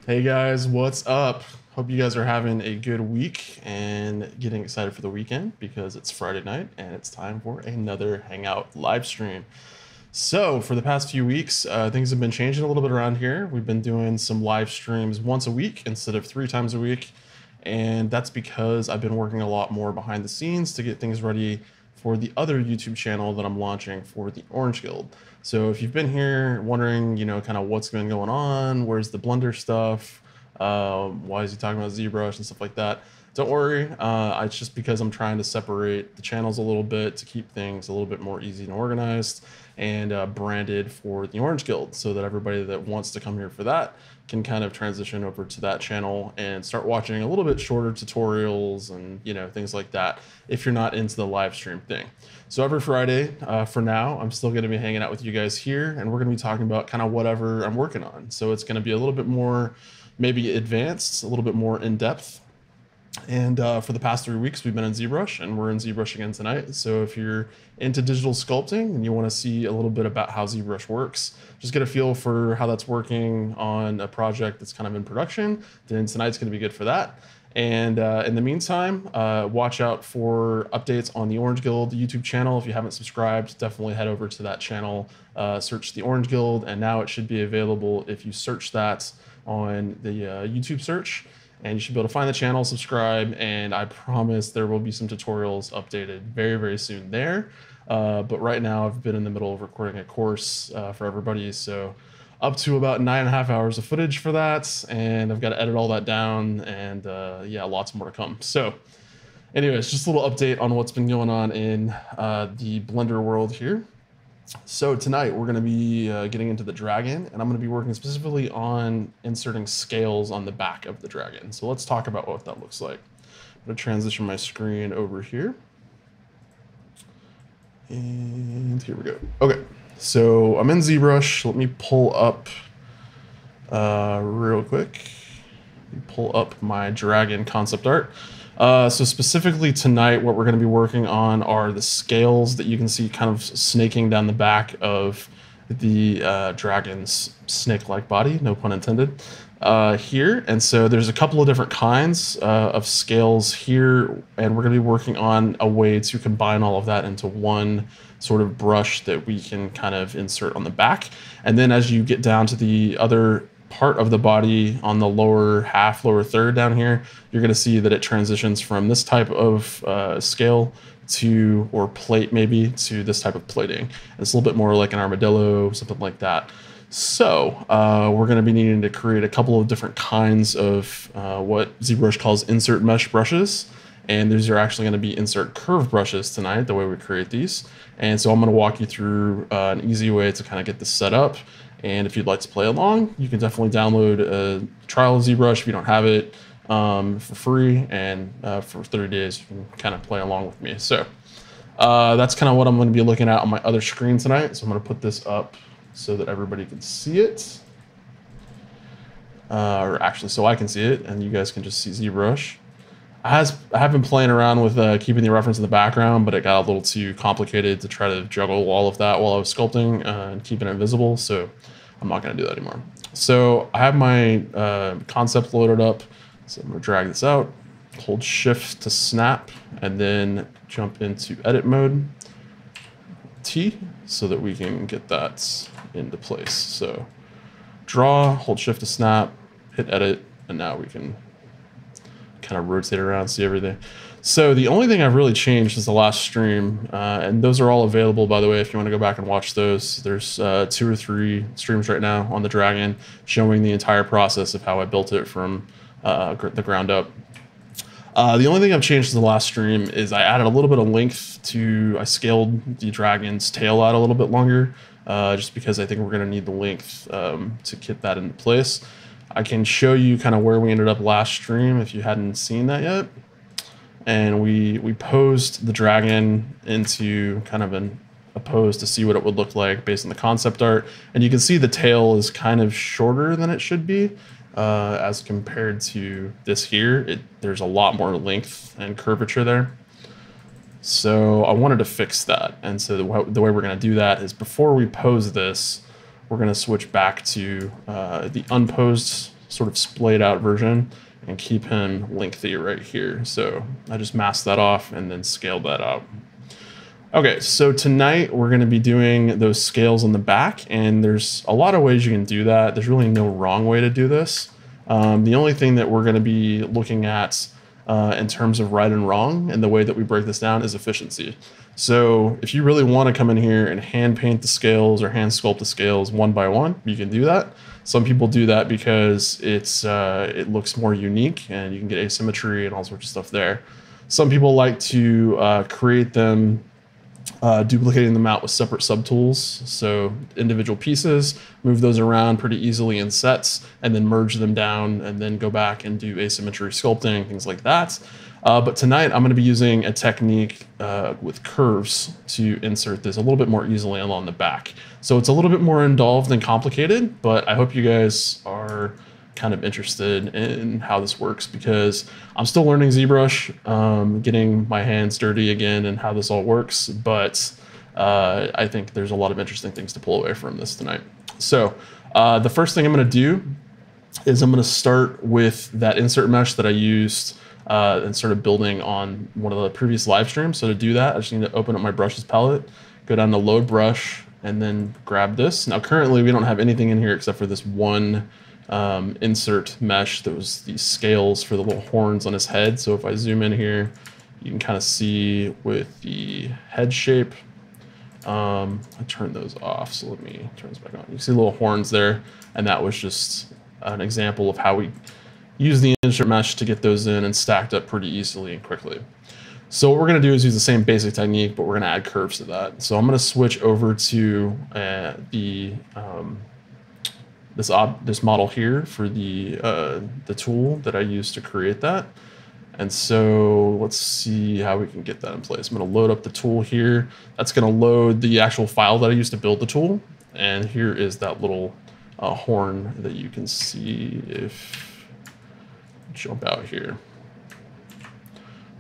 Hey guys, what's up? Hope you guys are having a good week and getting excited for the weekend because it's Friday night and it's time for another Hangout live stream. So, for the past few weeks, things have been changing a little bit around here. We've been doing some live streams once a week instead of 3 times a week. And that's because I've been working a lot more behind the scenes to get things ready for the other YouTube channel that I'm launching for the Orange Guild. So if you've been here wondering, kind of what's been going on, where's the Blender stuff, why is he talking about ZBrush and stuff like that, don't worry. It's just because I'm trying to separate the channels a little bit to keep things a little bit more easy and organized and branded for the Orange Guild so that everybody that wants to come here for that can kind of transition over to that channel and start watching a little bit shorter tutorials and things like that if you're not into the live stream thing. So every Friday, for now, I'm still going to be hanging out with you guys here, and we're going to be talking about kind of whatever I'm working on. So it's going to be a little bit more maybe advanced, a little bit more in depth. And for the past 3 weeks, we've been in ZBrush, and we're in ZBrush again tonight. So if you're into digital sculpting and you want to see a little bit about how ZBrush works, just get a feel for how that's working on a project that's kind of in production, then tonight's going to be good for that. And in the meantime, watch out for updates on the Orange Guild YouTube channel. If you haven't subscribed, definitely head over to that channel, search the Orange Guild, and now it should be available if you search that on the YouTube search. And you should be able to find the channel, subscribe, and I promise there will be some tutorials updated very, very soon there. But right now I've been in the middle of recording a course for everybody, so up to about 9.5 hours of footage for that, and I've got to edit all that down, and yeah, lots more to come. So anyways, just a little update on what's been going on in the Blender world here. So tonight we're going to be getting into the dragon, and I'm going to be working specifically on inserting scales on the back of the dragon. So let's talk about what that looks like. I'm going to transition my screen over here. And here we go. Okay, so I'm in ZBrush. Let me pull up real quick. Pull up my dragon concept art. So specifically tonight, what we're going to be working on are the scales that you can see kind of snaking down the back of the dragon's snake-like body, no pun intended, here. And so there's a couple of different kinds of scales here, and we're going to be working on a way to combine all of that into one sort of brush that we can kind of insert on the back. And then as you get down to the other part of the body on the lower half, lower third down here, you're going to see that it transitions from this type of scale to, or plate maybe, to this type of plating. And it's a little bit more like an armadillo, something like that. So we're going to be needing to create a couple of different kinds of what ZBrush calls insert mesh brushes. And these are actually going to be insert curve brushes tonight, the way we create these. And so I'm going to walk you through an easy way to kind of get this set up. And if you'd like to play along, you can definitely download a trial of ZBrush if you don't have it for free. And for 30 days, you can kind of play along with me. So that's kind of what I'm going to be looking at on my other screen tonight. So I'm going to put this up so that everybody can see it. Or actually, so I can see it, and you guys can just see ZBrush. I have been playing around with keeping the reference in the background, but it got a little too complicated to try to juggle all of that while I was sculpting and keeping it invisible, so I'm not going to do that anymore. So I have my concept loaded up, so I'm going to drag this out, hold shift to snap, and then jump into edit mode, T, so that we can get that into place. So draw, hold shift to snap, hit edit, and now we can kind of rotate around, see everything. So the only thing I've really changed is the last stream, and those are all available, by the way, if you want to go back and watch those. There's 2 or 3 streams right now on the Dragon showing the entire process of how I built it from the ground up. The only thing I've changed in the last stream is I added a little bit of length to, I scaled the dragon's tail out a little bit longer, just because I think we're going to need the length to get that into place. I can show you kind of where we ended up last stream if you hadn't seen that yet. And we posed the dragon into kind of a pose to see what it would look like based on the concept art. And you can see the tail is kind of shorter than it should be as compared to this here. There's a lot more length and curvature there. So I wanted to fix that. And so the way we're going to do that is before we pose this, we're going to switch back to the unposed sort of splayed out version and keep him lengthy right here. So I just masked that off and then scaled that out. Okay, so tonight we're going to be doing those scales on the back, and there's a lot of ways you can do that. There's really no wrong way to do this. The only thing that we're going to be looking at in terms of right and wrong and the way that we break this down is efficiency. So if you really want to come in here and hand paint the scales or hand sculpt the scales one by one, you can do that. Some people do that because it looks more unique and you can get asymmetry and all sorts of stuff there. Some people like to create them duplicating them out with separate subtools. So individual pieces, move those around pretty easily in sets, and then merge them down and then go back and do asymmetry sculpting, things like that. But tonight I'm going to be using a technique with curves to insert this a little bit more easily along the back. So it's a little bit more involved and complicated, but I hope you guys are kind of interested in how this works, because I'm still learning ZBrush, getting my hands dirty again and how this all works, but I think there's a lot of interesting things to pull away from this tonight. So the first thing I'm going to do is I'm going to start with that insert mesh that I used and started building on one of the previous live streams. So to do that, I just need to open up my brushes palette, go down to load brush, and then grab this. Now currently we don't have anything in here except for this one insert mesh that was these scales for the little horns on his head. So if I zoom in here, you can kind of see with the head shape, I turned those off, so let me turn this back on. You see little horns there, and that was just an example of how we use the insert mesh to get those in and stacked up pretty easily and quickly. So what we're going to do is use the same basic technique, but we're going to add curves to that. So I'm going to switch over to this model here for the tool that I used to create that. And so let's see how we can get that in place. I'm going to load up the tool here. That's going to load the actual file that I used to build the tool. And here is that little horn that you can see if jump out here.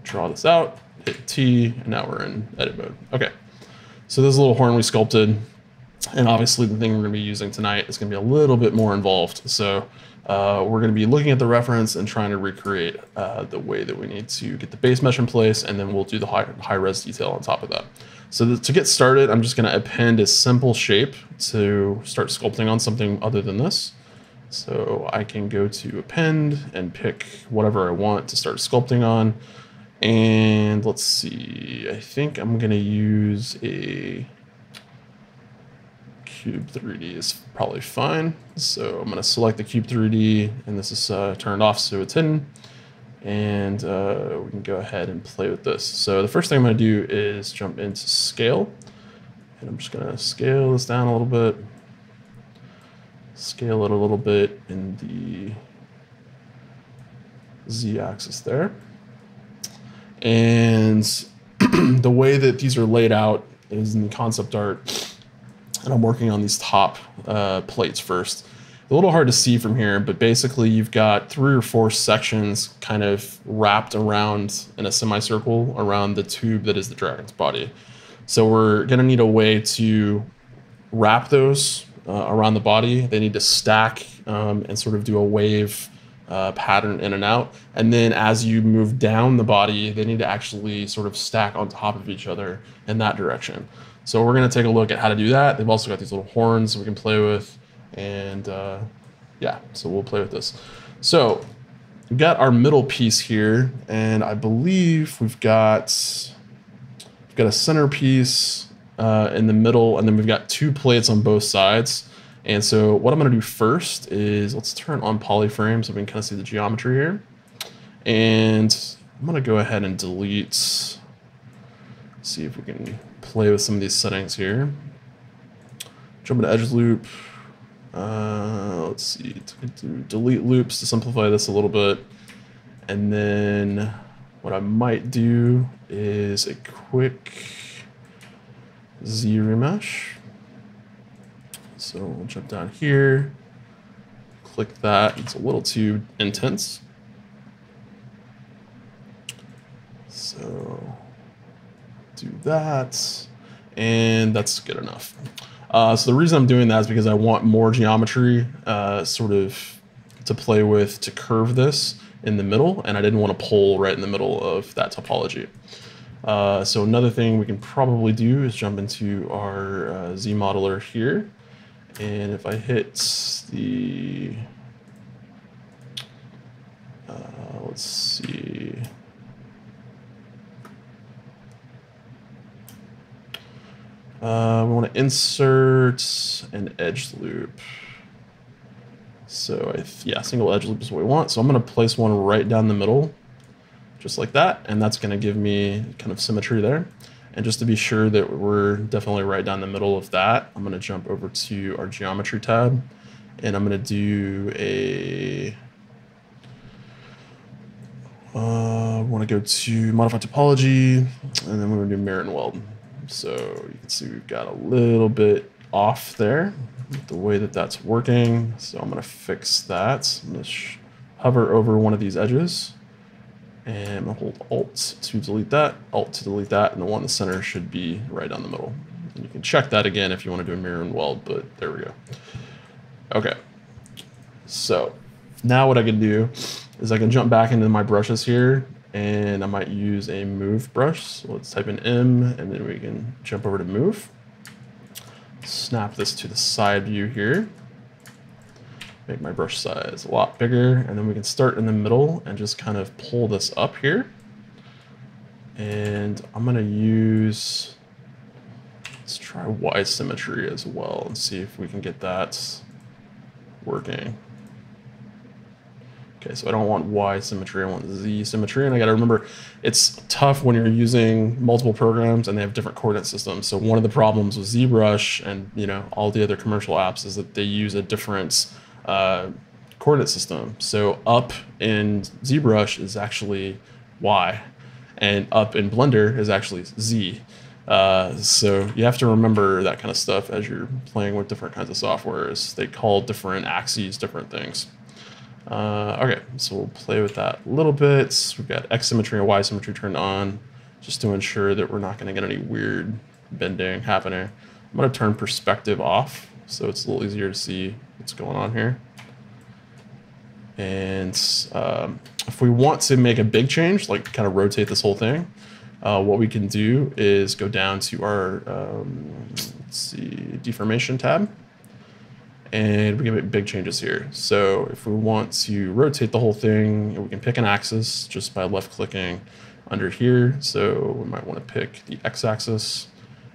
Draw this out, hit T, and now we're in edit mode. Okay, so this little horn we sculpted. And obviously the thing we're going to be using tonight is going to be a little bit more involved. So we're going to be looking at the reference and trying to recreate the way that we need to get the base mesh in place, and then we'll do the high res detail on top of that. So to get started, I'm just going to append a simple shape to start sculpting on something other than this. So I can go to append and pick whatever I want to start sculpting on. And let's see, I think I'm going to use a Cube 3D is probably fine. So I'm going to select the Cube 3D, and this is turned off so it's hidden. And we can go ahead and play with this. So the first thing I'm going to do is jump into scale. And I'm just going to scale this down a little bit. Scale it a little bit in the Z-axis there. And the way that these are laid out is in the concept art. And I'm working on these top plates first. A little hard to see from here, but basically you've got 3 or 4 sections kind of wrapped around in a semicircle around the tube that is the dragon's body. So we're gonna need a way to wrap those around the body. They need to stack and sort of do a wave pattern in and out. And then as you move down the body, they need to actually sort of stack on top of each other in that direction. So we're going to take a look at how to do that. They've also got these little horns we can play with. And yeah, so we'll play with this. So we've got our middle piece here, and I believe we've got a center piece in the middle, and then we've got 2 plates on both sides. And so what I'm going to do first is let's turn on polyframe so we can kind of see the geometry here. And I'm going to go ahead and delete, see if we can play with some of these settings here. Jump into edge loop. Let's see, delete loops to simplify this a little bit. And then what I might do is a quick Z remesh. So we'll jump down here, click that. It's a little too intense. So do that, and that's good enough. So the reason I'm doing that is because I want more geometry sort of to play with to curve this in the middle, and I didn't want to pull right in the middle of that topology. So another thing we can probably do is jump into our Z modeler here. And if I hit the, let's see, we want to insert an edge loop. So yeah, single edge loop is what we want. So I'm going to place one right down the middle, just like that. And that's going to give me kind of symmetry there. And just to be sure that we're definitely right down the middle of that, I'm going to jump over to our geometry tab, and I'm going to do a, want to go to modify topology, and then we're going to do mirror and weld. So you can see we've got a little bit off there with the way that that's working. So I'm going to fix that. I'm going to hover over one of these edges, and I'm going to hold Alt to delete that, Alt to delete that, and the one in the center should be right down the middle. And you can check that again if you want to do a mirror and weld, but there we go. Okay, so now what I can do is I can jump back into my brushes here, and I might use a move brush. So let's type in M, and then we can jump over to move. Snap this to the side view here. Make my brush size a lot bigger, and then we can start in the middle and just kind of pull this up here. And I'm gonna use, let's try Y symmetry as well and see if we can get that working. Okay, so I don't want Y symmetry, I want Z symmetry, and I gotta remember, it's tough when you're using multiple programs and they have different coordinate systems. So one of the problems with ZBrush and all the other commercial apps is that they use a different coordinate system. So up in ZBrush is actually Y, and up in Blender is actually Z. So you have to remember that kind of stuff as you're playing with different kinds of softwares. They call different axes different things. Okay, so we'll play with that a little bit. We've got X symmetry and Y symmetry turned on, just to ensure that we're not going to get any weird bending happening. I'm going to turn perspective off, so it's a little easier to see what's going on here. And if we want to make a big change, like kind of rotate this whole thing, what we can do is go down to our let's see, deformation tab. And we can make big changes here. So if we want to rotate the whole thing, we can pick an axis just by left clicking under here. So we might want to pick the X axis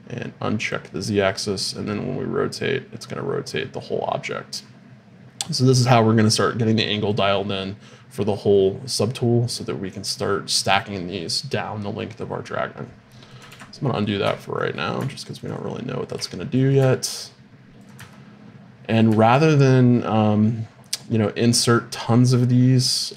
and uncheck the Z axis. And then when we rotate, it's going to rotate the whole object. So this is how we're going to start getting the angle dialed in for the whole subtool so that we can start stacking these down the length of our dragon. So I'm going to undo that for right now, just because we don't really know what that's going to do yet. And rather than insert tons of these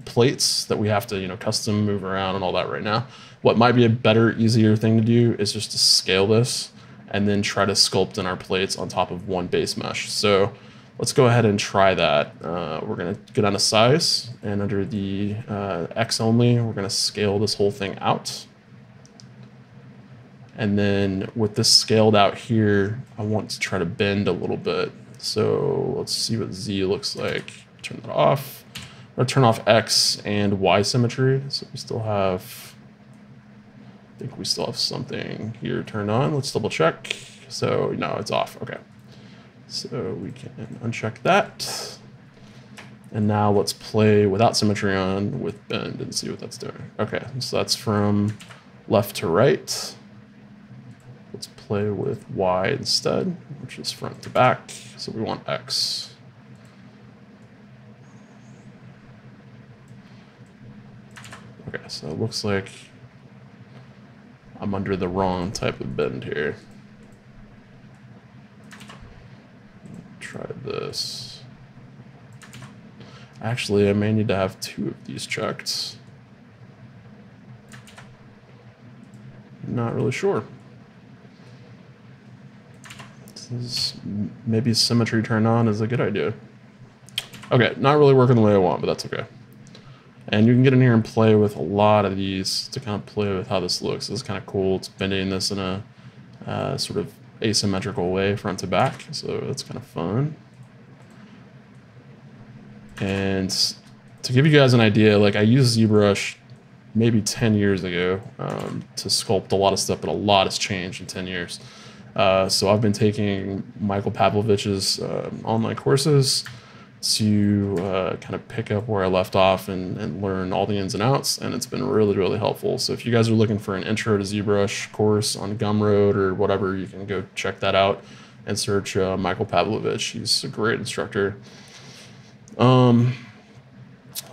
plates that we have to custom move around and all that right now, what might be a better, easier thing to do is just to scale this and then try to sculpt in our plates on top of one base mesh. So let's go ahead and try that. We're going to go down to size, and under the X only, we're going to scale this whole thing out. And then with this scaled out here, I want to try to bend a little bit. So let's see what Z looks like. Turn that off. I'm going to turn off X and Y symmetry. So we still have, I think we still have something here turned on. Let's double check. So no, it's off. Okay. So we can uncheck that. And now let's play without symmetry on with bend and see what that's doing. Okay, so that's from left to right. Let's play with Y instead, which is front to back. So we want X. Okay, so it looks like I'm under the wrong type of bend here. Try this. Actually, I may need to have two of these checked. Not really sure. Maybe symmetry turned on is a good idea. Okay, not really working the way I want, but that's okay. And you can get in here and play with a lot of these to kind of play with how this looks. This is kind of cool. It's bending this in a sort of asymmetrical way, front to back. So that's kind of fun. And to give you guys an idea, like I used ZBrush maybe 10 years ago to sculpt a lot of stuff, but a lot has changed in 10 years. So I've been taking Michael Pavlovich's online courses to kind of pick up where I left off and learn all the ins and outs, and it's been really, really helpful. So if you guys are looking for an intro to ZBrush course on Gumroad or whatever, you can go check that out and search Michael Pavlovich. He's a great instructor.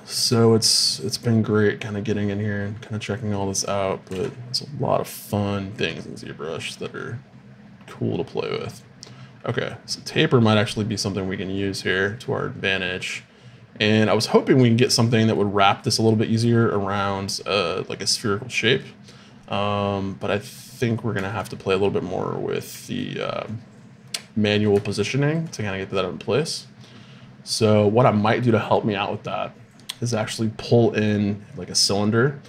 So it's been great kind of getting in here and kind of checking all this out, but there's a lot of fun things in ZBrush that are cool to play with. Okay, so taper might actually be something we can use here to our advantage. And I was hoping we can get something that would wrap this a little bit easier around like a spherical shape. But I think we're gonna have to play a little bit more with the manual positioning to kind of get that in place. So what I might do to help me out with that is actually pull in like a cylinder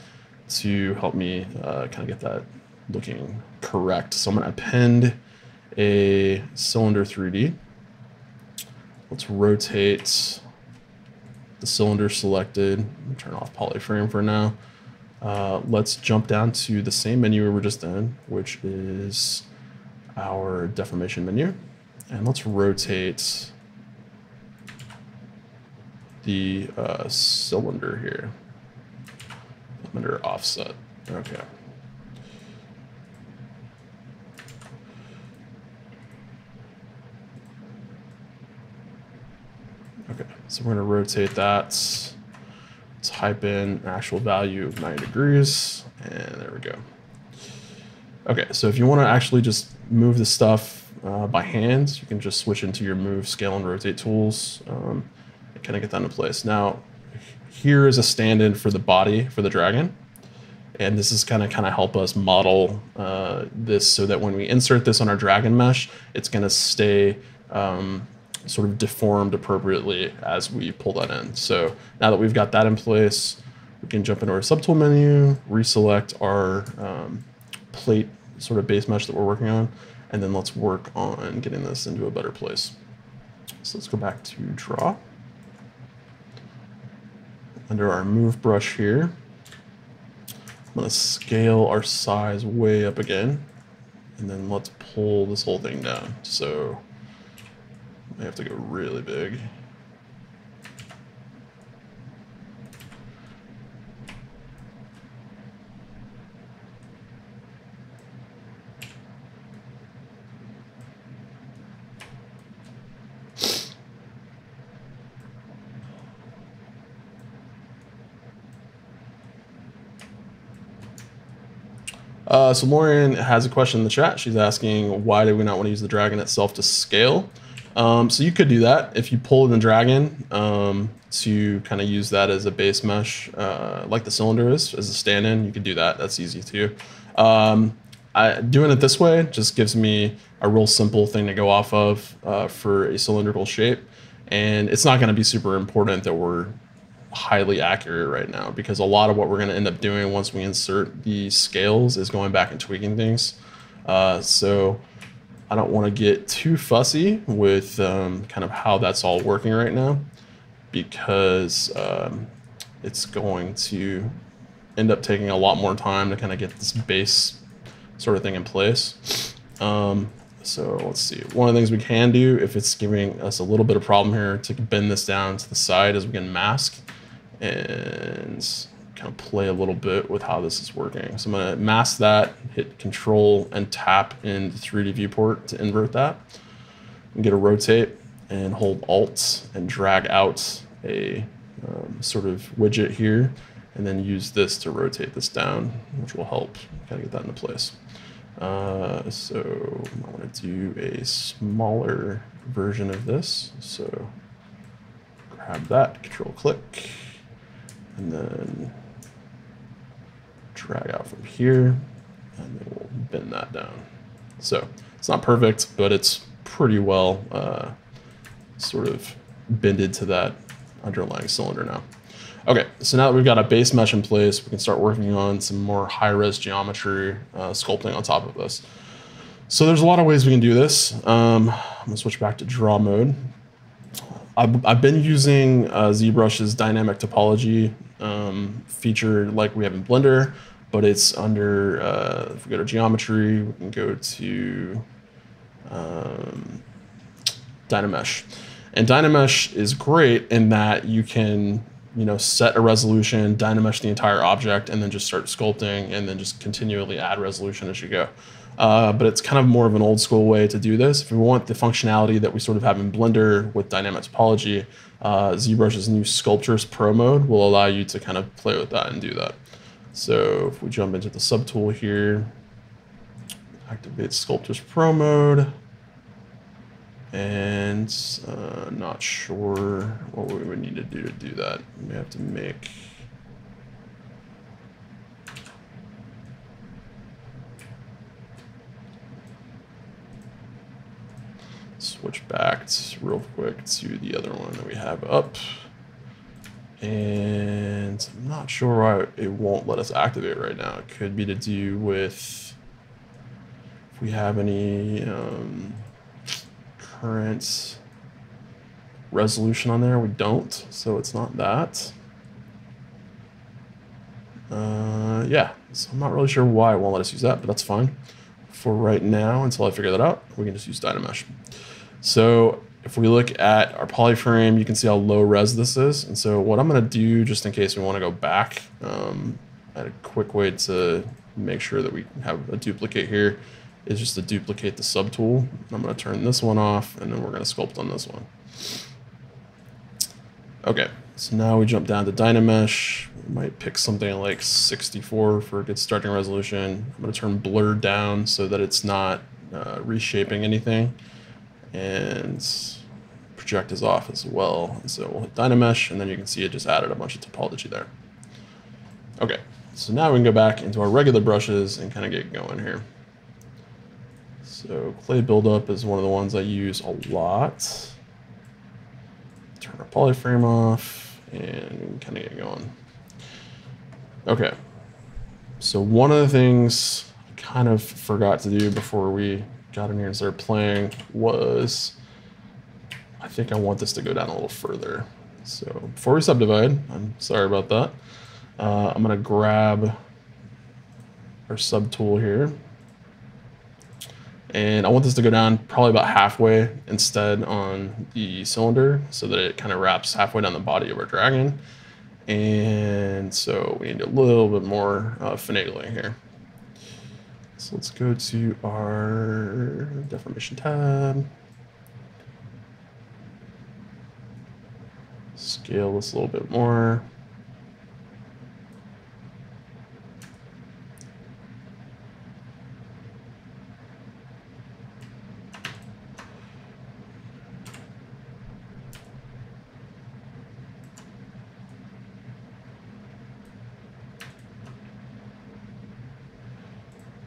to help me kind of get that looking correct. So I'm gonna append a cylinder 3D. Let's rotate the cylinder selected. Turn off polyframe for now. Let's jump down to the same menu we were just in, which is our deformation menu. And let's rotate the cylinder here under offset. Okay. Okay, so we're going to rotate that, type in an actual value of 90 degrees, and there we go. Okay, so if you want to actually just move the stuff by hand, you can just switch into your move, scale, and rotate tools and kind of get that into place. Now, here is a stand-in for the body for the dragon, and this is kind of help us model this so that when we insert this on our dragon mesh, it's going to stay sort of deformed appropriately as we pull that in. So now that we've got that in place, we can jump into our subtool menu, reselect our plate sort of base mesh that we're working on, and then let's work on getting this into a better place. So let's go back to draw. Under our move brush here, I'm gonna scale our size way up again, and then let's pull this whole thing down. So I have to go really big. So Lauren has a question in the chat. She's asking, why do we not want to use the dragon itself to scale? So you could do that if you pull in the dragon to kind of use that as a base mesh, like the cylinder is as a stand-in. You could do that. That's easy too. Doing it this way just gives me a real simple thing to go off of for a cylindrical shape, and it's not going to be super important that we're highly accurate right now, because a lot of what we're going to end up doing once we insert the scales is going back and tweaking things. So I don't want to get too fussy with kind of how that's all working right now, because it's going to end up taking a lot more time to kind of get this base sort of thing in place. So let's see. One of the things we can do, if it's giving us a little bit of problem here, to bend this down to the side, is we can mask and kind of play a little bit with how this is working. So I'm going to mask that, hit Control and tap in the 3D viewport to invert that. And get a rotate and hold Alt and drag out a sort of widget here, and then use this to rotate this down, which will help kind of get that into place. So I want to do a smaller version of this. So grab that, Control click, and then drag out from here, and then we'll bend that down. So it's not perfect, but it's pretty well sort of bended to that underlying cylinder now. Okay, so now that we've got a base mesh in place, we can start working on some more high-res geometry sculpting on top of this. So there's a lot of ways we can do this. I'm gonna switch back to draw mode. I've been using ZBrush's dynamic topology feature like we have in Blender, but it's under, if we go to geometry, we can go to Dynamesh. And Dynamesh is great in that you can, set a resolution, Dynamesh the entire object, and then just start sculpting, and then just continually add resolution as you go. But it's kind of more of an old school way to do this. If we want the functionality that we sort of have in Blender with dynamic topology, ZBrush's new Sculptures Pro mode will allow you to kind of play with that and do that. So if we jump into the subtool here, activate Sculptures Pro mode, and not sure what we would need to do that. We have to make switch back real quick to the other one that we have up. And I'm not sure why it won't let us activate right now. It could be to do with if we have any current resolution on there. We don't, so it's not that. Yeah, so I'm not really sure why it won't let us use that, but that's fine. For right now, until I figure that out, we can just use Dynamesh. So if we look at our polyframe, you can see how low res this is. And so what I'm gonna do, just in case we wanna go back, at a quick way to make sure that we have a duplicate here, is just to duplicate the subtool. I'm gonna turn this one off, and then we're gonna sculpt on this one. Okay, so now we jump down to Dynamesh. We might pick something like 64 for a good starting resolution. I'm gonna turn blur down so that it's not reshaping anything. And project is off as well. And so we'll hit Dynamesh, and then you can see it just added a bunch of topology there. Okay, so now we can go back into our regular brushes and kind of get going here. So clay buildup is one of the ones I use a lot. Turn our polyframe off and kind of get going. Okay, so one of the things I kind of forgot to do before we got in here and started playing was, I think I want this to go down a little further. So before we subdivide, I'm sorry about that. I'm gonna grab our subtool here. And I want this to go down probably about halfway instead on the cylinder so that it kind of wraps halfway down the body of our dragon. And so we need a little bit more finagling here. So let's go to our deformation tab. Scale this a little bit more.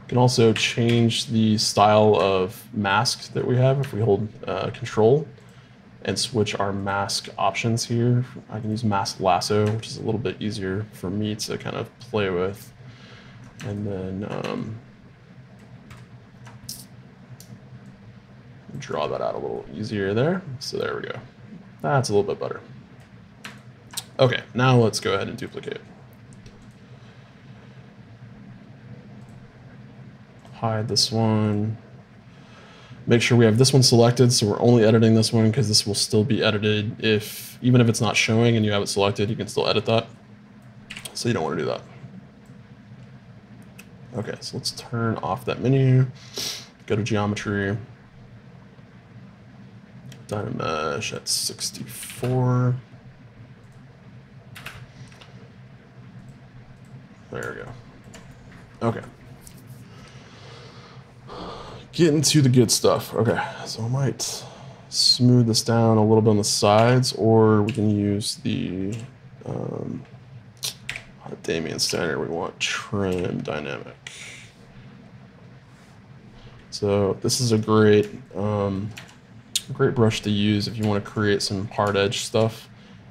Can also change the style of mask that we have if we hold Control and switch our mask options here. I can use mask lasso, which is a little bit easier for me to kind of play with. And then draw that out a little easier there. So there we go. That's a little bit better. Okay, now let's go ahead and duplicate. Hide this one. Make sure we have this one selected, so we're only editing this one because this will still be edited even if it's not showing and you have it selected, you can still edit that. So you don't want to do that. Okay, so let's turn off that menu, go to geometry, Dynamesh at 64. There we go. Okay. Getting to the good stuff. Okay, so I might smooth this down a little bit on the sides, or we can use the Damien standard. We want trim dynamic. So this is a great brush to use if you want to create some hard edge stuff.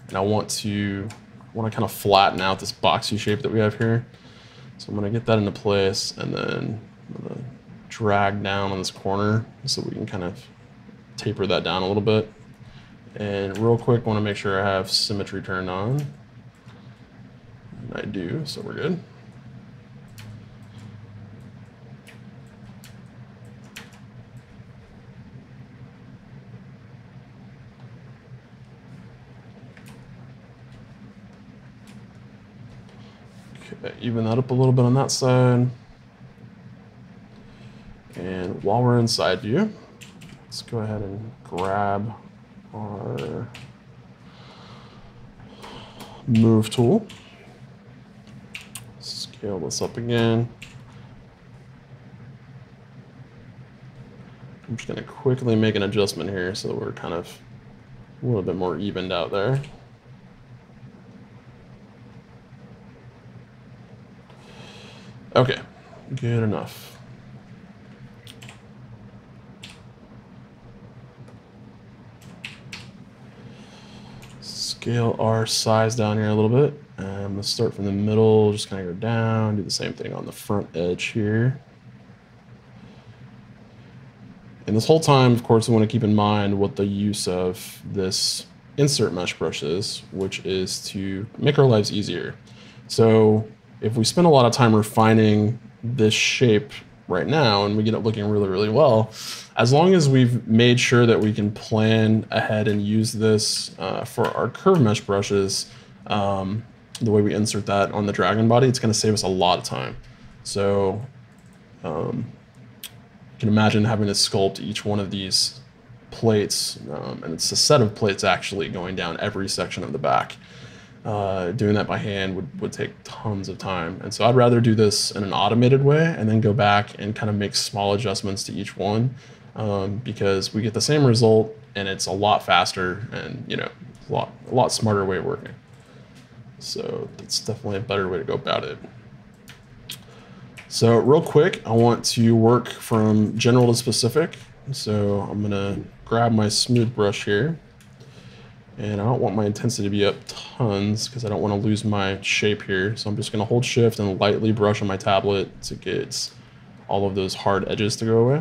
And I want to kind of flatten out this boxy shape that we have here. So I'm going to get that into place, and then I'm going to drag down on this corner so we can kind of taper that down a little bit. And real quick, want to make sure I have symmetry turned on. And I do, so we're good. Okay, even that up a little bit on that side. And while we're in side view, let's go ahead and grab our move tool. Scale this up again. I'm just going to quickly make an adjustment here so that we're kind of a little bit more evened out there. Okay, good enough. Scale our size down here a little bit. I'm going to start from the middle, just kind of go down, do the same thing on the front edge here. And this whole time, of course, I want to keep in mind what the use of this insert mesh brush is, which is to make our lives easier. So if we spend a lot of time refining this shape right now and we get it looking really, really well, as long as we've made sure that we can plan ahead and use this for our curve mesh brushes, the way we insert that on the dragon body, it's going to save us a lot of time. So you can imagine having to sculpt each one of these plates, and it's a set of plates actually going down every section of the back. Doing that by hand would take tons of time. And so I'd rather do this in an automated way and then go back and kind of make small adjustments to each one, because we get the same result and it's a lot faster and, you know, a lot smarter way of working. So that's definitely a better way to go about it. So real quick, I want to work from general to specific. So I'm gonna grab my smooth brush here. And I don't want my intensity to be up tons because I don't want to lose my shape here. So I'm just going to hold shift and lightly brush on my tablet to get all of those hard edges to go away.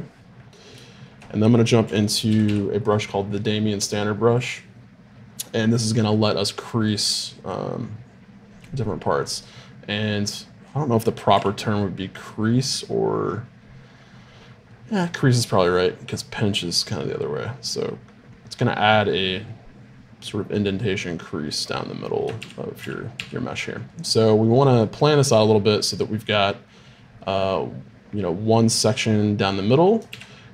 And then I'm going to jump into a brush called the Damien Standard brush. And this is going to let us crease different parts. And I don't know if the proper term would be crease or... yeah, crease is probably right because pinch is kind of the other way. So it's going to add a sort of indentation crease down the middle of your mesh here. So we want to plan this out a little bit so that we've got you know, one section down the middle.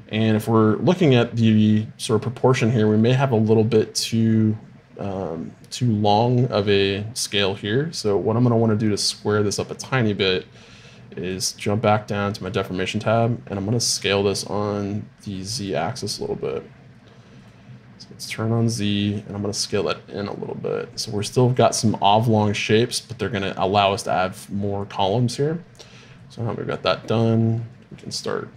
And if we're looking at the sort of proportion here, we may have a little bit too long of a scale here. So what I'm going to want to do to square this up a tiny bit is jump back down to my deformation tab, and I'm going to scale this on the Z axis a little bit. Let's turn on Z, and I'm going to scale that in a little bit. So we're still got some oblong shapes, but they're going to allow us to have more columns here. So now we've got that done, we can start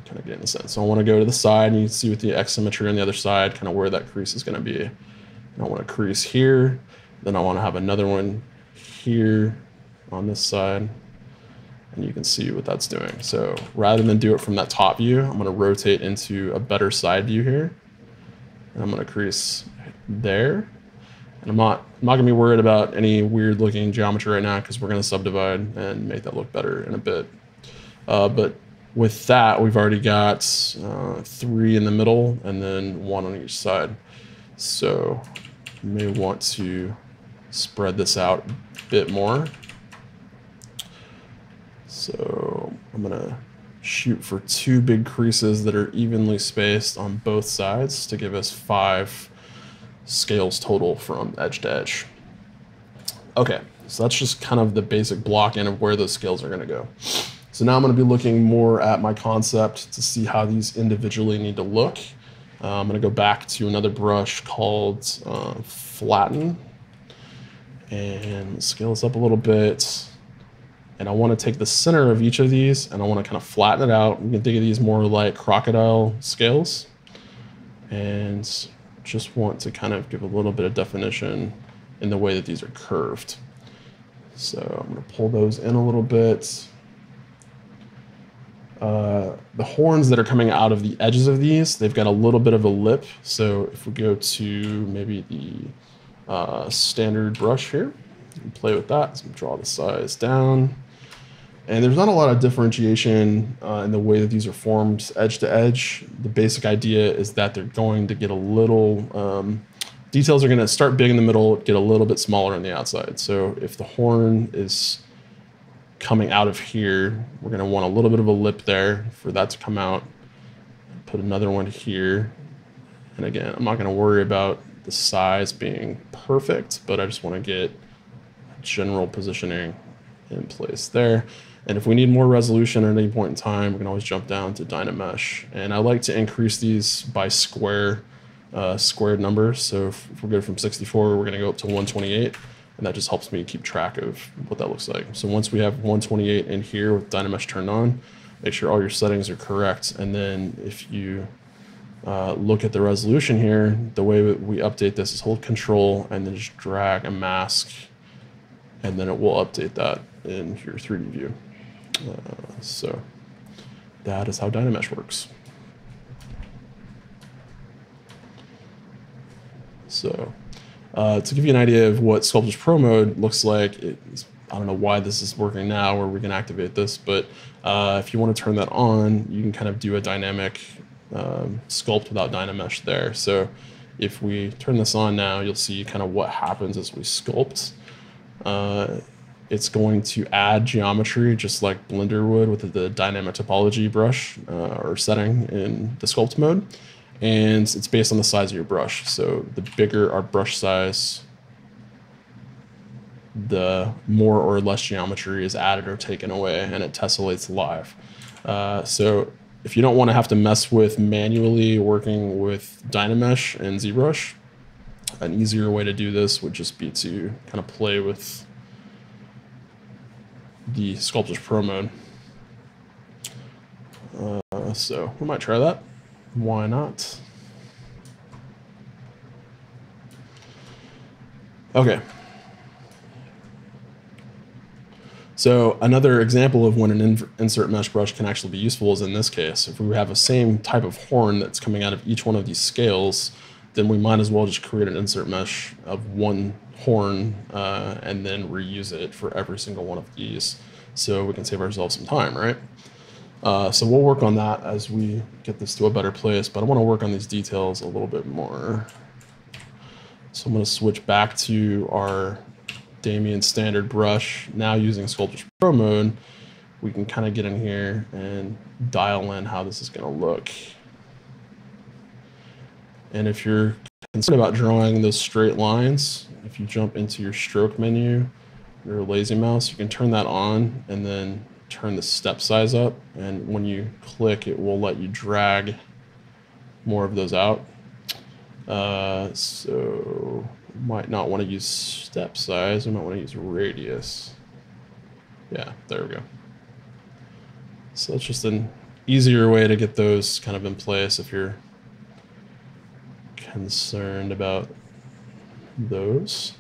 kind of getting the sense. So I want to go to the side, and you can see with the X symmetry on the other side, kind of where that crease is going to be. And I want to crease here, then I want to have another one here on this side, and you can see what that's doing. So rather than do it from that top view, I'm going to rotate into a better side view here. And I'm going to crease there. And I'm not going to be worried about any weird looking geometry right now because we're going to subdivide and make that look better in a bit. But with that, we've already got 3 in the middle and then 1 on each side. So you may want to spread this out a bit more. So I'm going to shoot for 2 big creases that are evenly spaced on both sides to give us 5 scales total from edge to edge. Okay, so that's just kind of the basic blocking of where those scales are going to go. So now I'm going to be looking more at my concept to see how these individually need to look. I'm going to go back to another brush called Flatten and scale this up a little bit. And I want to take the center of each of these and I want to kind of flatten it out. You can think of these more like crocodile scales. And just want to kind of give a little bit of definition in the way that these are curved. So I'm going to pull those in a little bit. the horns that are coming out of the edges of these, they've got a little bit of a lip. So if we go to maybe the standard brush here and play with that, so draw the size down. And there's not a lot of differentiation in the way that these are formed edge to edge. The basic idea is that they're going to get a little, details are going to start big in the middle, get a little bit smaller on the outside. So if the horn is coming out of here, we're going to want a little bit of a lip there for that to come out. Put another one here. And again, I'm not going to worry about the size being perfect, but I just want to get general positioning in place there. And if we need more resolution at any point in time, we can always jump down to Dynamesh. And I like to increase these by squared numbers. So if we're good from 64, we're going to go up to 128. And that just helps me keep track of what that looks like. So once we have 128 in here with Dynamesh turned on, make sure all your settings are correct. And then if you look at the resolution here, the way we update this is hold Control and then just drag a mask, and then it will update that in your 3D view. So that is how Dynamesh works. So to give you an idea of what Sculptors Pro mode looks like, I don't know why this is working now or we can activate this, but if you want to turn that on, you can kind of do a dynamic sculpt without Dynamesh there. So if we turn this on now, you'll see kind of what happens as we sculpt. It's going to add geometry just like Blender would with the dynamic topology brush or setting in the sculpt mode. And it's based on the size of your brush. So the bigger our brush size, the more or less geometry is added or taken away, and it tessellates live. So if you don't want to have to mess with manually working with Dynamesh and ZBrush, an easier way to do this would just be to kind of play with the Sculptors Pro mode. So we might try that. Why not? Okay. So another example of when an insert mesh brush can actually be useful is in this case. If we have the same type of horn that's coming out of each one of these scales, then we might as well just create an insert mesh of one horn and then reuse it for every single one of these, so we can save ourselves some time, right? So we'll work on that as we get this to a better place, but I want to work on these details a little bit more. So I'm going to switch back to our Damien standard brush. Now using Sculptors Pro mode, we can kind of get in here and dial in how this is going to look. And if you're concerned about drawing those straight lines, if you jump into your stroke menu, your lazy mouse, you can turn that on and then turn the step size up. And when you click, it will let you drag more of those out. So might not want to use step size, we might want to use radius. Yeah, there we go. So it's just an easier way to get those kind of in place if you're concerned about those.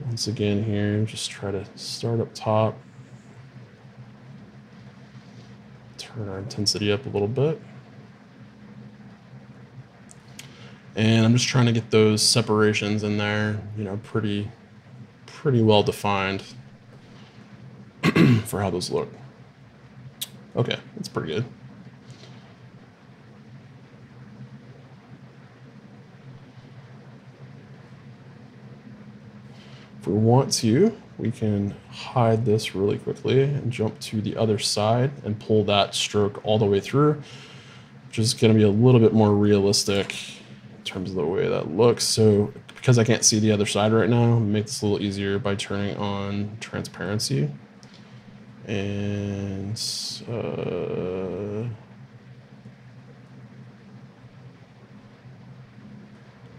Once again here, just try to start up top. Turn our intensity up a little bit. And I'm just trying to get those separations in there, you know, pretty well defined for how those look. Okay, that's pretty good. If we want to, we can hide this really quickly and jump to the other side and pull that stroke all the way through, which is going to be a little bit more realistic in terms of the way that looks. So because I can't see the other side right now, make this a little easier by turning on transparency. And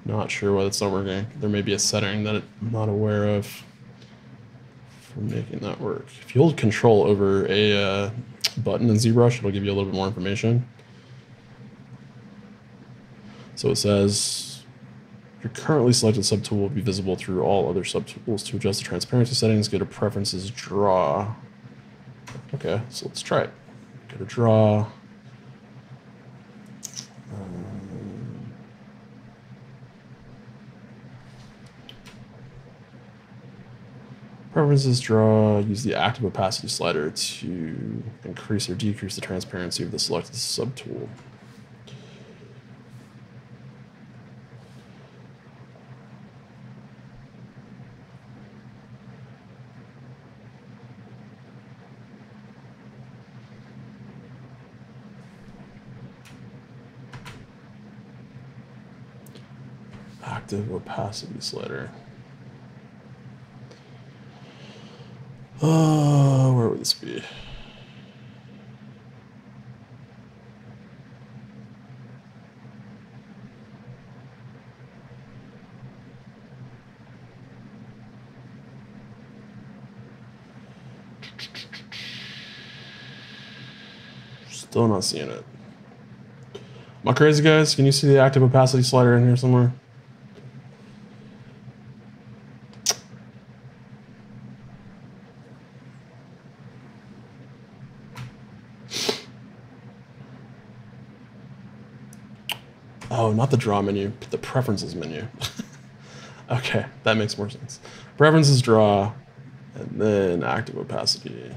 not sure why that's not working. There may be a setting that I'm not aware of for making that work. If you hold Control over a button in ZBrush, it'll give you a little bit more information. So it says, your currently selected subtool will be visible through all other subtools. To adjust the transparency settings, go to Preferences, Draw. Okay, so let's try it. Go to draw. Preferences, draw, use the active opacity slider to increase or decrease the transparency of the selected subtool. Active opacity slider. Where would this be? Still not seeing it. Am I crazy, guys? Can you see the active opacity slider in here somewhere? Oh, not the draw menu, but the preferences menu. Okay, that makes more sense. Preferences, draw, and then active opacity.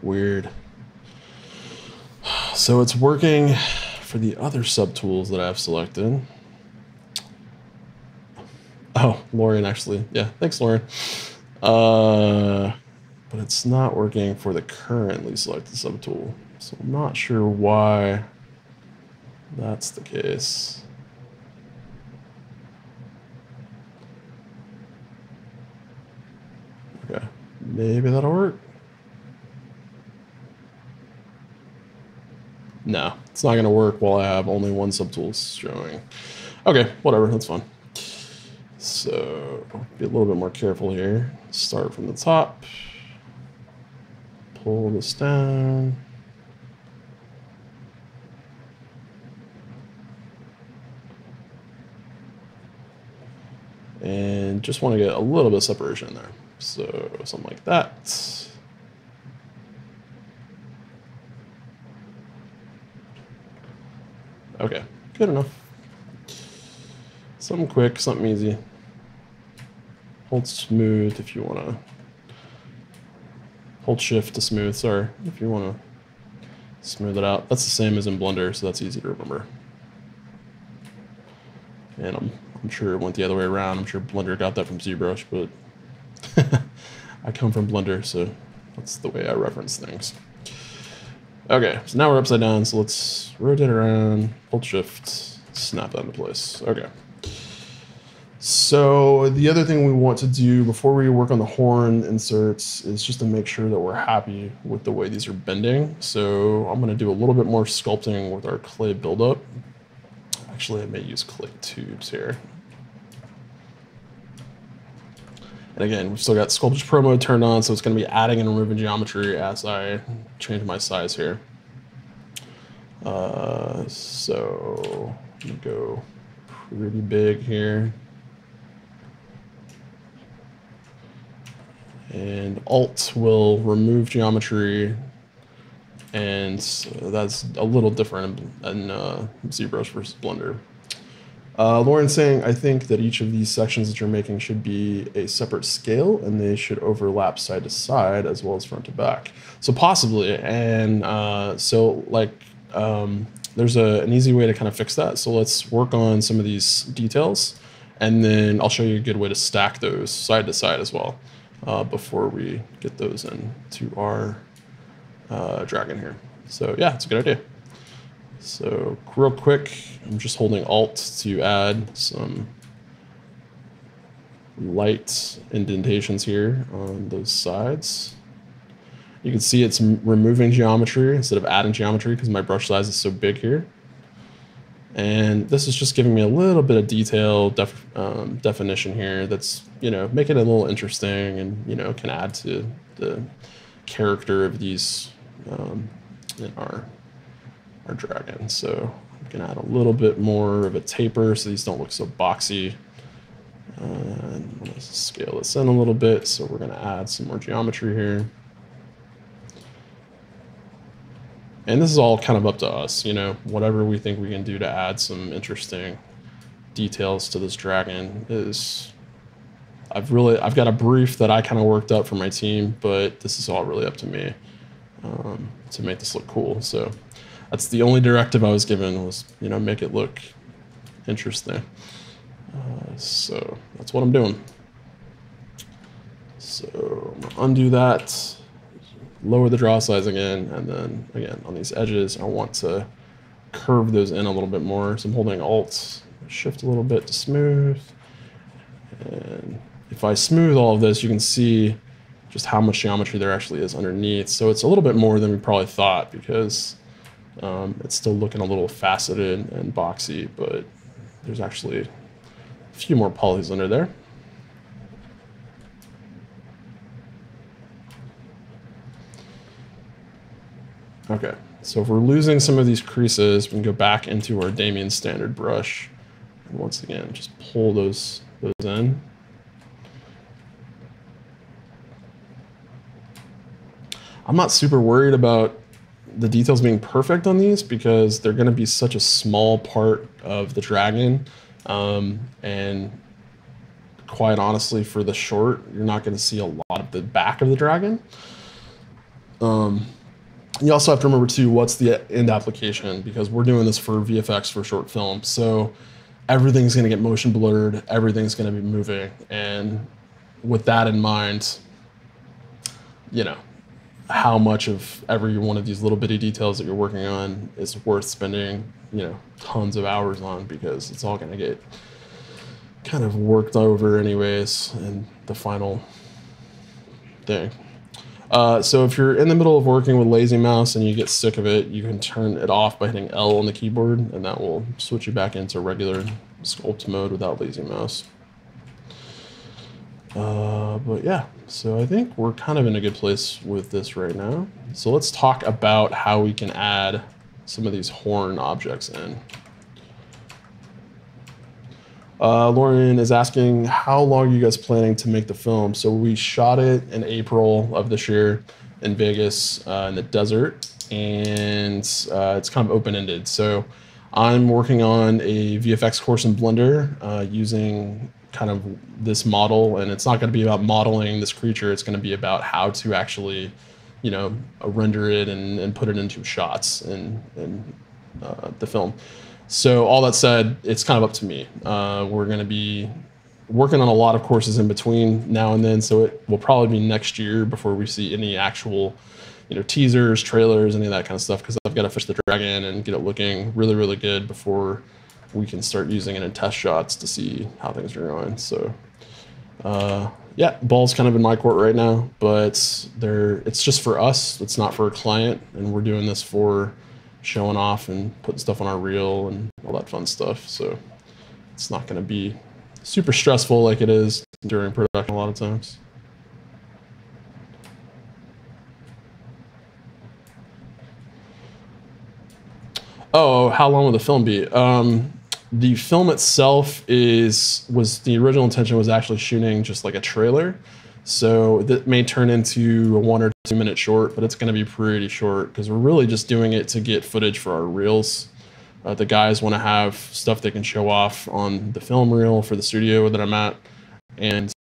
Weird. So it's working for the other subtools that I've selected. Oh, Lauren, actually. Yeah, thanks, Lauren. But it's not working for the currently selected subtool. So I'm not sure why that's the case. Okay, maybe that'll work. No, it's not going to work while I have only one subtool showing. Okay, whatever, that's fine. So be a little bit more careful here. Start from the top. Pull this down. And just want to get a little bit of separation in there. So something like that. Okay, good enough. Something quick, something easy. Hold smooth if you want to. Hold shift to smooth, sorry, if you want to smooth it out. That's the same as in Blender, so that's easy to remember. And I'm sure it went the other way around. I'm sure Blender got that from ZBrush, but I come from Blender, so that's the way I reference things. Okay, so now we're upside down, so let's rotate around, hold shift, snap that into place. Okay. So the other thing we want to do before we work on the horn inserts is just to make sure that we're happy with the way these are bending. So I'm going to do a little bit more sculpting with our clay buildup. Actually, I may use clay tubes here. And again, we've still got Sculpting Pro mode turned on, so it's going to be adding and removing geometry as I change my size here. So I'm going to go pretty big here. And Alt will remove geometry, and that's a little different in ZBrush versus Blender. Lauren's saying, I think that each of these sections that you're making should be a separate scale, and they should overlap side to side as well as front to back. So possibly, and so like there's an easy way to kind of fix that. So let's work on some of these details, and then I'll show you a good way to stack those side to side as well before we get those into our dragon here. So yeah, it's a good idea. So real quick, I'm just holding Alt to add some light indentations here on those sides. You can see it's removing geometry instead of adding geometry because my brush size is so big here. And this is just giving me a little bit of detail definition here that's, making it a little interesting and, can add to the character of these in our dragon. So I'm going to add a little bit more of a taper so these don't look so boxy. And I'm going to scale this in a little bit. So we're going to add some more geometry here. And this is all kind of up to us, whatever we think we can do to add some interesting details to this dragon is, I've got a brief that I kind of worked up for my team, but this is all really up to me to make this look cool. So that's the only directive I was given was, make it look interesting. So that's what I'm doing. So I'm gonna undo that. Lower the draw size again, and then again on these edges I want to curve those in a little bit more, so I'm holding Alt, shift a little bit to smooth, and if I smooth all of this you can see just how much geometry there actually is underneath. So it's a little bit more than we probably thought because it's still looking a little faceted and boxy, but there's actually a few more polys under there. Okay, so if we're losing some of these creases, we can go back into our Damien standard brush. And once again, just pull those in. I'm not super worried about the details being perfect on these because they're going to be such a small part of the dragon. And quite honestly, for the short, you're not going to see a lot of the back of the dragon. You also have to remember too, what's the end application, because we're doing this for VFX for short film. So everything's going to get motion blurred. Everything's going to be moving. And with that in mind, how much of every one of these little bitty details that you're working on is worth spending, tons of hours on, because it's all going to get kind of worked over anyways in the final thing. So if you're in the middle of working with lazy mouse and you get sick of it, you can turn it off by hitting L on the keyboard, and that will switch you back into regular sculpt mode without lazy mouse. But yeah, so I think we're kind of in a good place with this right now. So let's talk about how we can add some of these horn objects in. Lauren is asking, how long are you guys planning to make the film? So we shot it in April of this year in Vegas in the desert, and it's kind of open-ended. So I'm working on a VFX course in Blender using kind of this model, and it's not going to be about modeling this creature. It's going to be about how to actually, render it and put it into shots in the film. So all that said, it's kind of up to me. We're going to be working on a lot of courses in between now and then, so it will probably be next year before we see any actual, teasers, trailers, any of that kind of stuff, because I've got to finish the dragon and get it looking really, really good before we can start using it in test shots to see how things are going. So yeah, ball's kind of in my court right now, but it's just for us. It's not for a client, and we're doing this for showing off and putting stuff on our reel and all that fun stuff. So it's not going to be super stressful like it is during production a lot of times. Oh, how long will the film be? The film itself was the original intention was actually shooting just like a trailer. So that may turn into a 1 or 2 minute short, but it's going to be pretty short because we're really just doing it to get footage for our reels. The guys want to have stuff they can show off on the film reel for the studio that I'm at, and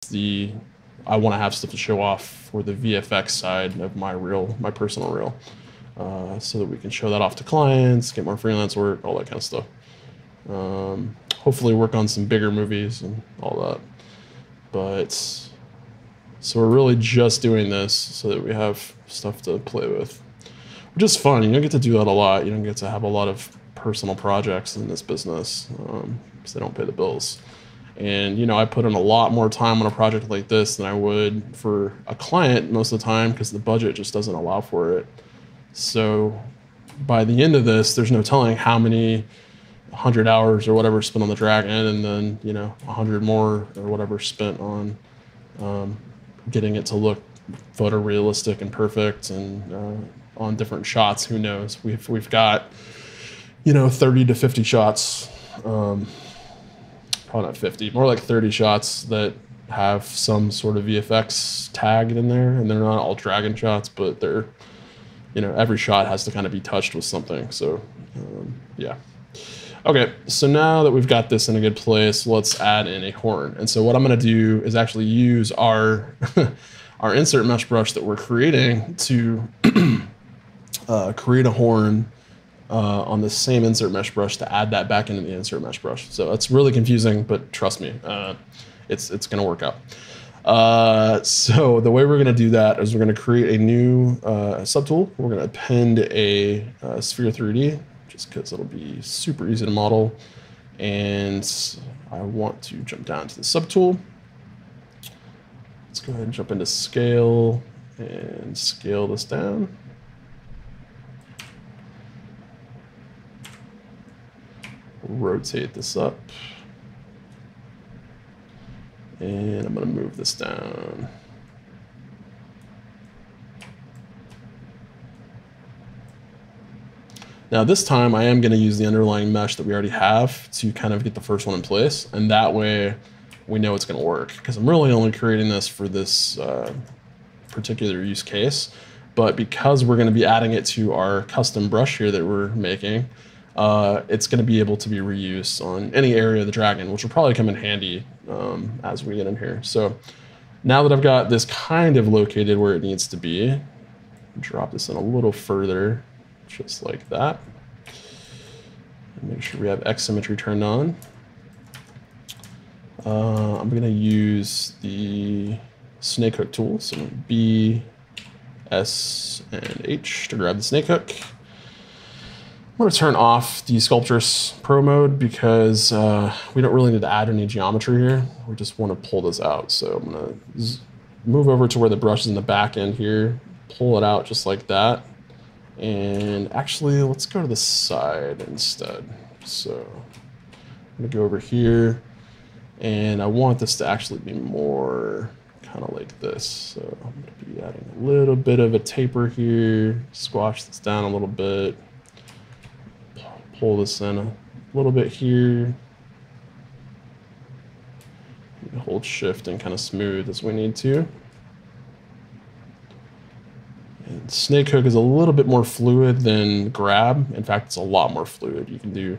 I want to have stuff to show off for the VFX side of my reel, my personal reel, so that we can show that off to clients, get more freelance work, all that kind of stuff. Hopefully work on some bigger movies and all that. But so we're really just doing this so that we have stuff to play with, which is fun. You don't get to do that a lot. You don't get to have a lot of personal projects in this business because they don't pay the bills. And, I put in a lot more time on a project like this than I would for a client most of the time because the budget just doesn't allow for it. So by the end of this, there's no telling how many 100 hours or whatever spent on the dragon, and then, you know, 100 more or whatever spent on getting it to look photorealistic and perfect, and on different shots. Who knows? We've got, you know, 30 to 50 shots, probably not 50, more like 30 shots that have some sort of VFX tagged in there, and they're not all dragon shots, but they're, you know, every shot has to kind of be touched with something. So yeah. Okay, so now that we've got this in a good place, let's add in a horn. And so what I'm gonna do is actually use our our insert mesh brush that we're creating to create a horn on the same insert mesh brush to add that back into the insert mesh brush. So it's really confusing, but trust me, it's gonna work out. So the way we're gonna do that is we're gonna create a new subtool. We're gonna append a sphere 3D, just because it'll be super easy to model. And I want to jump down to the subtool. Let's go ahead and jump into scale and scale this down. Rotate this up. And I'm going to move this down. Now this time I am going to use the underlying mesh that we already have to kind of get the first one in place, and that way we know it's going to work, because I'm really only creating this for this particular use case. But because we're going to be adding it to our custom brush here that we're making, it's going to be able to be reused on any area of the dragon, which will probably come in handy as we get in here. So now that I've got this kind of located where it needs to be, drop this in a little further, just like that. And make sure we have X symmetry turned on. I'm going to use the snake hook tool. So B, S, and H to grab the snake hook. I'm going to turn off the Sculptress Pro mode because we don't really need to add any geometry here. We just want to pull this out. So I'm going to move over to where the brush is in the back end here, pull it out just like that. And actually, let's go to the side instead. So I'm going to go over here, and I want this to actually be more kind of like this. So I'm going to be adding a little bit of a taper here, squash this down a little bit, pull this in a little bit here, hold shift and kind of smooth as we need to. And snake hook is a little bit more fluid than grab. In fact, it's a lot more fluid. You can do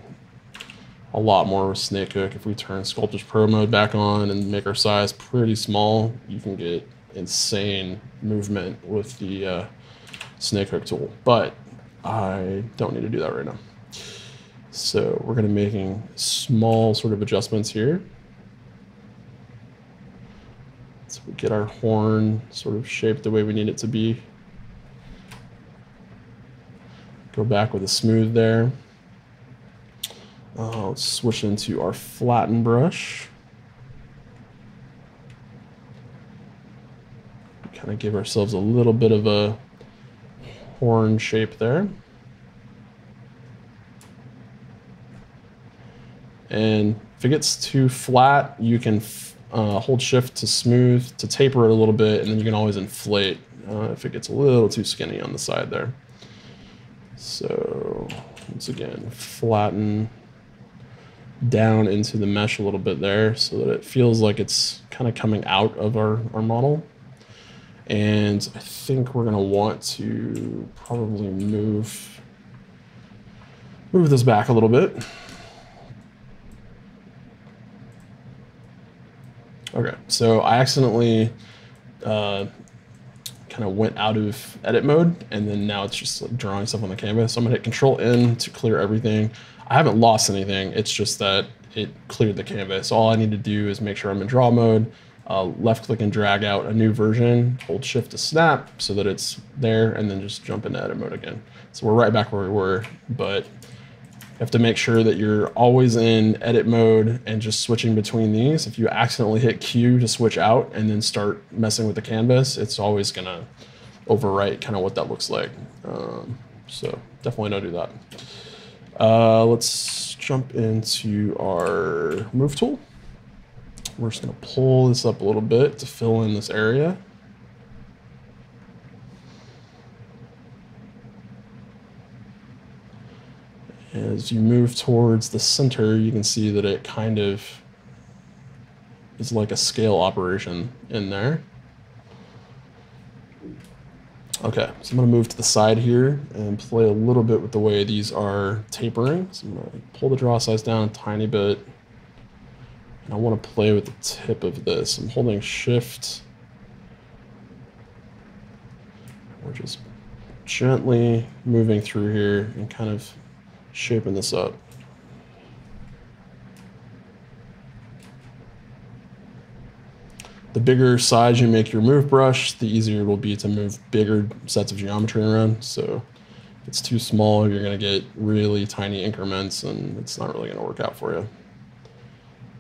a lot more with snake hook. If we turn Sculptors Pro mode back on and make our size pretty small, you can get insane movement with the snake hook tool. But I don't need to do that right now. So we're going to be making small sort of adjustments here. So we get our horn sort of shaped the way we need it to be. Go back with a smooth there. Let's switch into our flatten brush. Kind of give ourselves a little bit of a horn shape there. And if it gets too flat, you can hold shift to smooth, to taper it a little bit, and then you can always inflate if it gets a little too skinny on the side there. So once again, flatten down into the mesh a little bit there so that it feels like it's kind of coming out of our model. And I think we're gonna want to probably move this back a little bit. Okay, so I accidentally kind of went out of edit mode, and then now it's just like drawing stuff on the canvas. So I'm gonna hit Control-N to clear everything. I haven't lost anything, it's just that it cleared the canvas. All I need to do is make sure I'm in draw mode, left click and drag out a new version, hold shift to snap so that it's there, and then just jump into edit mode again. So we're right back where we were, but you have to make sure that you're always in edit mode and just switching between these. If you accidentally hit Q to switch out and then start messing with the canvas, it's always gonna overwrite kind of what that looks like. So definitely don't do that. Let's jump into our move tool. We're just going to pull this up a little bit to fill in this area. As you move towards the center, you can see that it kind of is like a scale operation in there. Okay, so I'm going to move to the side here and play a little bit with the way these are tapering. So I'm going to pull the draw size down a tiny bit. And I want to play with the tip of this. I'm holding shift. We're just gently moving through here and kind of shaping this up. The bigger size you make your move brush, the easier it will be to move bigger sets of geometry around. So if it's too small, you're going to get really tiny increments and it's not really going to work out for you.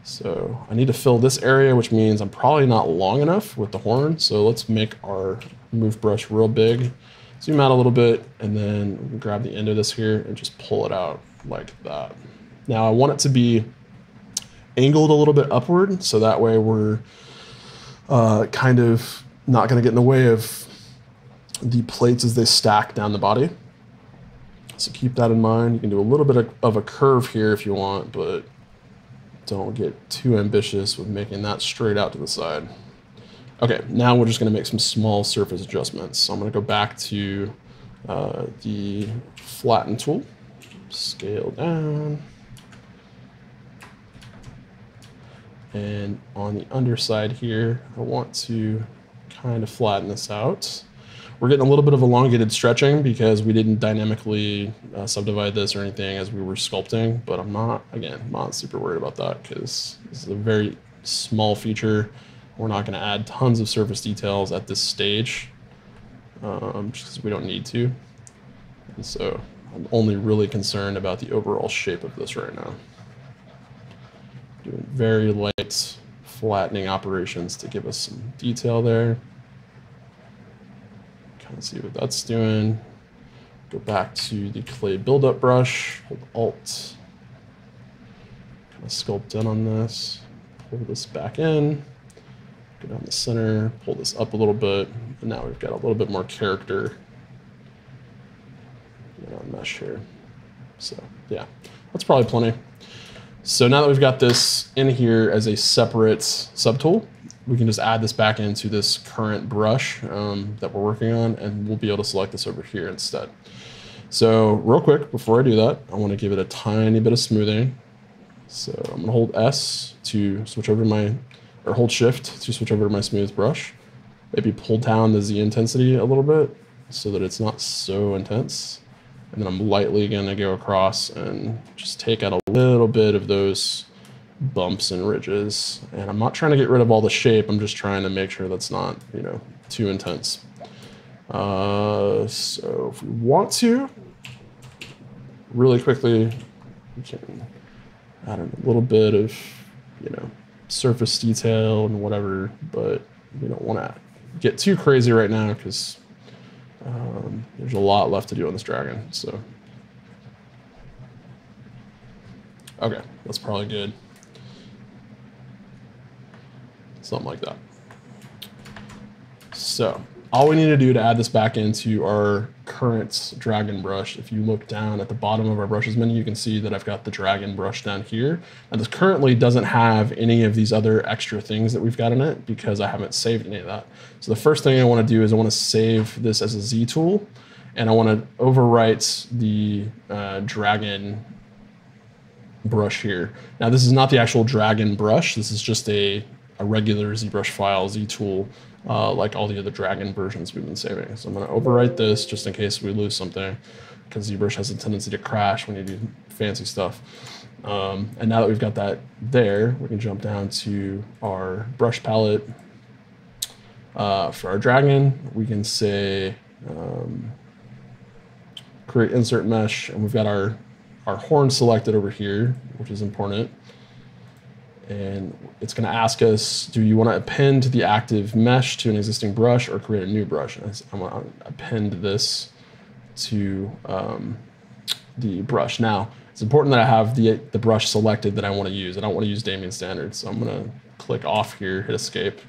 So I need to fill this area, which means I'm probably not long enough with the horn. So let's make our move brush real big. Zoom out a little bit and then grab the end of this here and just pull it out like that. Now I want it to be angled a little bit upward, so that way we're kind of not going to get in the way of the plates as they stack down the body. So keep that in mind. You can do a little bit of a curve here if you want, but don't get too ambitious with making that straight out to the side. Okay, now we're just going to make some small surface adjustments. So I'm going to go back to the flatten tool, scale down, and on the underside here, I want to kind of flatten this out. We're getting a little bit of elongated stretching because we didn't dynamically subdivide this or anything as we were sculpting, but I'm not super worried about that because this is a very small feature. We're not going to add tons of surface details at this stage just because we don't need to. And so I'm only really concerned about the overall shape of this right now. Doing very light flattening operations to give us some detail there. Kind of see what that's doing. Go back to the clay buildup brush, hold Alt, kind of sculpt in on this, pull this back in. Go down the center, pull this up a little bit, and now we've got a little bit more character on mesh here. So yeah, that's probably plenty. So now that we've got this in here as a separate subtool, we can just add this back into this current brush that we're working on, and we'll be able to select this over here instead. So real quick, before I do that, I want to give it a tiny bit of smoothing. So I'm gonna hold S to switch over to or hold shift to switch over to my smooth brush. Maybe pull down the Z intensity a little bit so that it's not so intense. And then I'm lightly gonna go across and just take out a little bit of those bumps and ridges. And I'm not trying to get rid of all the shape, I'm just trying to make sure that's not, too intense. So if we want to, really quickly, we can add a little bit of, surface detail and whatever, but we don't want to get too crazy right now because there's a lot left to do on this dragon. So, okay, that's probably good. Something like that. So all we need to do to add this back into our current dragon brush, if you look down at the bottom of our brushes menu, you can see that I've got the dragon brush down here. And this currently doesn't have any of these other extra things that we've got in it because I haven't saved any of that. So the first thing I want to do is I want to save this as a Z tool, and I want to overwrite the dragon brush here. Now this is not the actual dragon brush. This is just a regular ZBrush file, Z tool, like all the other dragon versions we've been saving. So I'm going to overwrite this just in case we lose something, because ZBrush has a tendency to crash when you do fancy stuff. And now that we've got that there, we can jump down to our brush palette. For our dragon, we can say create insert mesh, and we've got our horn selected over here, which is important. And it's going to ask us, do you want to append the active mesh to an existing brush or create a new brush? And I'm going to append this to the brush. Now, it's important that I have the brush selected that I want to use. I don't want to use Damien Standard. So I'm going to click off here, hit escape,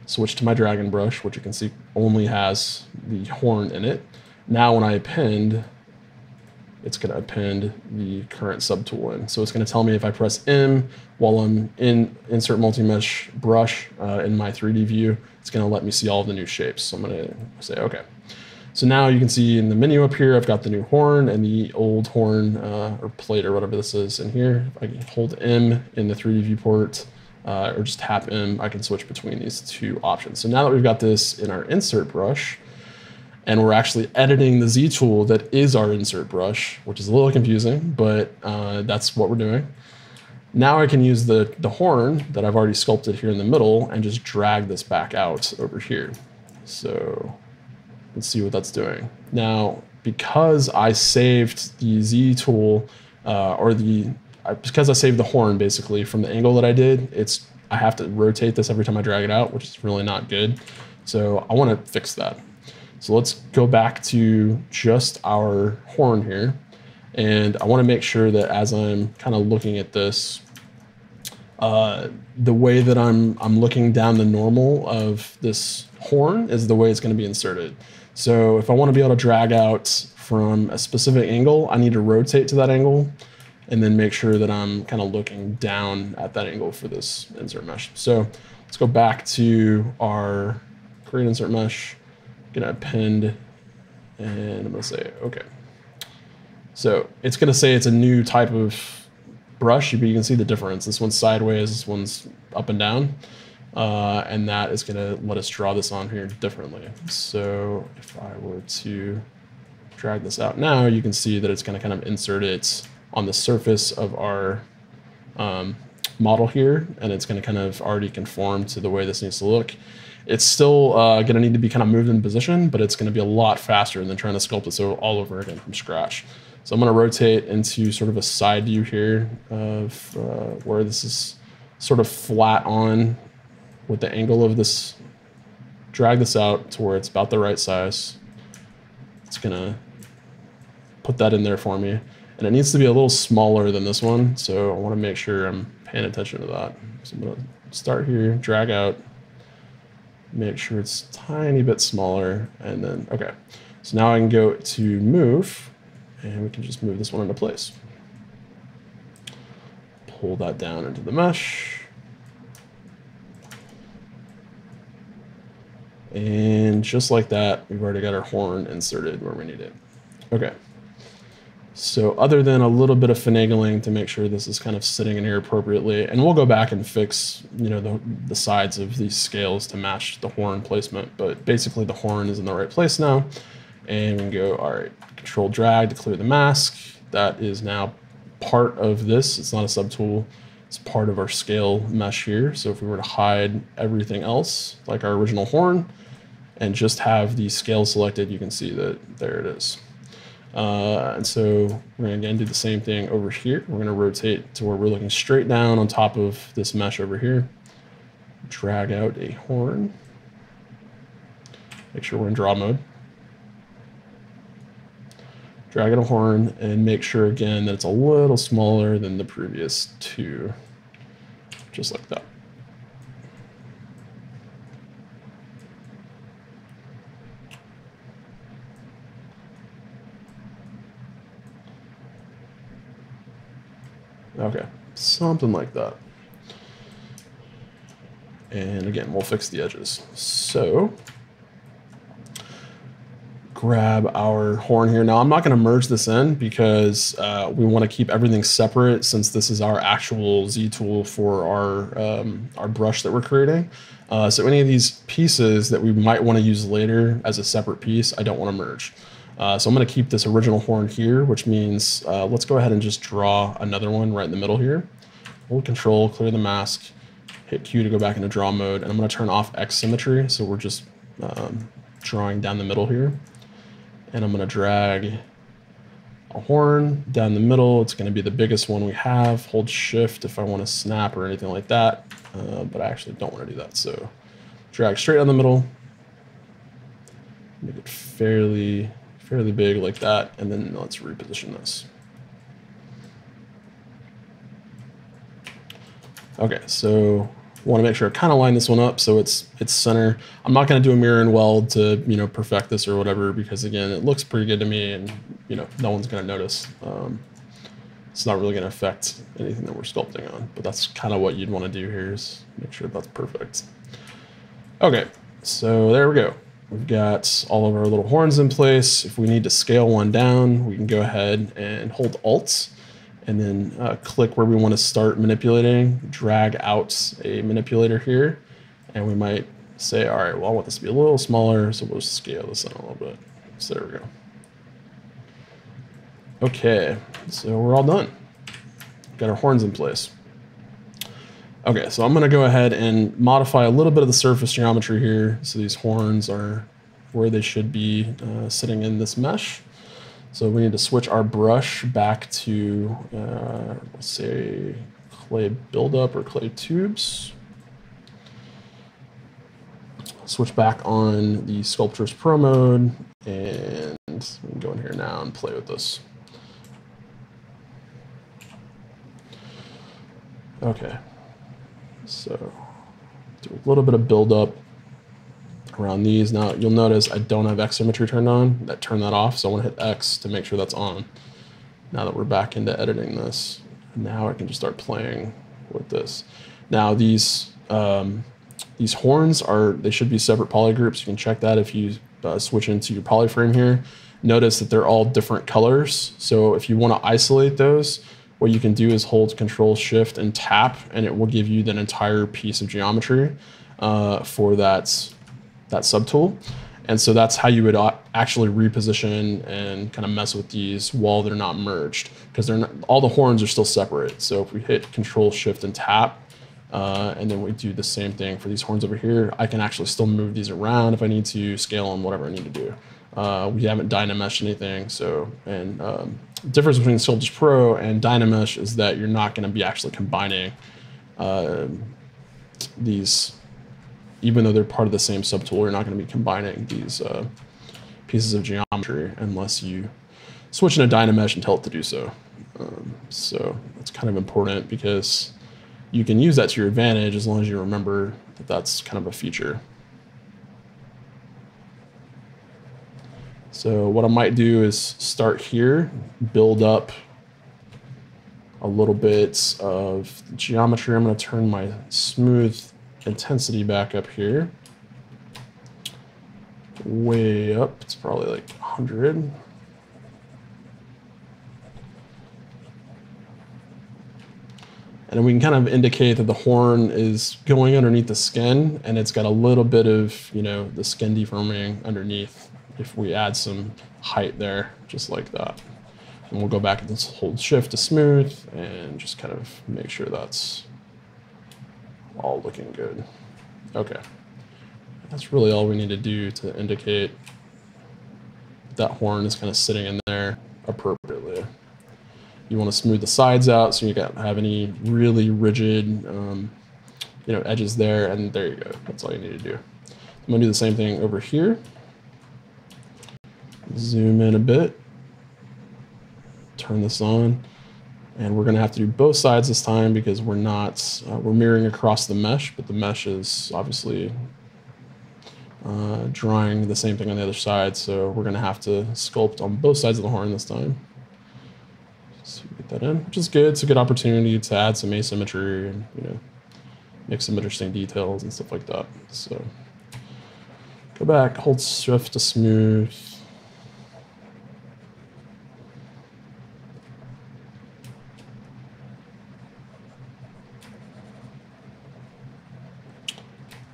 switch to my dragon brush, which you can see only has the horn in it. Now when I append, it's going to append the current subtool in. So it's going to tell me if I press M while I'm in Insert Multi-Mesh Brush in my 3D view, it's going to let me see all of the new shapes. So I'm going to say, okay. So now you can see in the menu up here, I've got the new horn and the old horn or plate or whatever this is in here. If I can hold M in the 3D viewport or just tap M, I can switch between these two options. So now that we've got this in our insert brush, and we're actually editing the Z tool that is our insert brush, which is a little confusing, but that's what we're doing. Now I can use the horn that I've already sculpted here in the middle and just drag this back out over here. So let's see what that's doing. Now, because I saved the Z tool, because I saved the horn basically from the angle that I did, I have to rotate this every time I drag it out, which is really not good. So I want to fix that. So let's go back to just our horn here. And I want to make sure that as I'm kind of looking at this, the way that I'm looking down the normal of this horn is the way it's going to be inserted. So if I want to be able to drag out from a specific angle, I need to rotate to that angle and then make sure that I'm kind of looking down at that angle for this insert mesh. So let's go back to our create insert mesh. Gonna append, and I'm gonna say okay. So it's gonna say it's a new type of brush, but you can see the difference. This one's sideways, this one's up and down, and that is gonna let us draw this on here differently. So if I were to drag this out now, you can see that it's gonna kind of insert it on the surface of our model here, and it's gonna kind of already conform to the way this needs to look. It's still going to need to be kind of moved in position, but it's going to be a lot faster than trying to sculpt this all over again from scratch. So I'm going to rotate into sort of a side view here of where this is sort of flat on with the angle of this. Drag this out to where it's about the right size. It's going to put that in there for me. And it needs to be a little smaller than this one, so I want to make sure I'm paying attention to that. So I'm going to start here, drag out, make sure it's a tiny bit smaller, and then, okay. So now I can go to move, and we can just move this one into place. Pull that down into the mesh. And just like that, we've already got our horn inserted where we need it. Okay. So other than a little bit of finagling to make sure this is kind of sitting in here appropriately, and we'll go back and fix, you know, the sides of these scales to match the horn placement, but basically the horn is in the right place now. And we can go, all right, control drag to clear the mask. That is now part of this. It's not a subtool. It's part of our scale mesh here. So if we were to hide everything else, like our original horn, and just have the scale selected, you can see that there it is. And so we're going to again do the same thing over here. We're going to rotate to where we're looking straight down on top of this mesh over here. Drag out a horn. Make sure we're in draw mode. Drag out a horn and make sure again that it's a little smaller than the previous two. Just like that. Okay, something like that. And again, we'll fix the edges. So grab our horn here. Now I'm not going to merge this in because we want to keep everything separate since this is our actual Z tool for our brush that we're creating. So any of these pieces that we might want to use later as a separate piece, I don't want to merge. So I'm going to keep this original horn here, which means let's go ahead and just draw another one right in the middle here. Hold Control, clear the mask, hit Q to go back into draw mode, and I'm going to turn off X symmetry. So we're just drawing down the middle here. And I'm going to drag a horn down the middle. It's going to be the biggest one we have. Hold Shift if I want to snap or anything like that, but I actually don't want to do that. So drag straight down the middle, make it fairly big like that, and then let's reposition this. Okay, so want to make sure I kind of line this one up so it's center. I'm not going to do a mirror and weld to, you know, perfect this or whatever, because again, it looks pretty good to me and, you know, no one's going to notice. It's not really going to affect anything that we're sculpting on, but that's kind of what you'd want to do here, is make sure that's perfect. Okay, so there we go. We've got all of our little horns in place. If we need to scale one down, we can go ahead and hold Alt and then click where we want to start manipulating, drag out a manipulator here, and we might say, all right, well, I want this to be a little smaller, so we'll scale this in a little bit. So there we go. Okay, so we're all done. Got our horns in place. Okay, so I'm gonna go ahead and modify a little bit of the surface geometry here, so these horns are where they should be sitting in this mesh. So we need to switch our brush back to, let's say, clay buildup or clay tubes. Switch back on the Sculptors Pro mode, and we can go in here now and play with this. Okay, so do a little bit of buildup around these. Now you'll notice I don't have X symmetry turned on. Turn that off, so I want to hit X to make sure that's on. Now that we're back into editing this, now I can just start playing with this. Now these horns they should be separate poly groups. You can check that if you switch into your poly frame here. Notice that they're all different colors. So if you want to isolate those, what you can do is hold Control Shift and tap, and it will give you that entire piece of geometry for that subtool. And so that's how you would actually reposition and kind of mess with these while they're not merged, because all the horns are still separate. So if we hit Control Shift and tap, and then we do the same thing for these horns over here, I can actually still move these around if I need to, scale them, whatever I need to do. We haven't Dynamesh anything, so, and the difference between Sculptors Pro and Dynamesh is that you're not going to be actually combining these, even though they're part of the same subtool, you're not going to be combining these pieces of geometry unless you switch into Dynamesh and tell it to do so. So that's kind of important, because you can use that to your advantage as long as you remember that that's kind of a feature. So what I might do is start here, build up a little bit of geometry. I'm going to turn my smooth intensity back up here. Way up, it's probably like 100. And then we can kind of indicate that the horn is going underneath the skin, and it's got a little bit of, you know, the skin deforming underneath. If we add some height there, just like that. And we'll go back and just hold Shift to smooth and just kind of make sure that's all looking good. Okay, that's really all we need to do to indicate that horn is kind of sitting in there appropriately. You want to smooth the sides out so you don't have any really rigid you know, edges there, and there you go. That's all you need to do. I'm going to do the same thing over here. Zoom in a bit, turn this on, and we're going to have to do both sides this time because we're not, we're mirroring across the mesh, but the mesh is obviously drawing the same thing on the other side, so we're going to have to sculpt on both sides of the horn this time. So get that in, which is good. It's a good opportunity to add some asymmetry and, you know, make some interesting details and stuff like that. So go back, hold Shift to smooth.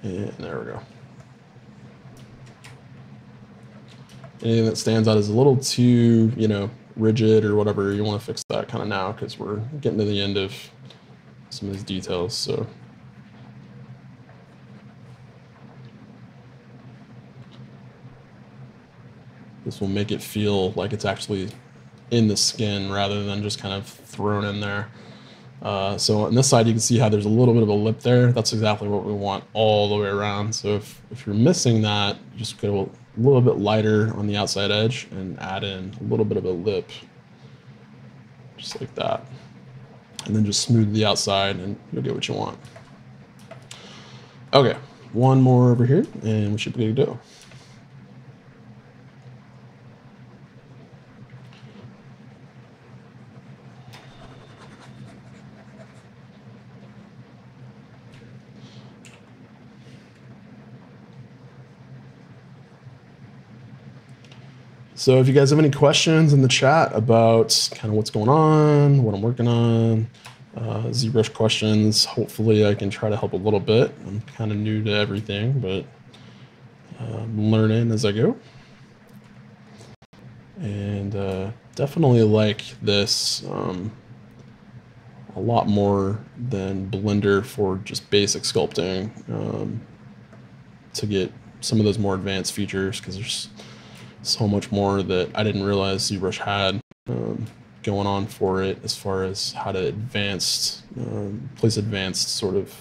And there we go. Anything that stands out is a little too, you know, rigid or whatever, you want to fix that kind of now, because we're getting to the end of some of these details. So this will make it feel like it's actually in the skin rather than just kind of thrown in there. So on this side, you can see how there's a little bit of a lip there. That's exactly what we want all the way around. So if you're missing that, just go a little bit lighter on the outside edge and add in a little bit of a lip, just like that. and then just smooth the outside and you'll get what you want. Okay, one more over here and we should be good to go. So if you guys have any questions in the chat about kind of what's going on, what I'm working on, ZBrush questions, hopefully I can try to help a little bit. I'm kind of new to everything, but I'm learning as I go. And definitely like this a lot more than Blender for just basic sculpting to get some of those more advanced features, because there's so much more that I didn't realize ZBrush had going on for it, as far as how to place advanced sort of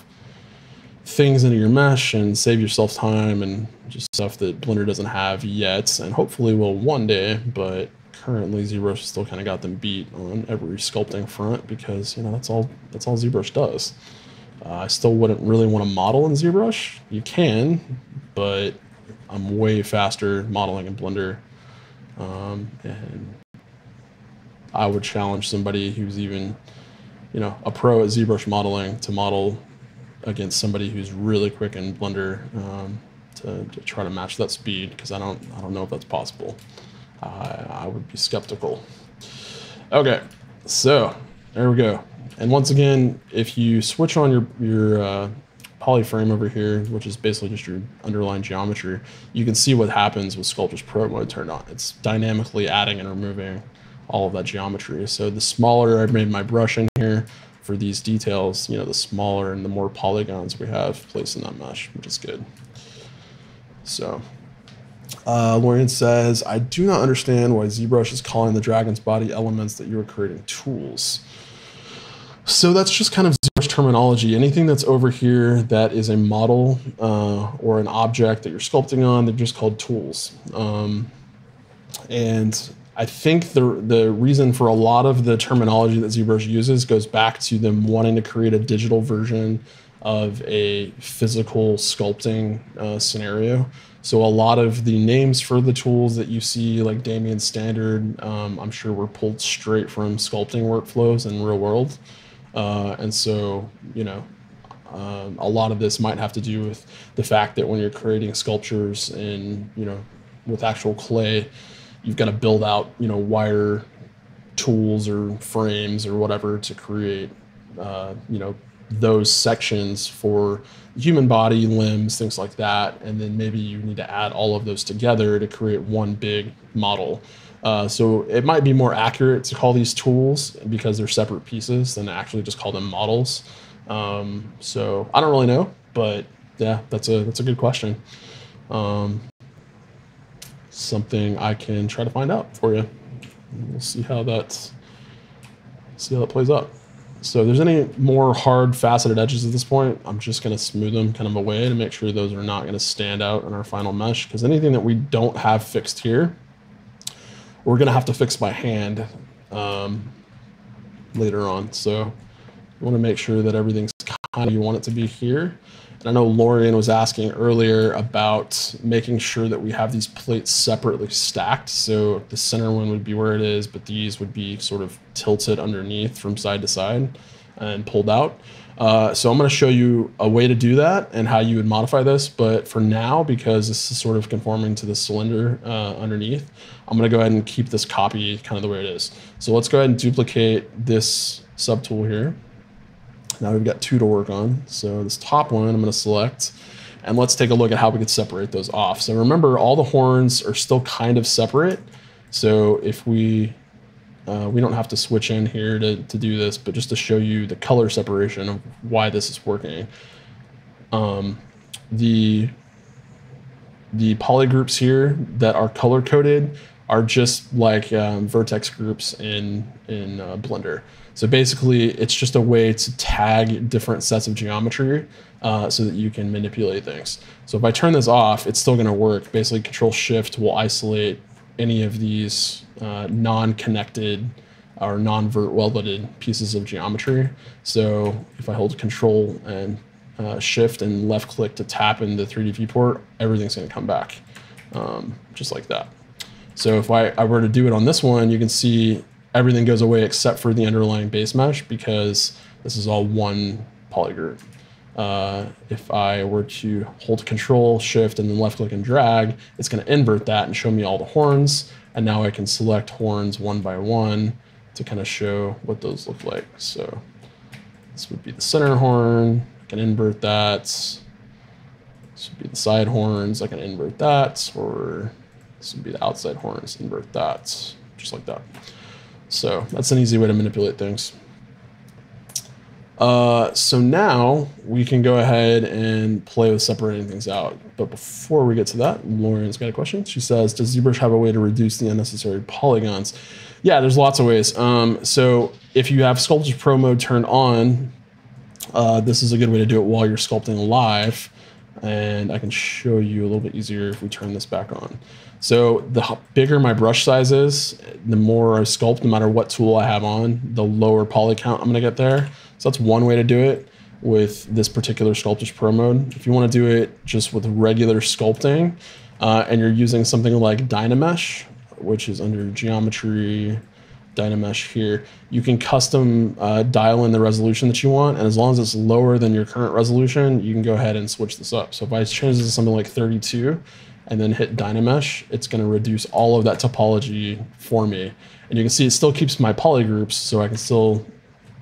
things into your mesh and save yourself time, and just stuff that Blender doesn't have yet, and hopefully will one day. But currently ZBrush still kind of got them beat on every sculpting front, because that's all ZBrush does. I still wouldn't really want to model in ZBrush. You can, but I'm way faster modeling in Blender, and I would challenge somebody who's even, a pro at ZBrush modeling to model against somebody who's really quick in Blender to try to match that speed, because I don't know if that's possible. I would be skeptical. Okay, so there we go. And once again, if you switch on your polyframe over here, which is basically just your underlying geometry, you can see what happens with Sculptors Pro mode turned on. It's dynamically adding and removing all of that geometry. So the smaller I've made my brush in here for these details, the smaller and the more polygons we have placed in that mesh, which is good. So Lorian says, I do not understand why ZBrush is calling the dragon's body elements that you are creating tools. So that's just kind of ZBrush terminology. Anything that's over here that is a model or an object that you're sculpting on, they're just called tools. And I think the reason for a lot of the terminology that ZBrush uses goes back to them wanting to create a digital version of a physical sculpting scenario. So a lot of the names for the tools that you see, like Damien Standard, I'm sure were pulled straight from sculpting workflows in real world. And so, a lot of this might have to do with the fact that when you're creating sculptures in, with actual clay, you've got to build out, wire tools or frames or whatever to create, those sections for the human body, limbs, things like that. And then maybe you need to add all of those together to create one big model. So it might be more accurate to call these tools because they're separate pieces than actually just call them models. So I don't really know, but yeah, that's a good question. Something I can try to find out for you. We'll see how that plays out. So if there's any more hard faceted edges at this point, I'm just going to smooth them kind of away to make sure those are not going to stand out in our final mesh, because anything that we don't have fixed here, we're going to have to fix by hand later on. So you want to make sure that everything's kind of you want it to be here. And I know Lorian was asking earlier about making sure that we have these plates separately stacked. So the center one would be where it is, but these would be sort of tilted underneath from side to side and pulled out. So I'm going to show you a way to do that and how you would modify this. But for now, because this is sort of conforming to the cylinder underneath, I'm going to go ahead and keep this copy kind of the way it is. So let's go ahead and duplicate this subtool here. Now we've got two to work on. So this top one I'm going to select, and let's take a look at how we could separate those off. So remember, all the horns are still kind of separate. So if we don't have to switch in here to do this, but just to show you the color separation of why this is working. The poly groups here that are color coded are just like vertex groups in Blender. So basically, it's just a way to tag different sets of geometry so that you can manipulate things. So if I turn this off, it's still going to work. Basically, Control-Shift will isolate any of these non-connected or non-vert welded pieces of geometry. So if I hold Control and Shift and left click to tap in the 3D viewport, everything's going to come back just like that. So if I were to do it on this one, you can see everything goes away except for the underlying base mesh because this is all one polygroup. If I were to hold Control, Shift, and then left click and drag, it's going to invert that and show me all the horns. And now I can select horns one by one to kind of show what those look like. So this would be the center horn. I can invert that. This would be the side horns. I can invert that, or this would be the outside horns. Invert that, just like that. So that's an easy way to manipulate things. So now we can go ahead and play with separating things out. But before we get to that, Lauren's got a question. She says, does ZBrush have a way to reduce the unnecessary polygons? Yeah, there's lots of ways. So if you have Sculpting Pro mode turned on, this is a good way to do it while you're sculpting live. And I can show you a little bit easier if we turn this back on. So the bigger my brush size is, the more I sculpt, no matter what tool I have on, the lower poly count I'm gonna get there. So that's one way to do it with this particular Sculpting Pro mode. If you wanna do it just with regular sculpting, and you're using something like Dynamesh, which is under Geometry, Dynamesh here, you can custom dial in the resolution that you want, and as long as it's lower than your current resolution, you can go ahead and switch this up. So if I change this to something like 32 and then hit Dynamesh, it's going to reduce all of that topology for me. And you can see it still keeps my polygroups, so I can still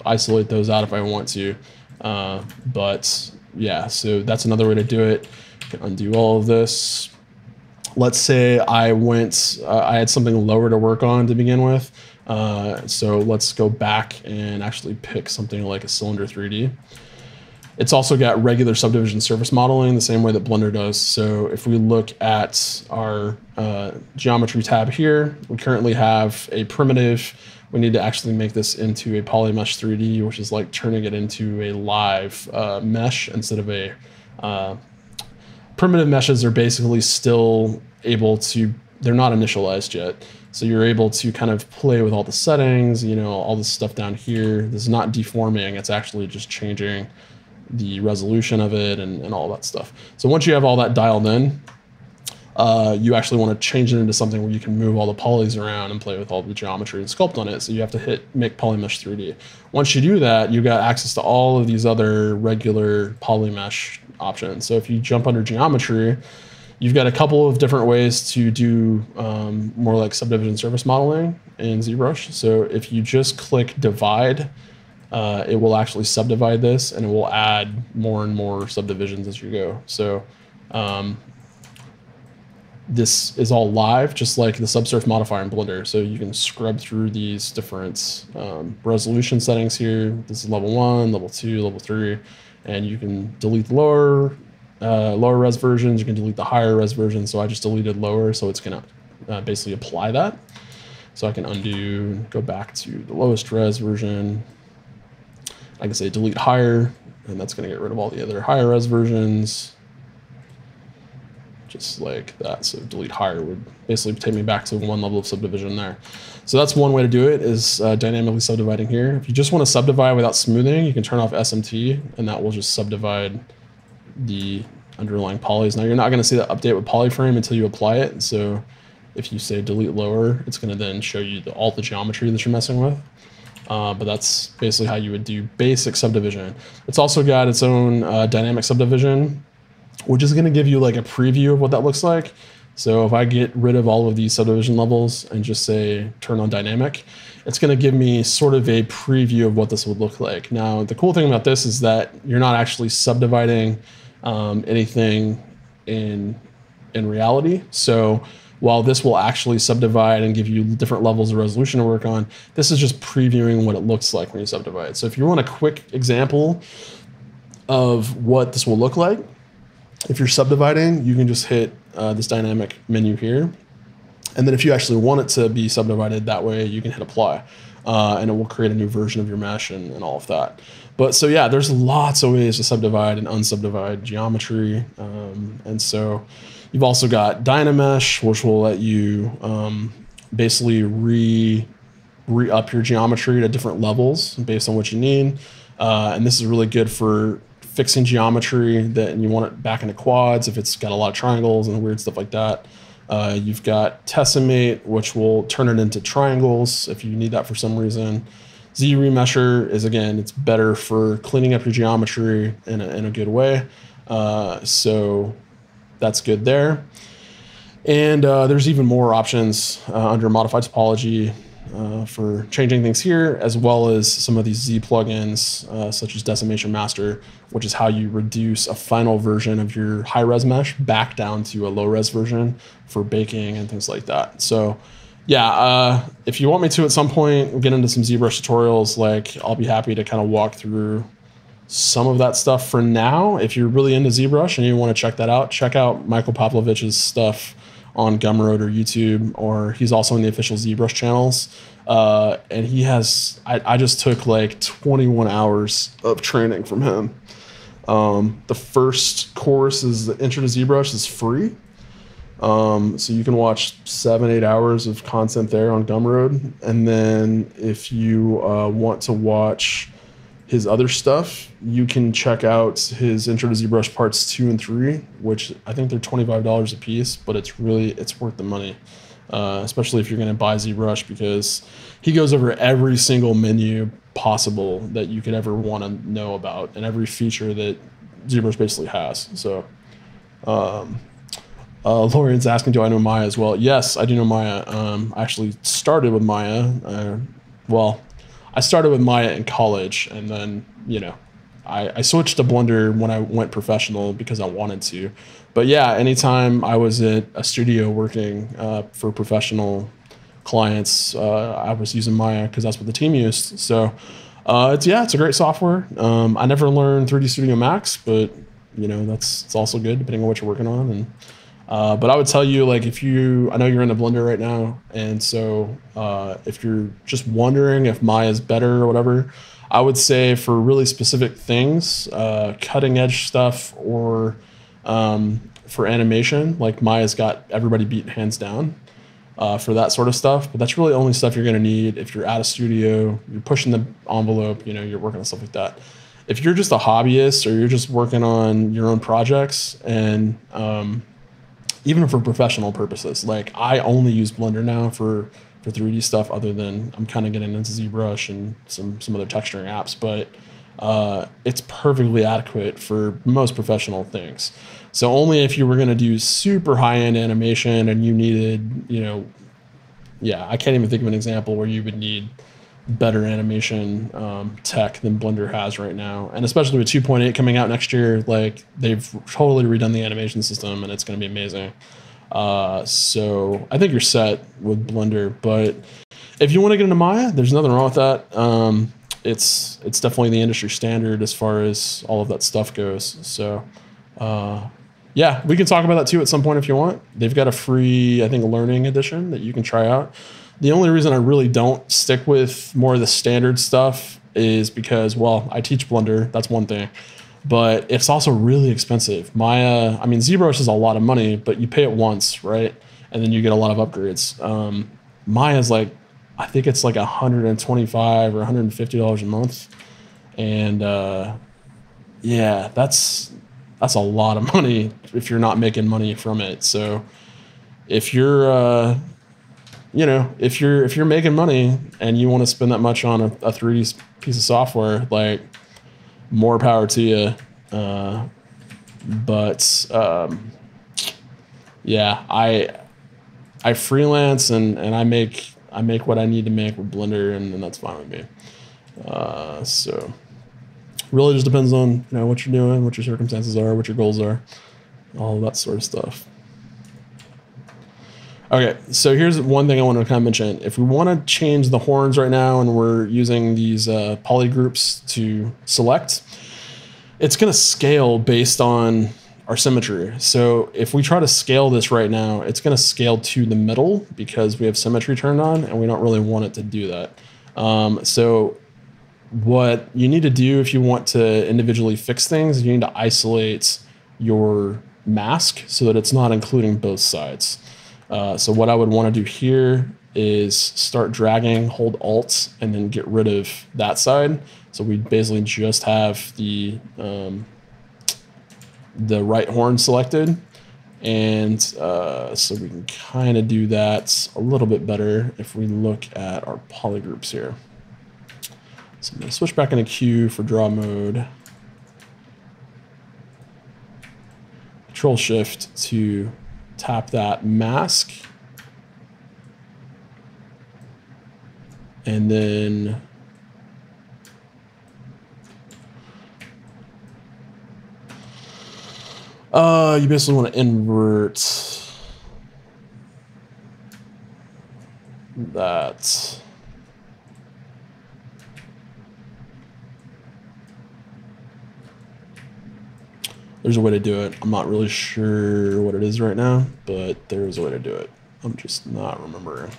isolate those out if I want to. But yeah, so that's another way to do it. I can undo all of this. Let's say I had something lower to work on to begin with. So let's go back and actually pick something like a cylinder 3D. It's also got regular subdivision surface modeling the same way that Blender does. So if we look at our geometry tab here, we currently have a primitive. We need to actually make this into a polymesh 3D, which is like turning it into a live mesh instead of a primitive meshes are basically still able to, they're not initialized yet. So you're able to kind of play with all the settings, you know, all this stuff down here. This is not deforming, it's actually just changing the resolution of it and all that stuff. So once you have all that dialed in, you actually want to change it into something where you can move all the polys around and play with all the geometry and sculpt on it. So you have to hit Make Polymesh 3D. Once you do that, you got access to all of these other regular polymesh options. So if you jump under geometry, you've got a couple of different ways to do more like subdivision surface modeling in ZBrush. So if you just click divide, it will actually subdivide this and it will add more and more subdivisions as you go. So this is all live, just like the subsurf modifier in Blender. So you can scrub through these different resolution settings here. This is level 1, level 2, level 3, and you can delete the lower res versions. You can delete the higher res versions. So I just deleted lower, so it's gonna basically apply that. So I can undo, go back to the lowest res version. I can say delete higher, and that's gonna get rid of all the other higher res versions. Just like that. So delete higher would basically take me back to one level of subdivision there. So that's one way to do it, is dynamically subdividing here. If you just want to subdivide without smoothing, you can turn off SMT, and that will just subdivide the underlying polys. Now you're not going to see that update with polyframe until you apply it. So if you say delete lower, it's going to then show you all the geometry that you're messing with. But that's basically how you would do basic subdivision. It's also got its own dynamic subdivision, which is going to give you like a preview of what that looks like. So if I get rid of all of these subdivision levels and just say turn on dynamic, it's going to give me sort of a preview of what this would look like. Now, the cool thing about this is that you're not actually subdividing anything in reality. So while this will actually subdivide and give you different levels of resolution to work on, this is just previewing what it looks like when you subdivide. So if you want a quick example of what this will look like, if you're subdividing, you can just hit this dynamic menu here. And then if you actually want it to be subdivided that way, you can hit apply. And it will create a new version of your mesh and all of that. But so yeah, there's lots of ways to subdivide and unsubdivide geometry. And so you've also got Dynamesh, which will let you basically re-up your geometry to different levels based on what you need. And this is really good for fixing geometry that you want it back into quads if it's got a lot of triangles and weird stuff like that. You've got Tessimate, which will turn it into triangles if you need that for some reason. ZRemesher is, again, it's better for cleaning up your geometry in a good way. So that's good there. And there's even more options under Modify Topology for changing things here, as well as some of these Z plugins, such as Decimation Master, which is how you reduce a final version of your high-res mesh back down to a low-res version for baking and things like that. So yeah, if you want me to at some point get into some ZBrush tutorials, like I'll be happy to kind of walk through some of that stuff. For now, if you're really into ZBrush and you want to check out Michael Pavlovich's stuff on Gumroad or YouTube, or he's also in the official ZBrush channels. And he has, I just took like 21 hours of training from him. The first course is the Intro to ZBrush is free. So you can watch 7-8 hours of content there on Gumroad. And then if you want to watch his other stuff, you can check out his Intro to ZBrush parts 2 and 3, which I think they're $25 a piece, but it's worth the money, especially if you're going to buy ZBrush, because he goes over every single menu possible that you could ever want to know about and every feature that ZBrush basically has. So Lauren's asking, do I know Maya as well? Yes, I do know Maya. I actually started with Maya. I started with Maya in college, and then, I switched to Blender when I went professional because I wanted to. But yeah, anytime I was at a studio working for professional clients, I was using Maya because that's what the team used. So it's a great software. I never learned 3D Studio Max, but it's also good depending on what you're working on. And but I would tell you, like, I know you're into Blender right now, and so if you're just wondering if Maya's better or whatever, I would say for really specific things, cutting edge stuff, or for animation, like Maya's got everybody beat hands down for that sort of stuff. But that's really only stuff you're going to need if you're at a studio, you're pushing the envelope, you're working on stuff like that. If you're just a hobbyist or you're just working on your own projects, and even for professional purposes, like I only use Blender now for 3D stuff, other than I'm kind of getting into ZBrush and some other texturing apps, but it's perfectly adequate for most professional things. So only if you were going to do super high-end animation and you needed, I can't even think of an example where you would need better animation tech than Blender has right now. And especially with 2.8 coming out next year, like they've totally redone the animation system and it's going to be amazing. So I think you're set with Blender, but if you want to get into Maya, there's nothing wrong with that. It's definitely the industry standard as far as all of that stuff goes. So yeah, we can talk about that too at some point if you want. They've got a free, I think, learning edition that you can try out. The only reason I really don't stick with more of the standard stuff is because, well, I teach Blender. That's one thing. But it's also really expensive. Maya, I mean, ZBrush is a lot of money, but you pay it once, right? And then you get a lot of upgrades. Maya's like, I think it's like $125 or $150 a month. And yeah, that's a lot of money if you're not making money from it. So if you're if you're making money and you want to spend that much on a 3D piece of software, like, more power to you. Yeah, I freelance and I make what I need to make with Blender, and that's fine with me. So really just depends on what you're doing, what your circumstances are, what your goals are, all of that sort of stuff. Okay, so here's one thing I want to kind of mention. If we want to change the horns right now and we're using these poly groups to select, it's going to scale based on our symmetry. So if we try to scale this right now, it's going to scale to the middle because we have symmetry turned on and we don't really want it to do that. So what you need to do if you want to individually fix things, you need to isolate your mask so that it's not including both sides. So what I would want to do here is start dragging, hold Alt, and then get rid of that side. So we basically just have the right horn selected. And so we can kind of do that a little bit better if we look at our polygroups here. So I'm going to switch back into Q for draw mode. Control Shift to tap that mask. And then you basically want to invert that. There's a way to do it. I'm not really sure what it is right now, but there's a way to do it. I'm just not remembering.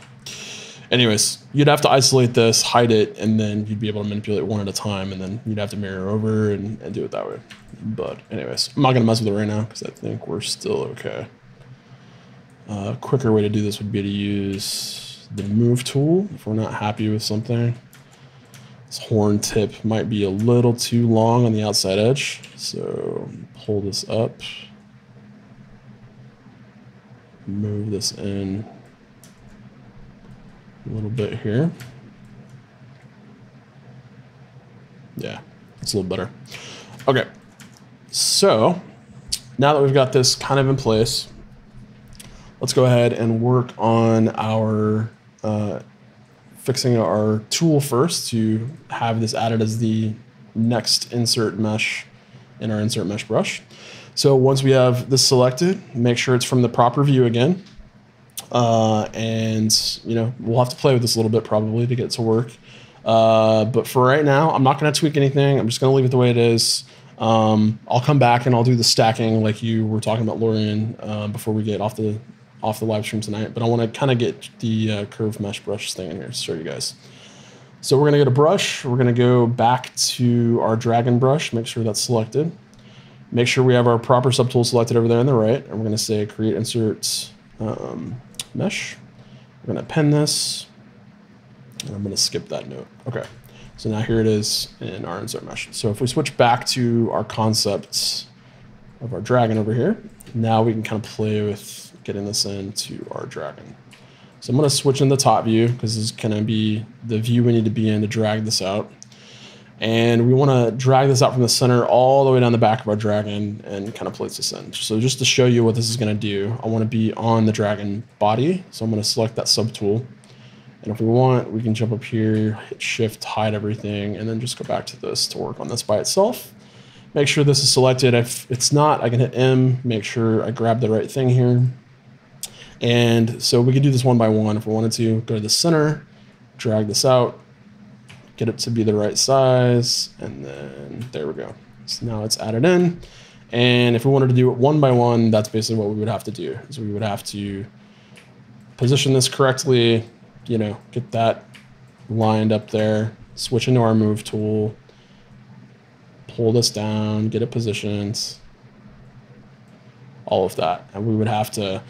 Anyways, you'd have to isolate this, hide it, and then you'd be able to manipulate one at a time, and then you'd have to mirror over and do it that way. But anyways, I'm not going to mess with it right now because I think we're still okay. A quicker way to do this would be to use the Move tool if we're not happy with something. This horn tip might be a little too long on the outside edge, so pull this up, move this in a little bit here. Yeah, it's a little better. Okay, so now that we've got this kind of in place, let's go ahead and work on our fixing our tool first to have this added as the next insert mesh in our insert mesh brush. So once we have this selected, make sure it's from the proper view again. And you know, we'll have to play with this a little bit probably to get it to work. But for right now, I'm not going to tweak anything. I'm just going to leave it the way it is. I'll come back and I'll do the stacking like you were talking about, Lorian, before we get off the live stream tonight. But I want to kind of get the curve mesh brush thing in here to show you guys. So we're going to go to brush. We're going to go back to our dragon brush. Make sure that's selected. Make sure we have our proper subtool selected over there on the right. And we're going to say create insert mesh. We're going to append this. And I'm going to skip that note. Okay. So now here it is in our insert mesh. So if we switch back to our concepts of our dragon over here, now we can kind of play with getting this into our dragon. So I'm going to switch in the top view because this is going to be the view we need to be in to drag this out. And we want to drag this out from the center all the way down the back of our dragon and kind of place this in. So just to show you what this is going to do, I want to be on the dragon body. So I'm going to select that subtool. And if we want, we can jump up here, hit shift, hide everything, and then just go back to this to work on this by itself. Make sure this is selected. If it's not, I can hit M, make sure I grab the right thing here. And so we can do this one by one. If we wanted to, go to the center, drag this out, get it to be the right size, and then there we go. So now it's added in. And if we wanted to do it one by one, that's basically what we would have to do. So we would have to position this correctly, you know, get that lined up there, switch into our move tool, pull this down, get it positioned, all of that. And we would have to,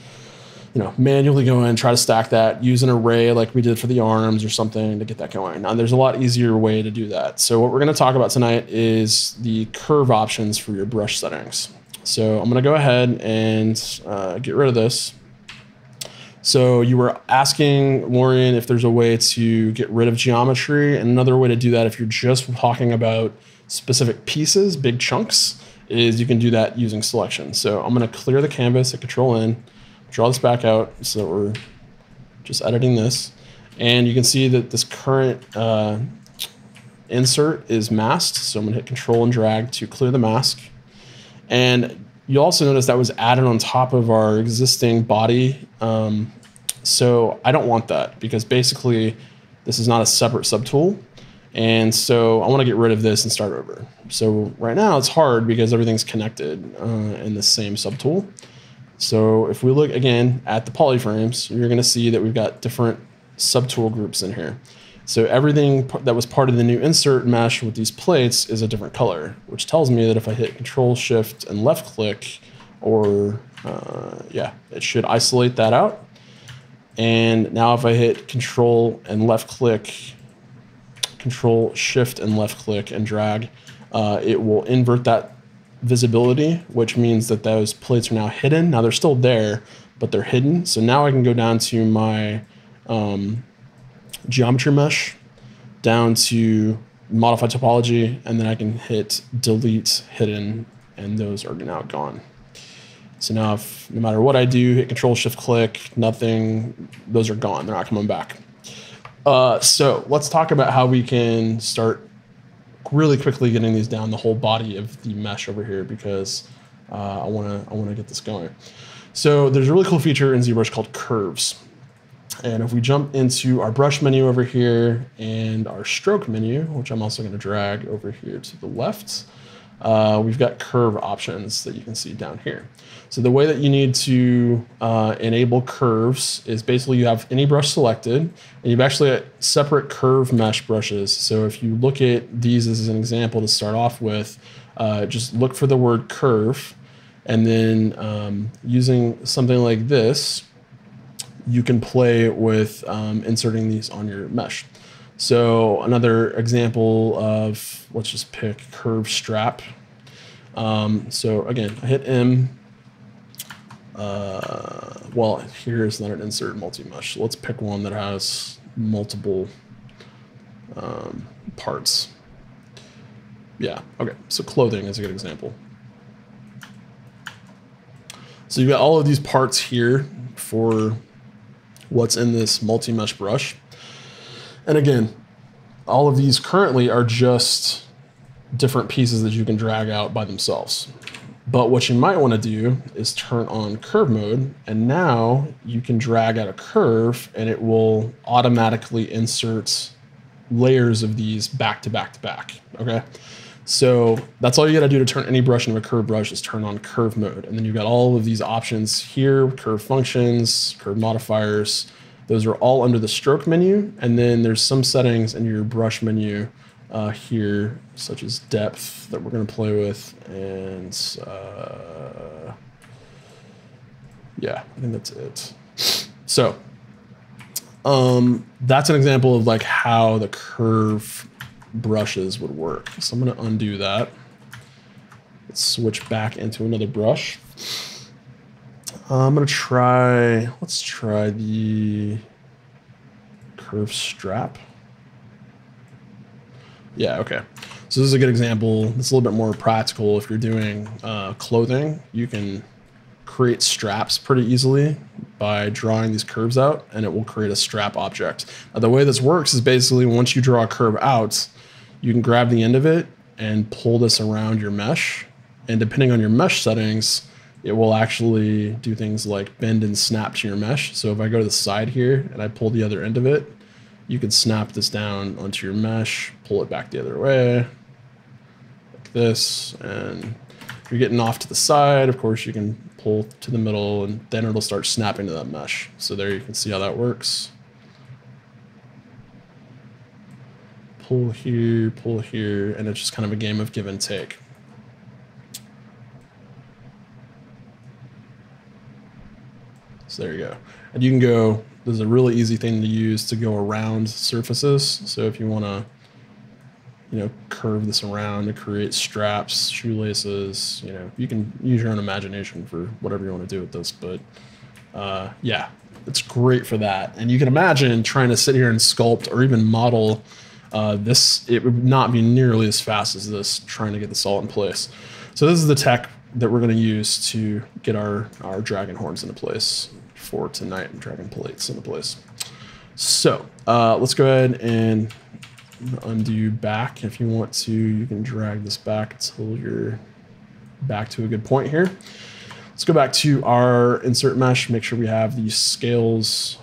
you know, manually go in, try to stack that, use an array like we did for the arms or something to get that going. Now, there's a lot easier way to do that. So what we're going to talk about tonight is the curve options for your brush settings. So I'm going to go ahead and get rid of this. So you were asking, Lorian, if there's a way to get rid of geometry. And another way to do that, if you're just talking about specific pieces, big chunks, is you can do that using selection. So I'm going to clear the canvas, hit Control-N, draw this back out so that we're just editing this. And you can see that this current insert is masked. So I'm going to hit Control and drag to clear the mask. And you'll also notice that was added on top of our existing body. So I don't want that because basically this is not a separate subtool. And so I want to get rid of this and start over. So right now it's hard because everything's connected in the same subtool. So if we look again at the polyframes, you're going to see that we've got different subtool groups in here. So everything that was part of the new insert mesh with these plates is a different color, which tells me that if I hit Control, Shift, and left click, or yeah, it should isolate that out. And now if I hit Control and left click, Control Shift and left click and drag, it will invert that visibility, which means that those plates are now hidden. Now they're still there, but they're hidden. So now I can go down to my geometry mesh, down to modify topology, and then I can hit delete hidden, and those are now gone. So now if no matter what I do, hit Control Shift click, nothing, those are gone. They're not coming back. So let's talk about how we can start really quickly getting these down the whole body of the mesh over here, because I wanna get this going. So there's a really cool feature in ZBrush called curves. And if we jump into our brush menu over here and our stroke menu, which I'm also gonna drag over here to the left, we've got curve options that you can see down here. So the way that you need to enable curves is basically you have any brush selected, and you've actually got separate curve mesh brushes. So if you look at these as an example to start off with, just look for the word curve, and then using something like this, you can play with inserting these on your mesh. So another example of, let's just pick curve strap. So again, I hit M. Well, here's not an insert multi-mesh. So let's pick one that has multiple parts. Yeah, okay, so clothing is a good example. So you've got all of these parts here for what's in this multi-mesh brush. And again, all of these currently are just different pieces that you can drag out by themselves. But what you might want to do is turn on curve mode, and now you can drag out a curve and it will automatically insert layers of these back to back to back, okay? So that's all you gotta do to turn any brush into a curve brush is turn on curve mode. And then you've got all of these options here, curve functions, curve modifiers. Those are all under the stroke menu. And then there's some settings in your brush menu here, such as depth that we're gonna play with. And yeah, I think that's it. So that's an example of like how the curve brushes would work. So I'm going to undo that. Let's switch back into another brush. I'm going to try, let's try the curve strap. Yeah, okay. So this is a good example. It's a little bit more practical. If you're doing clothing, you can create straps pretty easily by drawing these curves out, and it will create a strap object. Now, the way this works is basically once you draw a curve out, you can grab the end of it and pull this around your mesh. And depending on your mesh settings, it will actually do things like bend and snap to your mesh. So if I go to the side here and I pull the other end of it, you can snap this down onto your mesh, pull it back the other way, like this. And if you're getting off to the side, of course, you can pull to the middle, and then it'll start snapping to that mesh. So there you can see how that works. Pull here, and it's just kind of a game of give and take. So there you go. And you can go, there's a really easy thing to use to go around surfaces. So if you want to, you know, curve this around to create straps, shoelaces, you know, you can use your own imagination for whatever you want to do with this. But yeah, it's great for that. And you can imagine trying to sit here and sculpt or even model this, it would not be nearly as fast as this, trying to get this all in place. So this is the tech that we're going to use to get our dragon horns into place for tonight, and dragon plates into place. So let's go ahead and undo back. If you want to, you can drag this back until you're back to a good point here. Let's go back to our insert mesh, make sure we have the scales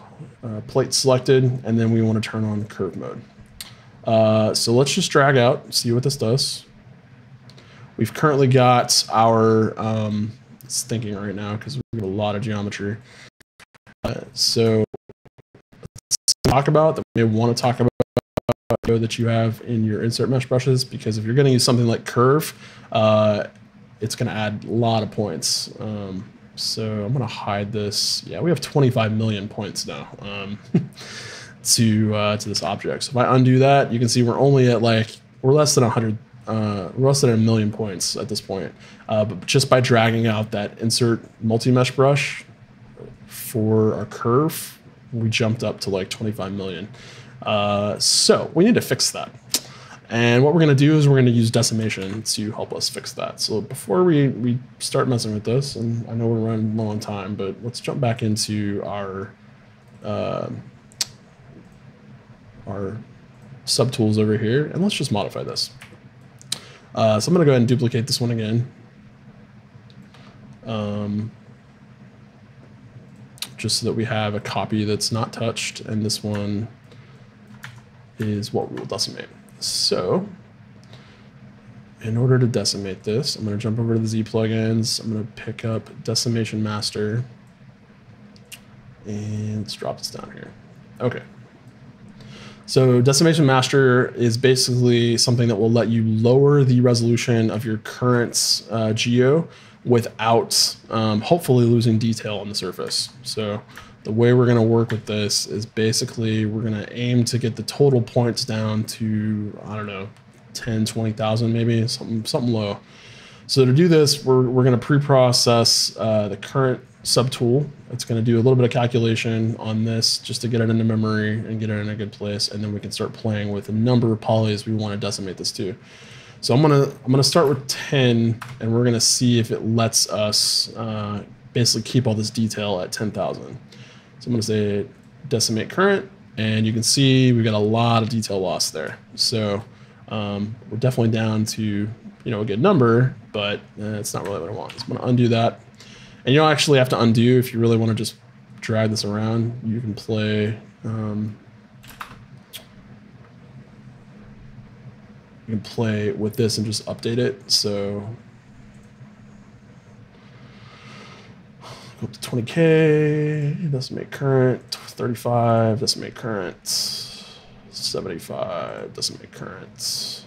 plate selected, and then we want to turn on curve mode. So let's just drag out, see what this does. We've currently got our, it's thinking right now because we have a lot of geometry. So let's talk about that. We want to talk about that you have in your insert mesh brushes, because if you're going to use something like curve, it's going to add a lot of points. So I'm gonna hide this. Yeah, we have 25 million points now to this object. So if I undo that, you can see we're only at we're less than 100. We're less than 1 million points at this point. But just by dragging out that insert multi-mesh brush for our curve, we jumped up to like 25 million. So we need to fix that. And what we're going to do is we're going to use decimation to help us fix that. So before we start messing with this, and I know we're running low on time, but let's jump back into our subtools over here, and let's just modify this. So I'm going to go ahead and duplicate this one again. Just so that we have a copy that's not touched, and this one is what we will decimate. So in order to decimate this, I'm going to jump over to the Z plugins. I'm going to pick up Decimation Master, and let's drop this down here. Okay. So Decimation Master is basically something that will let you lower the resolution of your current geo without hopefully losing detail on the surface. So the way we're going to work with this is basically we're going to aim to get the total points down to, I don't know, 10, 20,000 maybe, something low. So to do this, we're going to pre-process the current subtool. It's going to do a little bit of calculation on this just to get it into memory and get it in a good place, and then we can start playing with a number of polys we want to decimate this to. So I'm gonna start with 10, and we're gonna see if it lets us basically keep all this detail at 10,000. So I'm gonna say decimate current, and you can see we've got a lot of detail loss there. So we're definitely down to a good number, but it's not really what I want. So I'm gonna undo that, and you don't actually have to undo if you really want to just drag this around. You can play. You can play with this and just update it. So go up to 20K, decimate current, 35, decimate current, 75, decimate current.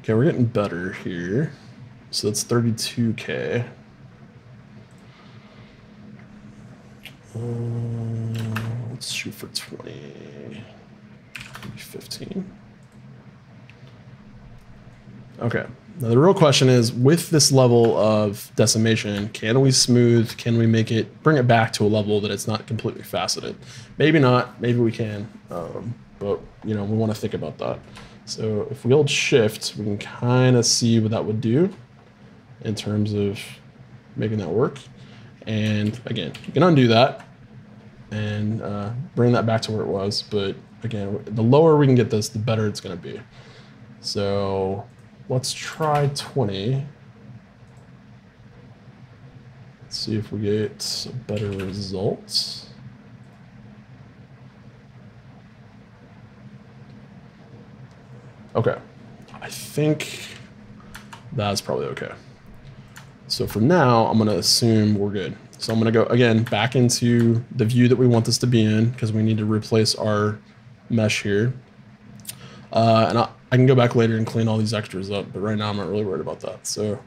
Okay, we're getting better here. So that's 32K. Let's shoot for 20, maybe 15. Okay, now the real question is, with this level of decimation, can we smooth, can we bring it back to a level that it's not completely faceted? Maybe not, maybe we can, but we want to think about that. So if we hold shift, we can kind of see what that would do in terms of making that work. And again, you can undo that and bring that back to where it was. But again, the lower we can get this, the better it's going to be. So let's try 20. Let's see if we get better results. Okay, I think that's probably okay. So for now, I'm going to assume we're good. So I'm going to go, again, back into the view that we want this to be in, because we need to replace our mesh here. And I can go back later and clean all these extras up, but right now I'm not really worried about that. So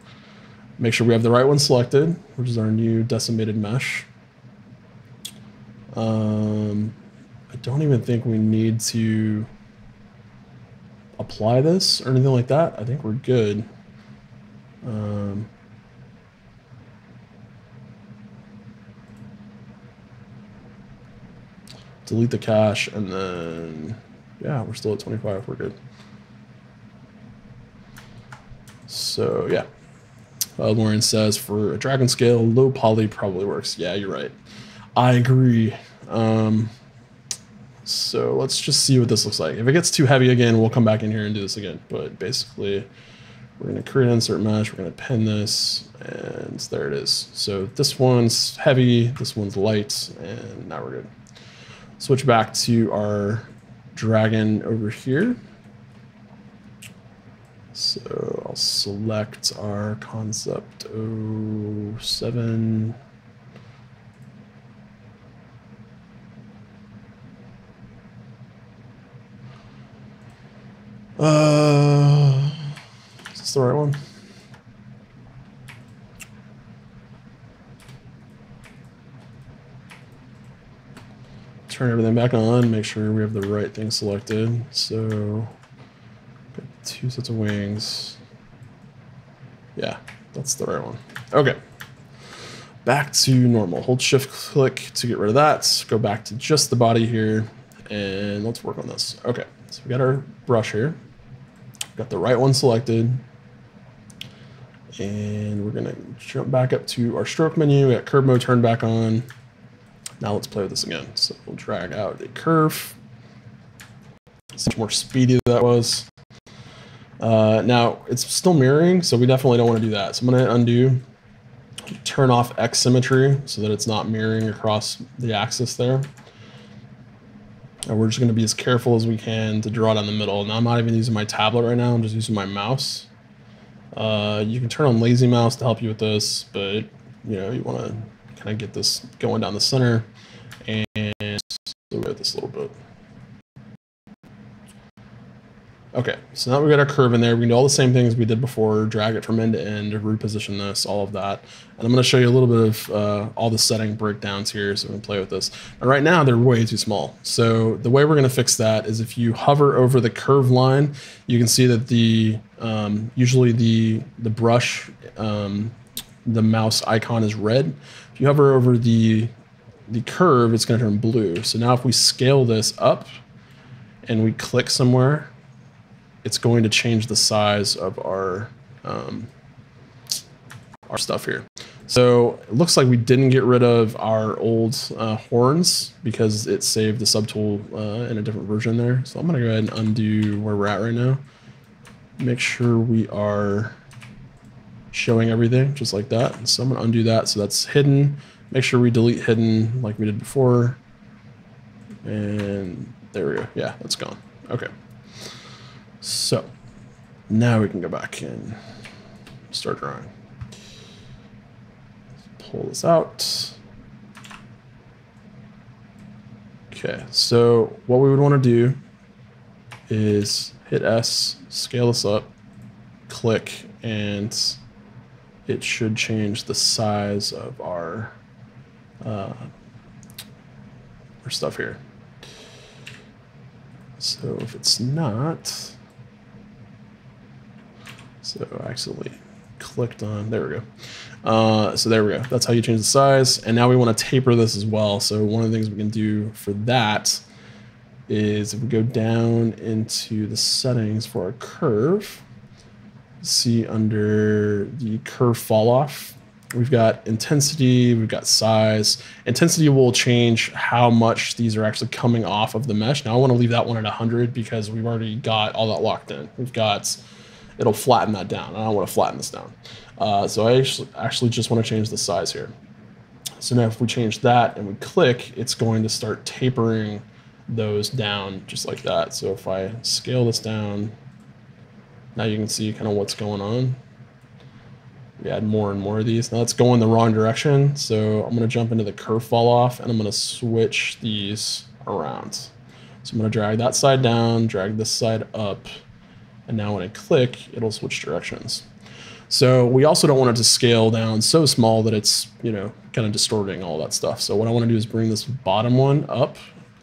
make sure we have the right one selected, which is our new decimated mesh. I don't even think we need to apply this or anything like that. I think we're good. Delete the cache, and then, yeah, we're still at 25. We're good. So, yeah. Lauren says, for a dragon scale, low poly probably works. Yeah, you're right. I agree. So let's just see what this looks like. If it gets too heavy again, we'll come back in here and do this again. But basically, we're going to create an insert mesh. We're going to pin this, and there it is. So this one's heavy, this one's light, and now we're good. Switch back to our dragon over here. So I'll select our concept 07. Is this the right one? Turn everything back on, make sure we have the right thing selected. So, got 2 sets of wings. Yeah, that's the right one. Okay. Back to normal. Hold shift click to get rid of that. Go back to just the body here and let's work on this. Okay, so we got our brush here. Got the right one selected. And we're gonna jump back up to our stroke menu. We got curve mode turned back on. Now let's play with this again. So we'll drag out a curve. See how much more speedy that was. Now it's still mirroring, so we definitely don't want to do that. So I'm gonna undo. Turn off X symmetry so that it's not mirroring across the axis there. And we're just going to be as careful as we can to draw down the middle. Now I'm not even using my tablet right now, I'm just using my mouse. You can turn on lazy mouse to help you with this, but you know, you want to kind of get this going down the center and with this a little bit. Okay, so now we've got our curve in there. We can do all the same things we did before, drag it from end to end, reposition this, all of that. And I'm gonna show you a little bit of all the setting breakdowns here so we can play with this. And right now they're way too small. So the way we're gonna fix that is if you hover over the curve line, you can see that the usually the brush, the mouse icon is red. If you hover over the curve, it's gonna turn blue. So now if we scale this up and we click somewhere, it's going to change the size of our stuff here. So it looks like we didn't get rid of our old horns because it saved the subtool in a different version there. So I'm gonna go ahead and undo where we're at right now. Make sure we are showing everything just like that. So I'm gonna undo that so that's hidden. Make sure we delete hidden like we did before. And there we go. Yeah, that's gone. Okay. So now we can go back and start drawing. Pull this out. Okay, so what we would want to do is hit S, scale this up, click, and it should change the size of our stuff here. So if it's not, so I accidentally clicked on, there we go. So there we go. That's how you change the size. And now we want to taper this as well. So one of the things we can do for that is if we go down into the settings for our curve, see under the curve fall off, we've got intensity, we've got size. Intensity will change how much these are actually coming off of the mesh. Now I want to leave that one at 100 because we've already got all that locked in. We've got, it'll flatten that down. I don't want to flatten this down. So I actually just want to change the size here. So now if we change that and we click, it's going to start tapering those down just like that. So if I scale this down, now you can see kind of what's going on. We add more and more of these. Now it's going the wrong direction. So I'm going to jump into the curve fall off and I'm going to switch these around. So I'm going to drag that side down, drag this side up. And now when I click, it'll switch directions. So we also don't want it to scale down so small that it's, you know, kind of distorting all that stuff. So what I want to do is bring this bottom one up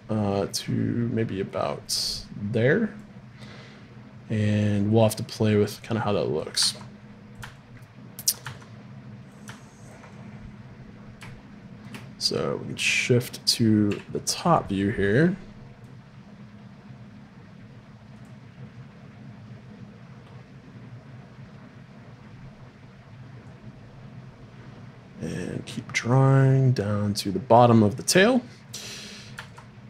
to maybe about there. And we'll have to play with kind of how that looks. So we can shift to the top view here. And keep drawing down to the bottom of the tail.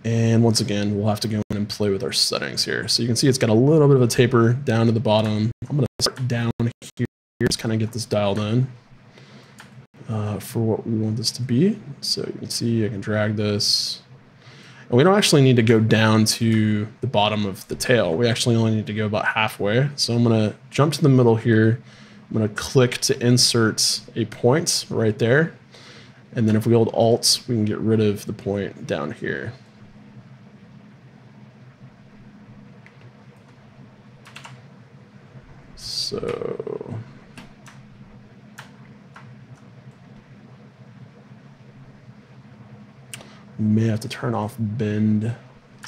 And once again, we'll have to go in and play with our settings here. So you can see it's got a little bit of a taper down to the bottom. I'm going to start down here, just kind of get this dialed in. For what we want this to be. So you can see I can drag this. And we don't actually need to go down to the bottom of the tail. We actually only need to go about halfway. So I'm going to jump to the middle here. I'm going to click to insert a point right there. And then if we hold Alt, we can get rid of the point down here. So we may have to turn off bend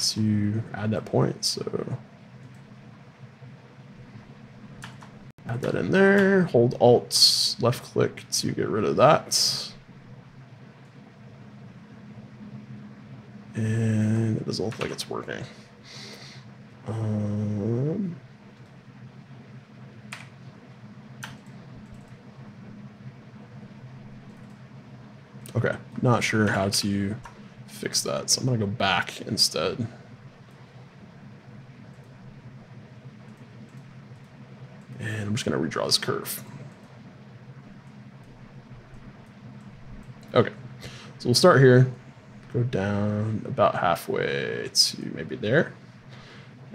to add that point. So add that in there, hold Alt, left click to get rid of that. And it doesn't look like it's working. Okay, not sure how to fix that, so I'm gonna go back instead. And I'm just gonna redraw this curve. Okay, so we'll start here, go down about halfway to maybe there,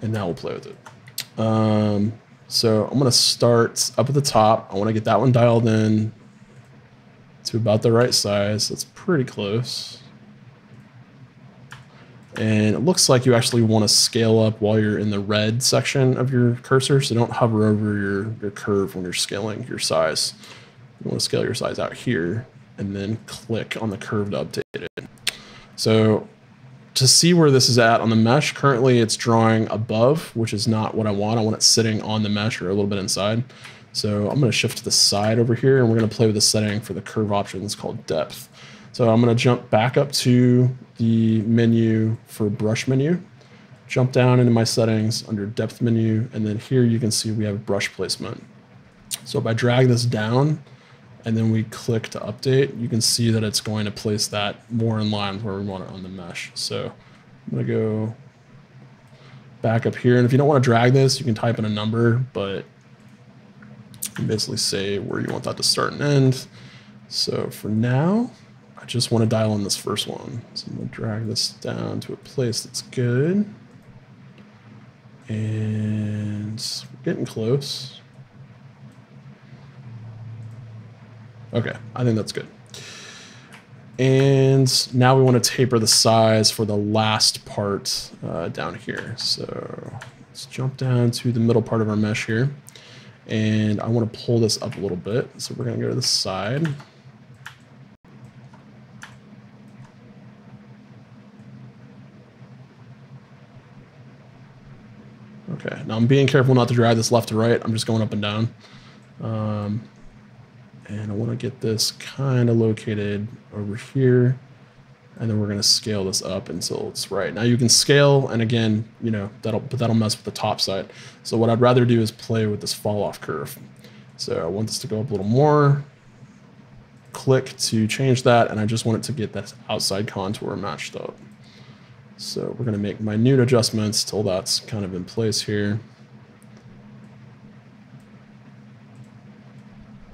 and now we'll play with it. So I'm gonna start up at the top. I wanna get that one dialed in to about the right size. That's pretty close. And it looks like you actually want to scale up while you're in the red section of your cursor. So don't hover over your curve when you're scaling your size. You want to scale your size out here and then click on the curve to update it. So to see where this is at on the mesh, currently it's drawing above, which is not what I want. I want it sitting on the mesh or a little bit inside. So I'm going to shift to the side over here, and we're going to play with the setting for the curve options called depth. So I'm going to jump back up to the menu for brush menu, jump down into my settings under depth menu, and then here you can see we have brush placement. So if I drag this down and then we click to update, you can see that it's going to place that more in line with where we want it on the mesh. So I'm going to go back up here, and if you don't want to drag this, you can type in a number, but you basically say where you want that to start and end. So for now, I just want to dial in this first one. So I'm going to drag this down to a place that's good. And we're getting close. Okay, I think that's good. And now we want to taper the size for the last part down here. So let's jump down to the middle part of our mesh here. And I want to pull this up a little bit. So we're going to go to the side. Okay, now I'm being careful not to drag this left to right. I'm just going up and down. And I want to get this kind of located over here. And then we're going to scale this up until it's right. Now you can scale, and again, you know, that'll mess with the top side. So what I'd rather do is play with this fall off curve. So I want this to go up a little more. Click to change that, and I just want it to get that outside contour matched up. So we're going to make minute adjustments till that's kind of in place here.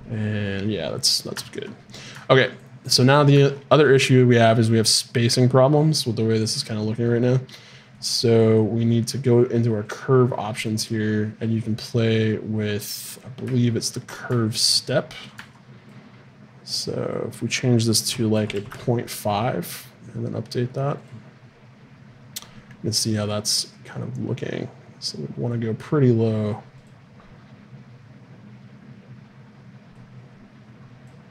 And yeah, that's good. Okay. So now the other issue we have is we have spacing problems with the way this is kind of looking right now. So we need to go into our curve options here, and you can play with, I believe it's the curve step. So if we change this to like a 0.5 and then update that, you can see how that's kind of looking. So we want to go pretty low.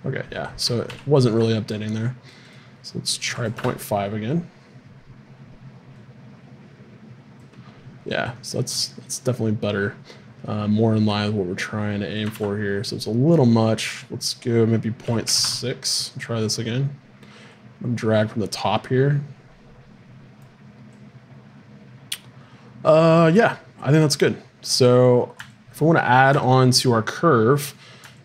Okay, yeah, so it wasn't really updating there. So let's try 0.5 again. Yeah, so that's definitely better. More in line with what we're trying to aim for here. So it's a little much. Let's go maybe 0.6. Try this again. I'm gonna drag from the top here. Yeah, I think that's good. So if we want to add on to our curve,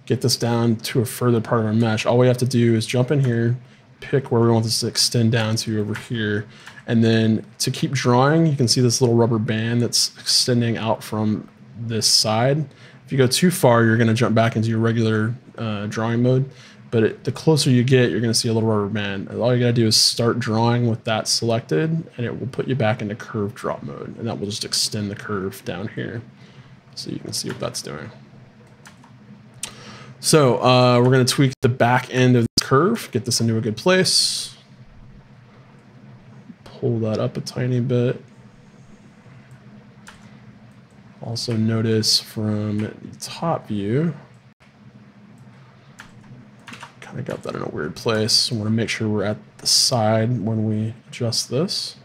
get this down to a further part of our mesh, all we have to do is jump in here, pick where we want this to extend down to over here. And then to keep drawing, you can see this little rubber band that's extending out from this side. If you go too far, you're going to jump back into your regular drawing mode. But the closer you get, you're going to see a little rubber band. And all you got to do is start drawing with that selected, and it will put you back into curve drop mode. And that will just extend the curve down here. So you can see what that's doing. So we're going to tweak the back end of this curve, get this into a good place. Pull that up a tiny bit. Also notice from the top view, kind of got that in a weird place. I want to make sure we're at the side when we adjust this.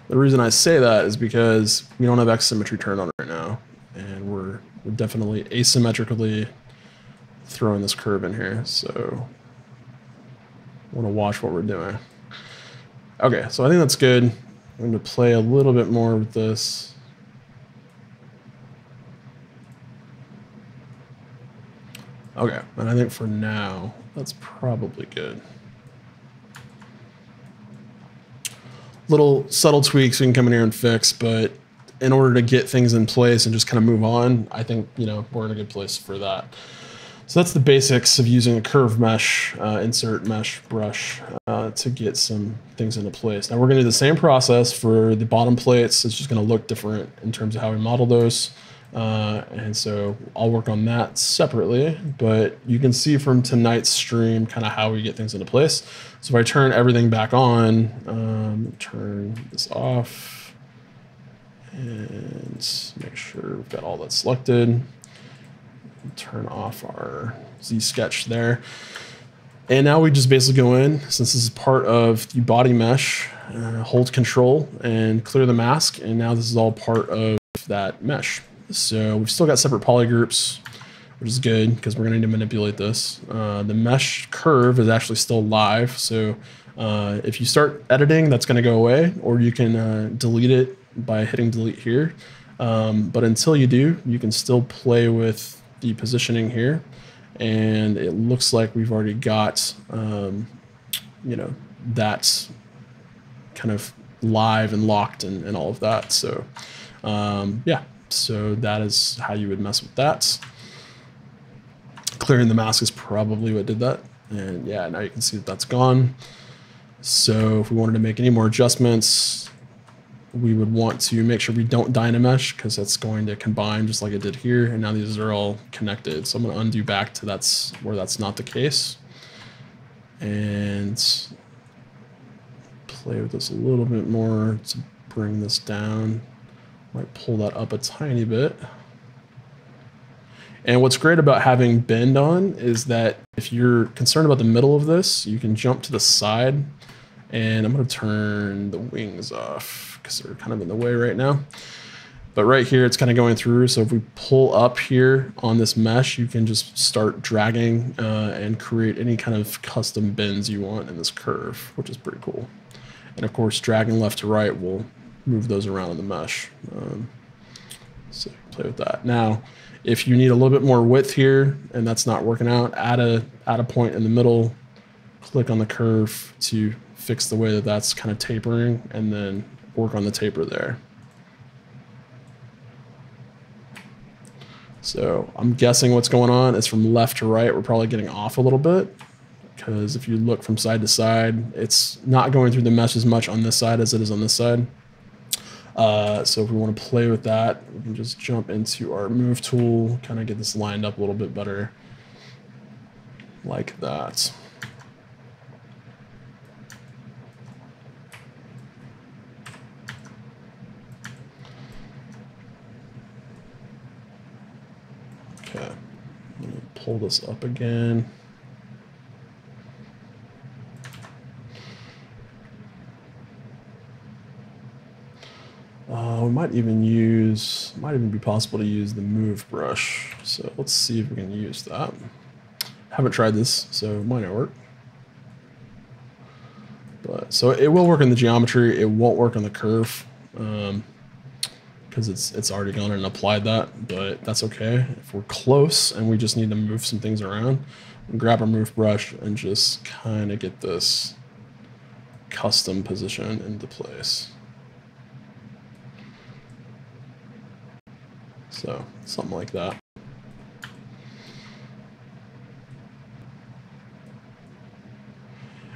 The reason I say that is because we don't have X symmetry turned on right now, and we're definitely asymmetrically throwing this curve in here, so I want to watch what we're doing. Okay, so I think that's good. I'm going to play a little bit more with this. Okay, and I think for now, that's probably good. Little subtle tweaks we can come in here and fix, but in order to get things in place and just kind of move on, I think, you know, we're in a good place for that. So that's the basics of using a curve mesh, insert mesh brush to get some things into place. Now we're going to do the same process for the bottom plates. It's just going to look different in terms of how we model those. And so I'll work on that separately, but you can see from tonight's stream kind of how we get things into place. So if I turn everything back on, turn this off and make sure we've got all that selected. Turn off our Z sketch there. And now we just basically go in, since this is part of the body mesh, hold control and clear the mask. And now this is all part of that mesh. So we've still got separate poly groups, which is good because we're going to need to manipulate this. The mesh curve is actually still live. So if you start editing, that's going to go away, or you can delete it by hitting delete here. But until you do, you can still play with the positioning here. And it looks like we've already got, you know, that's kind of live and locked and all of that. So yeah, so that is how you would mess with that. Clearing the mask is probably what did that. And yeah, now you can see that that's gone. So if we wanted to make any more adjustments, we would want to make sure we don't Dynamesh because that's going to combine just like it did here. And now these are all connected. So I'm going to undo back to that's where that's not the case. And play with this a little bit more to bring this down. Might pull that up a tiny bit. And what's great about having bend on is that if you're concerned about the middle of this, you can jump to the side. And I'm going to turn the wings off because they're kind of in the way right now. But right here, it's kind of going through. So if we pull up here on this mesh, you can just start dragging and create any kind of custom bends you want in this curve, which is pretty cool. And of course, dragging left to right will move those around in the mesh. So play with that. Now, if you need a little bit more width here and that's not working out, add a point in the middle, click on the curve to fix the way that that's kind of tapering, and then work on the taper there. So I'm guessing what's going on is from left to right, we're probably getting off a little bit, because if you look from side to side, it's not going through the mesh as much on this side as it is on this side. So if we want to play with that, we can just jump into our move tool, kind of get this lined up a little bit better, like that. Okay, I'm going to pull this up again. We might even be possible to use the move brush. So let's see if we can use that. Haven't tried this, so it might not work. But so it will work in the geometry. It won't work on the curve because it's already gone and applied that. But that's okay. If we're close and we just need to move some things around, we'll grab our move brush and just kind of get this custom position into place. So something like that.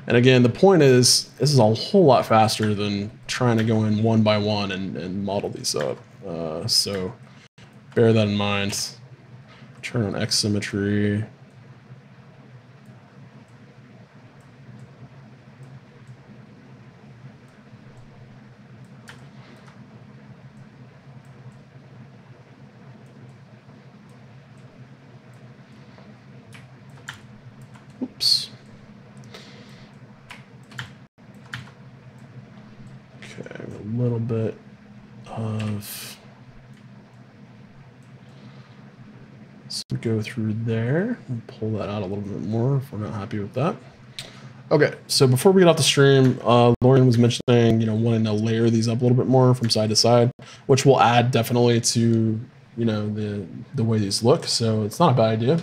And again, the point is, this is a whole lot faster than trying to go in one by one and model these up. So bear that in mind. Turn on X symmetry. Okay, a little bit of, let's go through there and pull that out a little bit more if we're not happy with that. Okay, so before we get off the stream, Lauren was mentioning, wanting to layer these up a little bit more from side to side, which will add definitely to, the way these look. So it's not a bad idea.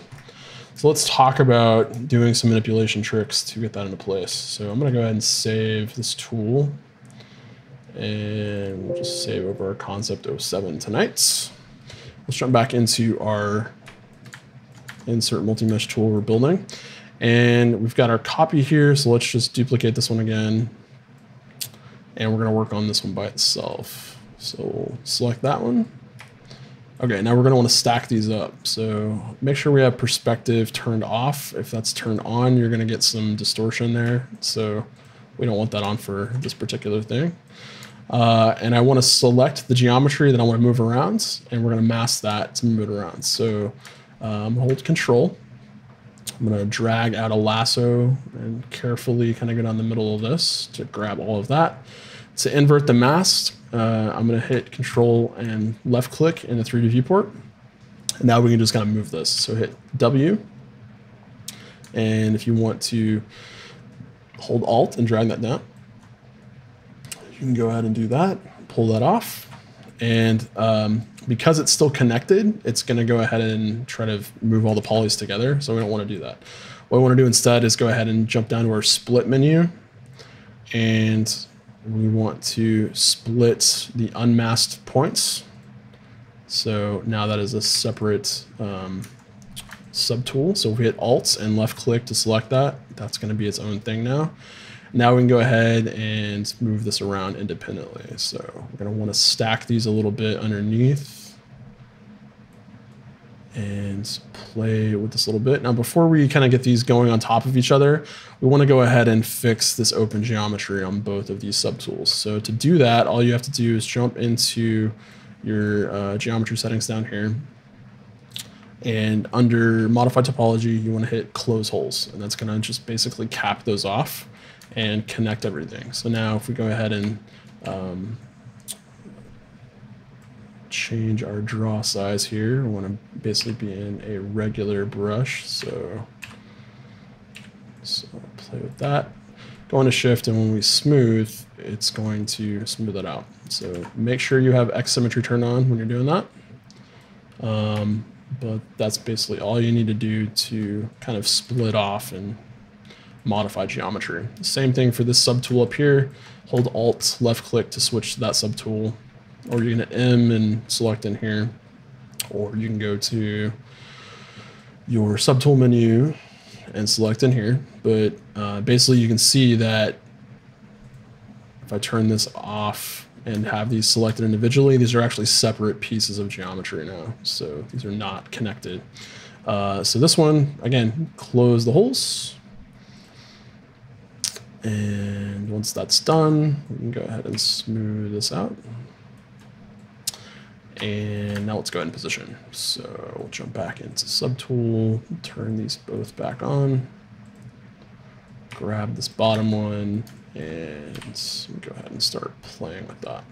So let's talk about doing some manipulation tricks to get that into place. So I'm going to go ahead and save this tool, and we'll just save over our concept 07 tonight. Let's jump back into our insert multi-mesh tool we're building. And we've got our copy here, so let's just duplicate this one again. And we're going to work on this one by itself. So we'll select that one. Okay, now we're going to want to stack these up. So make sure we have perspective turned off. If that's turned on, you're going to get some distortion there. So we don't want that on for this particular thing. And I want to select the geometry that I want to move around, and we're going to mask that to move it around. So hold Control. I'm going to drag out a lasso and carefully kind of go down the middle of this to grab all of that. To invert the mask, I'm going to hit Control and left click in the 3D viewport. And now we can just kind of move this. So hit W. And if you want to hold Alt and drag that down, you can go ahead and do that, pull that off. And because it's still connected, it's going to go ahead and try to move all the polys together. So we don't want to do that. What we want to do instead is go ahead and jump down to our split menu. And we want to split the unmasked points. So now that is a separate subtool. So if we hit Alt and left click to select that, that's going to be its own thing now. Now we can go ahead and move this around independently. So we're going to want to stack these a little bit underneath and play with this a little bit. Now, before we kind of get these going on top of each other, we want to go ahead and fix this open geometry on both of these subtools. So to do that, all you have to do is jump into your geometry settings down here. And under Modify Topology, you want to hit Close Holes. And that's going to just basically cap those off and connect everything. So now if we go ahead and change our draw size here, we want to basically be in a regular brush. So play with that. Go into Shift, and when we smooth, it's going to smooth it out. So make sure you have X symmetry turned on when you're doing that. But that's basically all you need to do to kind of split off and modify geometry. Same thing for this subtool up here. Hold Alt, left click to switch to that subtool, or you can hit M and select in here, or you can go to your subtool menu and select in here. But basically you can see that if I turn this off and have these selected individually, these are actually separate pieces of geometry now. So these are not connected. So this one, again, close the holes. And once that's done, we can go ahead and smooth this out. And now let's go ahead and position. So we'll jump back into subtool, turn these both back on, grab this bottom one, and go ahead and start playing with that.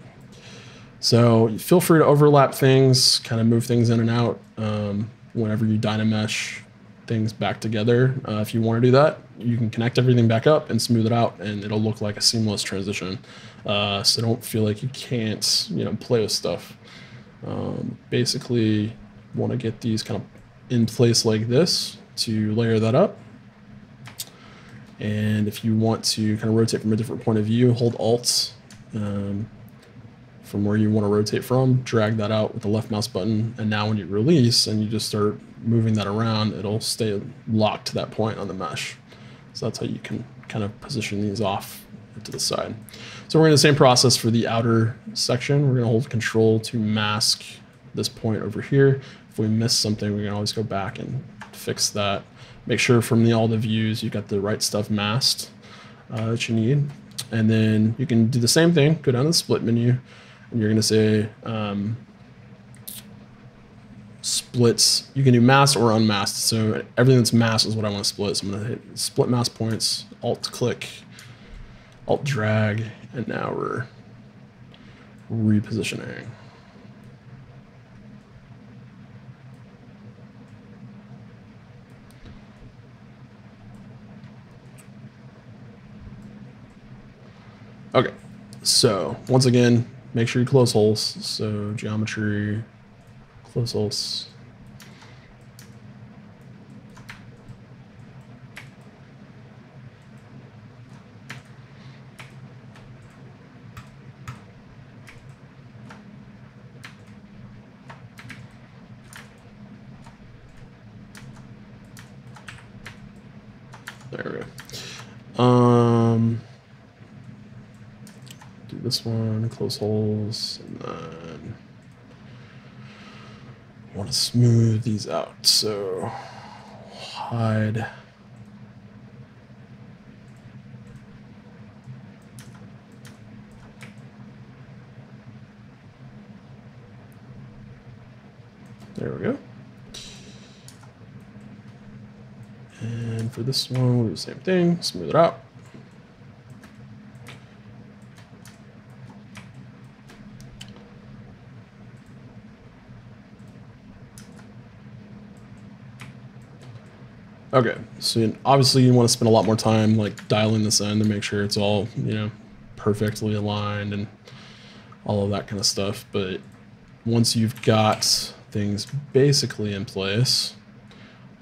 So feel free to overlap things, kind of move things in and out whenever you dynamesh things back together. If you want to do that, you can connect everything back up and smooth it out, and it'll look like a seamless transition. So don't feel like you can't, play with stuff. Basically, want to get these kind of in place like this to layer that up. And if you want to kind of rotate from a different point of view, hold Alt from where you want to rotate from, drag that out with the left mouse button, and now when you release and you just start moving that around, it'll stay locked to that point on the mesh. So that's how you can kind of position these off to the side. So we're in the same process for the outer section. We're going to hold Control to mask this point over here. If we miss something, we can always go back and fix that. Make sure from all the views you've got the right stuff masked that you need. And then you can do the same thing, go down to the split menu, and you're going to say splits. You can do masked or unmasked. So everything that's masked is what I want to split. So I'm going to hit split mask points, Alt click, Alt drag, and now we're repositioning. Okay, so once again, make sure you close holes. So geometry, close holes. There we go. Do this one, close holes, and then I want to smooth these out. So hide. There we go. And for this one, we'll do the same thing, smooth it out. Okay, so obviously you want to spend a lot more time like dialing this in to make sure it's all, you know, perfectly aligned and all of that kind of stuff. But once you've got things basically in place,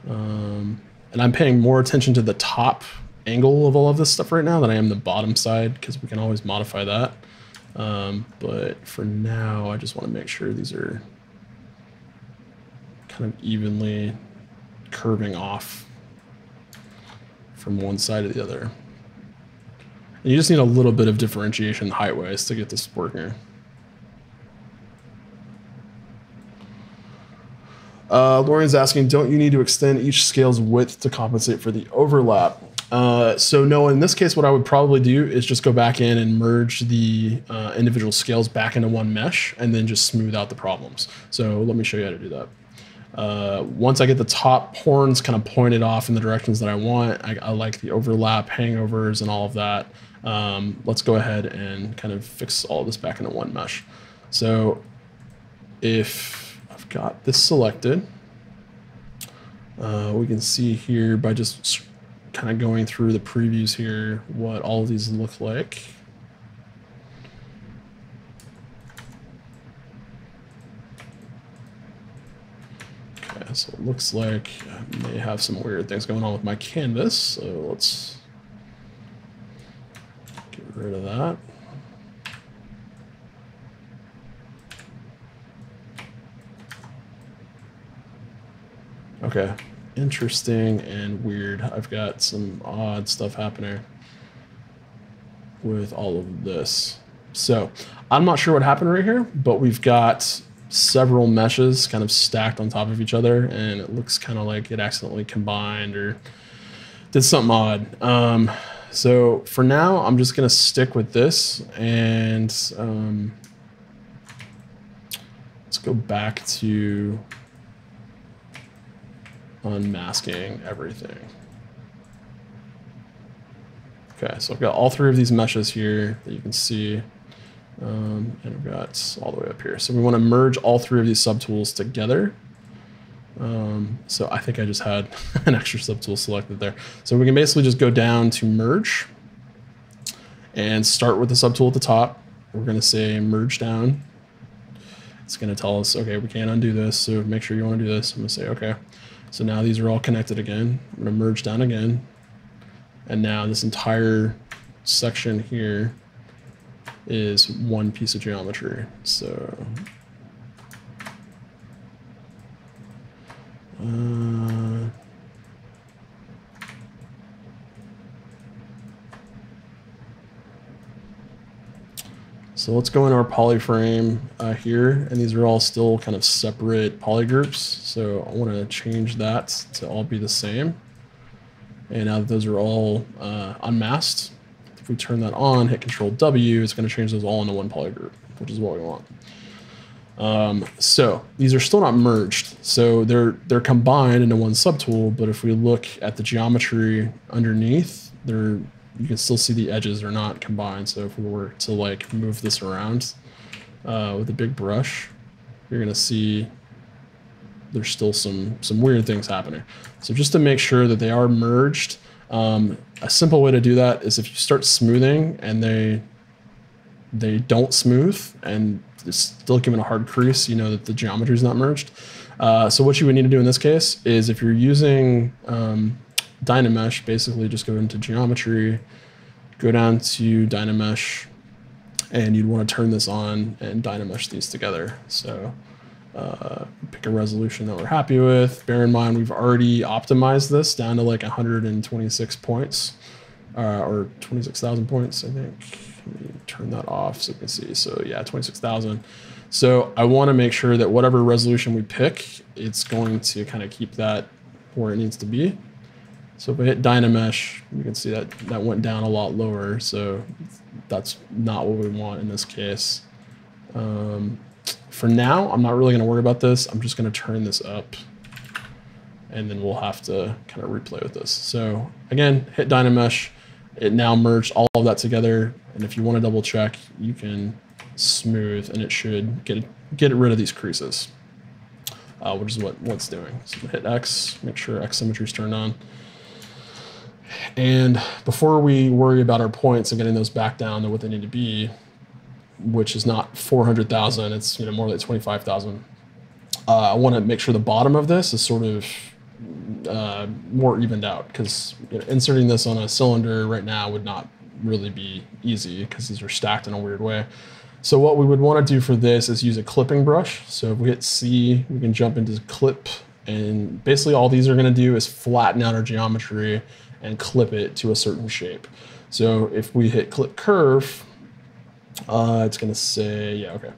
and I'm paying more attention to the top angle of all of this stuff right now than I am the bottom side, because we can always modify that. But for now, I just want to make sure these are kind of evenly curving off from one side to the other. And you just need a little bit of differentiation height-wise to get this working. Lorian's asking, don't you need to extend each scale's width to compensate for the overlap? So no, in this case, what I would probably do is just go back in and merge the individual scales back into one mesh and then just smooth out the problems. So let me show you how to do that. Once I get the top horns kind of pointed off in the directions that I want, I like the overlap, hangovers, and all of that. Let's go ahead and kind of fix all this back into one mesh. So if I've got this selected, we can see here by just kind of going through the previews here what all of these look like. Okay, so it looks like I may have some weird things going on with my canvas, so let's get rid of that. Okay, interesting and weird. I've got some odd stuff happening with all of this. So I'm not sure what happened right here, but we've got several meshes kind of stacked on top of each other, and it looks kind of like it accidentally combined or did something odd. So for now, I'm just going to stick with this, and let's go back to unmasking everything. Okay, so I've got all three of these meshes here that you can see, and I've got all the way up here. So we want to merge all three of these subtools together. So I think I just had an extra subtool selected there. So we can basically just go down to merge and start with the subtool at the top. We're going to say merge down. It's going to tell us, okay, we can't undo this, so make sure you want to do this. I'm going to say, okay. So now these are all connected again. I'm going to merge down again. And now this entire section here is one piece of geometry. So so let's go in our polyframe here, and these are all still kind of separate polygroups. So I want to change that to all be the same. And now that those are all unmasked, if we turn that on, hit Control W, it's going to change those all into one polygroup, which is what we want. So these are still not merged, so they're combined into one subtool. But if we look at the geometry underneath, you can still see the edges are not combined. So if we were to like move this around, with a big brush, you're gonna see there's still some weird things happening. So just to make sure that they are merged, a simple way to do that is if you start smoothing and they don't smooth and it's still giving a hard crease, you know that the geometry is not merged. So what you would need to do in this case is if you're using Dynamesh, basically just go into geometry, go down to Dynamesh, and you'd want to turn this on and Dynamesh these together. So pick a resolution that we're happy with. Bear in mind, we've already optimized this down to like 126 points, or 26,000 points, I think. Let me turn that off so you can see. So yeah, 26,000. So I want to make sure that whatever resolution we pick, it's going to kind of keep that where it needs to be. So if I hit Dynamesh, you can see that that went down a lot lower. So that's not what we want in this case. For now, I'm not really going to worry about this. I'm just going to turn this up, and then we'll have to kind of replay with this. So again, hit Dynamesh. It now merged all of that together. And if you want to double check, you can smooth, and it should get rid of these creases, which is what it's doing. So hit X, make sure X symmetry is turned on. And before we worry about our points and getting those back down to what they need to be, which is not 400,000, it's more like 25,000. I want to make sure the bottom of this is sort of more evened out, because inserting this on a cylinder right now would not really be easy because these are stacked in a weird way. So what we would want to do for this is use a clipping brush. So if we hit C, we can jump into clip, and basically all these are going to do is flatten out our geometry and clip it to a certain shape. So if we hit clip curve, it's going to say, yeah, okay.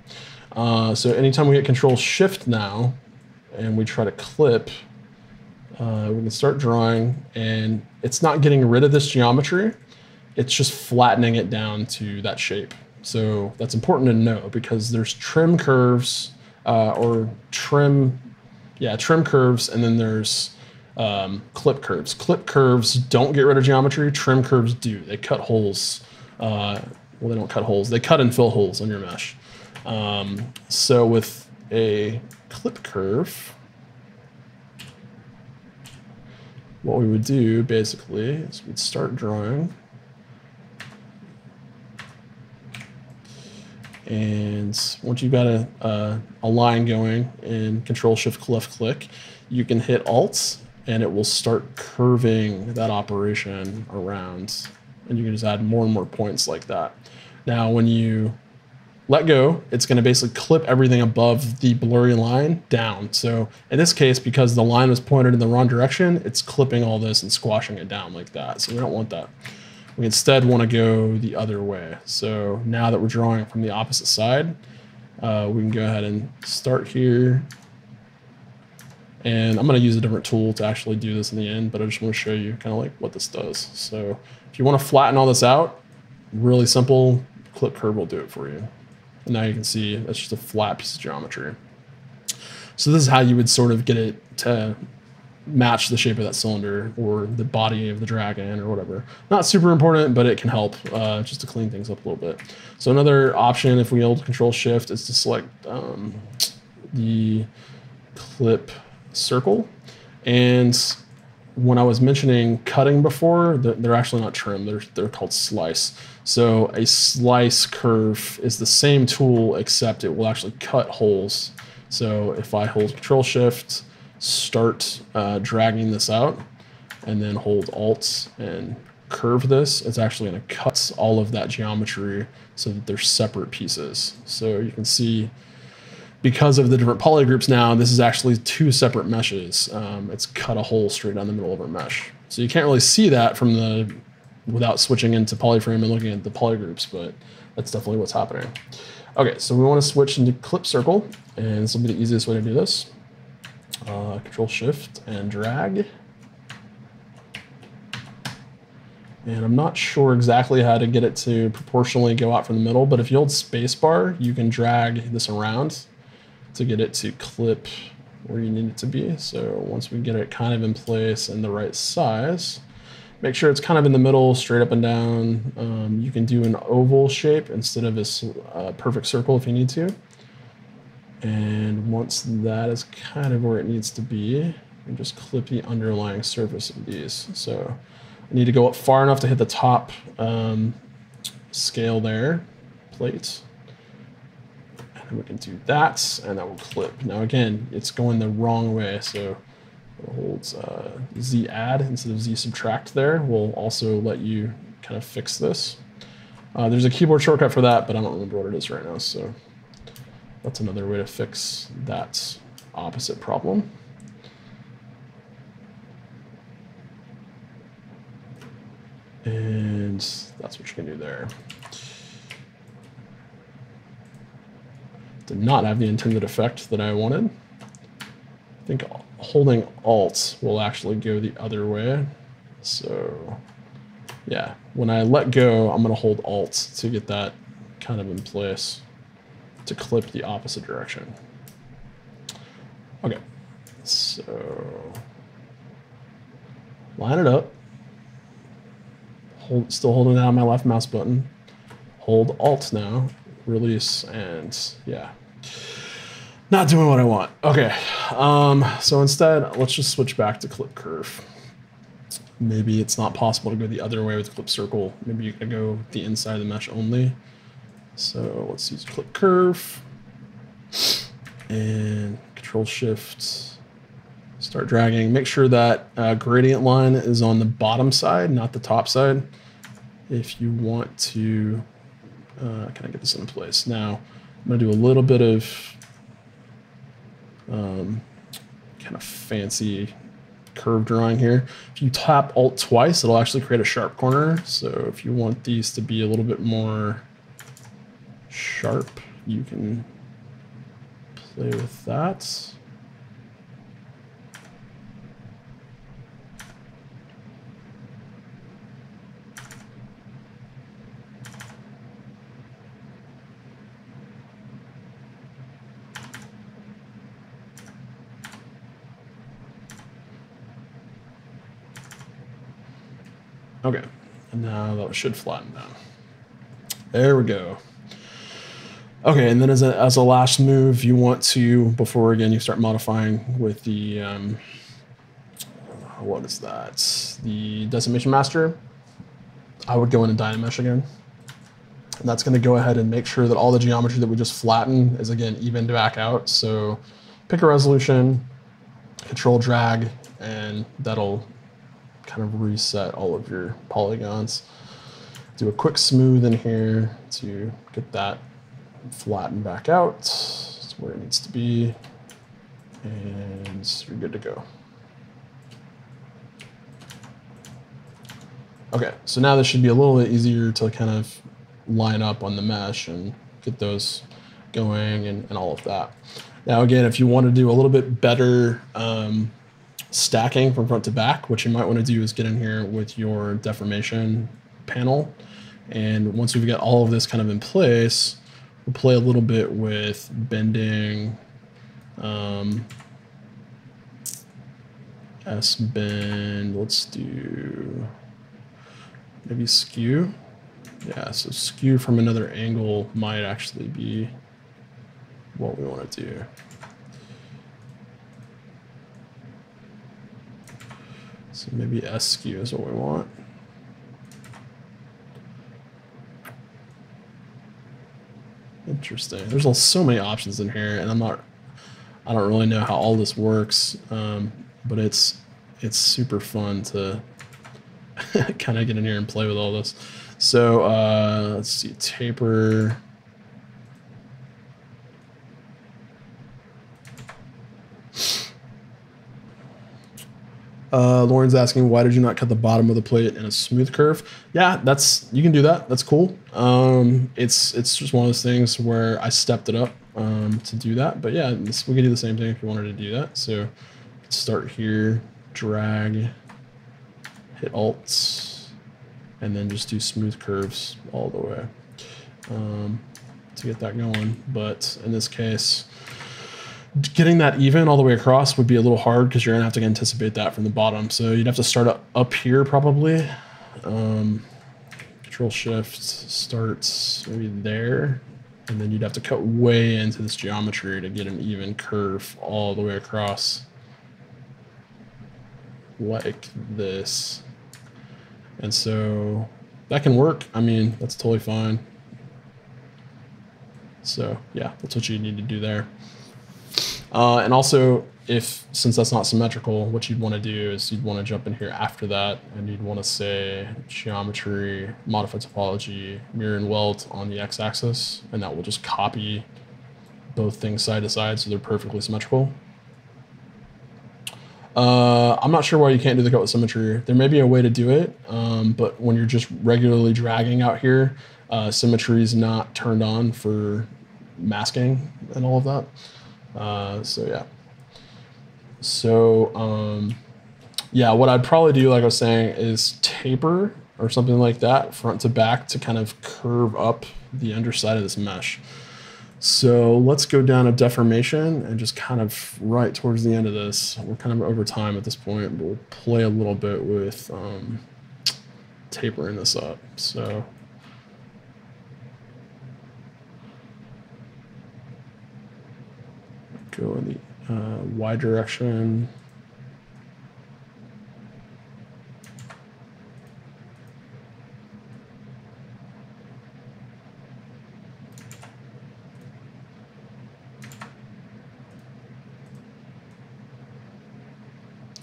So anytime we hit Control Shift now and we try to clip, we can start drawing, and it's not getting rid of this geometry. It's just flattening it down to that shape. So that's important to know, because there's trim curves, trim curves, and then there's clip curves. Clip curves don't get rid of geometry. Trim curves do. They cut holes. Well, they don't cut holes. They cut and fill holes on your mesh. So with a clip curve, what we would do basically is we'd start drawing. And once you've got a line going and Control Shift left click, you can hit Alt, and it will start curving that operation around, and you can just add more and more points like that. Now, when you let go, it's going to basically clip everything above the blurry line down. So in this case, because the line was pointed in the wrong direction, it's clipping all this and squashing it down like that. So we don't want that. We instead want to go the other way. So now that we're drawing from the opposite side, we can go ahead and start here. And I'm going to use a different tool to actually do this in the end, but I just want to show you kind of like what this does. So if you want to flatten all this out, really simple, clip curve will do it for you. And now you can see that's just a flat piece of geometry. So this is how you would sort of get it to match the shape of that cylinder or the body of the dragon or whatever. Not super important, but it can help just to clean things up a little bit. So another option, if we hold Control Shift, is to select the clip circle. And when I was mentioning cutting before, they're actually not trim, they're called slice. So a slice curve is the same tool, except it will actually cut holes. So if I hold Control Shift, start dragging this out, and then hold Alt and curve this, it's actually going to cut all of that geometry so that they're separate pieces. So you can see, because of the different poly groups now, this is actually two separate meshes. It's cut a hole straight down the middle of our mesh. So you can't really see that from without switching into polyframe and looking at the poly groups, but that's definitely what's happening. Okay, so we want to switch into clip circle, and this will be the easiest way to do this. Control Shift and drag. And I'm not sure exactly how to get it to proportionally go out from the middle, but if you hold spacebar, you can drag this around to get it to clip where you need it to be. So once we get it kind of in place and the right size, Make sure it's kind of in the middle, straight up and down. You can do an oval shape instead of a perfect circle if you need to. And once that is kind of where it needs to be, and just clip the underlying surface of these. So I need to go up far enough to hit the top scale there, plate. And then we can do that, and that will clip. Now again, it's going the wrong way, so it holds Z add instead of Z subtract there. Will also let you kind of fix this. There's a keyboard shortcut for that, but I don't remember what it is right now, so that's another way to fix that opposite problem. And that's what you can do there. Did not have the intended effect that I wanted. I think holding Alt will actually go the other way. So yeah, when I let go, I'm gonna hold Alt to get that kind of in place to clip the opposite direction. Okay, so line it up. Still holding down my left mouse button. Hold Alt now, release, and yeah. Not doing what I want. Okay, so instead, let's just switch back to clip curve. Maybe it's not possible to go the other way with clip circle. Maybe you can go the inside of the mesh only. So let's use clip curve and Control Shift. Start dragging. Make sure that gradient line is on the bottom side, not the top side. If you want to kind of get this in place. Now, I'm going to do a little bit of kind of fancy curve drawing here. If you tap Alt twice, it'll actually create a sharp corner. So if you want these to be a little bit more sharp, you can play with that. Okay, and now that should flatten down. There we go. Okay, and then as a last move, you want to, before again you start modifying with the, what is that? The Decimation Master, I would go into Dynamesh again. And that's gonna go ahead and make sure that all the geometry that we just flattened is again evened back out. So pick a resolution, Control drag, and that'll kind of reset all of your polygons. Do a quick smooth in here to get that flattened back out. It's where it needs to be. And you're good to go. Okay, so now this should be a little bit easier to kind of line up on the mesh and get those going and all of that. Now again, if you want to do a little bit better stacking from front to back, what you might want to do is get in here with your deformation panel. And once we've got all of this kind of in place, we'll play a little bit with bending, S-bend, let's do maybe skew. Yeah, so skew from another angle might actually be what we want to do. So maybe S skew is what we want. Interesting. There's so many options in here, and I don't really know how all this works, but it's super fun to kind of get in here and play with all this. So let's see, taper. Lauren's asking, why did you not cut the bottom of the plate in a smooth curve? Yeah, you can do that. That's cool. It's just one of those things where I stepped it up to do that. But yeah, we can do the same thing if you wanted to do that. So start here, drag, hit Alt, and then just do smooth curves all the way to get that going. But in this case, getting that even all the way across would be a little hard because you're gonna have to anticipate that from the bottom. So you'd have to start up here probably. Control Shift starts maybe there, and then you'd have to cut way into this geometry to get an even curve all the way across like this. And so that can work. I mean, that's totally fine. So yeah, that's what you need to do there. And also, since that's not symmetrical, what you'd want to do is you'd want to jump in here after that, and you'd want to say geometry, modify topology, mirror and weld on the x-axis, and that will just copy both things side to side so they're perfectly symmetrical. I'm not sure why you can't do the cut with symmetry. There may be a way to do it, but when you're just regularly dragging out here, symmetry is not turned on for masking and all of that. So yeah. So yeah, what I'd probably do, like I was saying, is taper or something like that, front to back, to kind of curve up the underside of this mesh. So let's go down to deformation and just kind of right towards the end of this. We're kind of over time at this point, but we'll play a little bit with tapering this up. So go in the Y direction.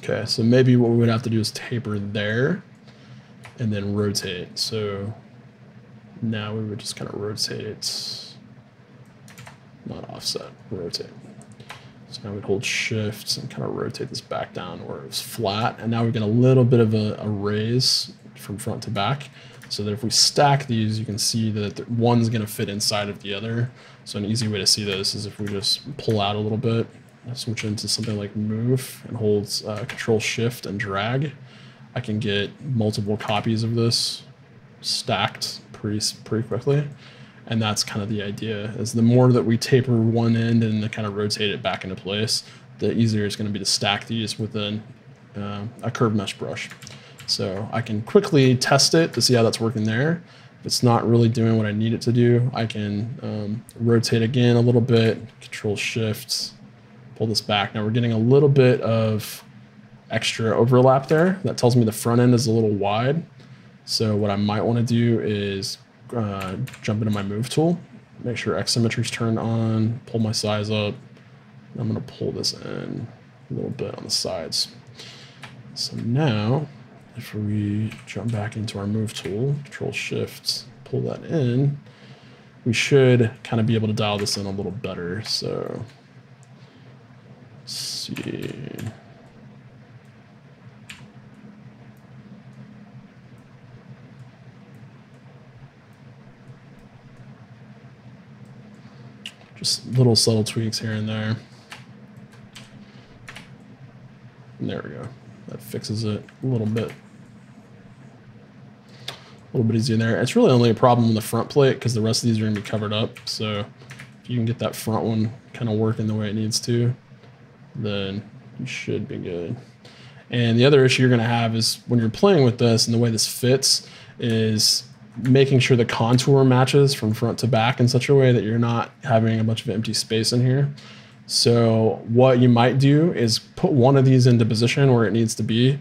Okay, so maybe what we would have to do is taper there and then rotate. So now we would just kind of rotate, not offset, rotate. So now we'd hold shift and kind of rotate this back down where it was flat. And now we get a little bit of a raise from front to back. So that if we stack these, you can see that one's going to fit inside of the other. So an easy way to see this is if we just pull out a little bit, switch into something like move and hold Control Shift and drag, I can get multiple copies of this stacked pretty quickly. And that's kind of the idea, is the more that we taper one end and kind of rotate it back into place, the easier it's going to be to stack these within a curved mesh brush. So I can quickly test it to see how that's working there. If it's not really doing what I need it to do, I can rotate again a little bit, Control Shift, pull this back. Now we're getting a little bit of extra overlap there. That tells me the front end is a little wide. So what I might want to do is jump into my move tool, make sure X symmetry is turned on, pull my size up. I'm going to pull this in a little bit on the sides. So now if we jump back into our move tool, Control Shift, pull that in, we should kind of be able to dial this in a little better. So let's see. Just little subtle tweaks here and there. And there we go. That fixes it a little bit. A little bit easier there. It's really only a problem in the front plate because the rest of these are going to be covered up. So if you can get that front one kind of working the way it needs to, then you should be good. And the other issue you're going to have is when you're playing with this and the way this fits is making sure the contour matches from front to back in such a way that you're not having a bunch of empty space in here. So what you might do is put one of these into position where it needs to be,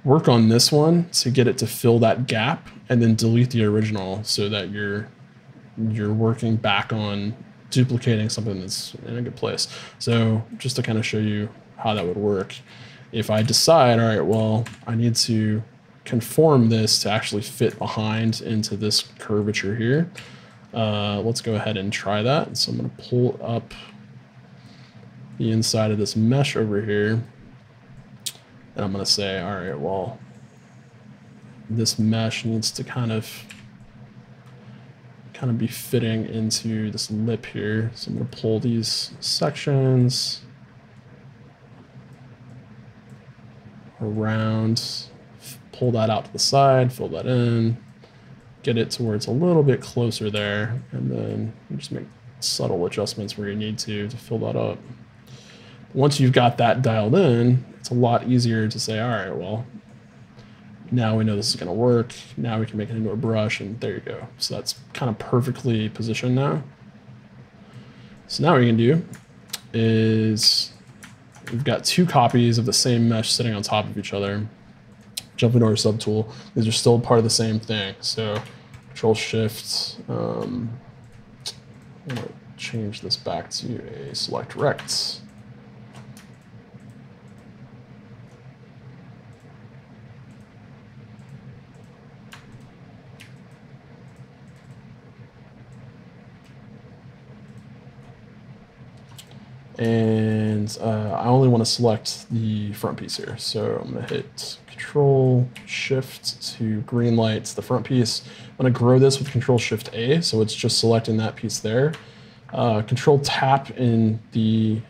work on this one to get it to fill that gap, and then delete the original so that you're working back on duplicating something that's in a good place. So just to kind of show you how that would work, if I decide, all right, well, I need to conform this to actually fit behind into this curvature here, let's go ahead and try that. So I'm going to pull up the inside of this mesh over here, and I'm going to say, all right, well, this mesh needs to kind of be fitting into this lip here. So I'm going to pull these sections around, pull that out to the side, fill that in, get it to where it's a little bit closer there, and then you just make subtle adjustments where you need to fill that up. once you've got that dialed in, it's a lot easier to say, all right, well, now we know this is going to work. Now we can make it into a brush, and there you go. So that's kind of perfectly positioned now. So now what you can do is we've got two copies of the same mesh sitting on top of each other. Jump into our subtool. These are still part of the same thing. So Control Shift. I'm going to change this back to a select rect. And I only want to select the front piece here. So I'm going to hit Control Shift to green light the front piece. I'm going to grow this with Control Shift A, so it's just selecting that piece there. Control Tap in the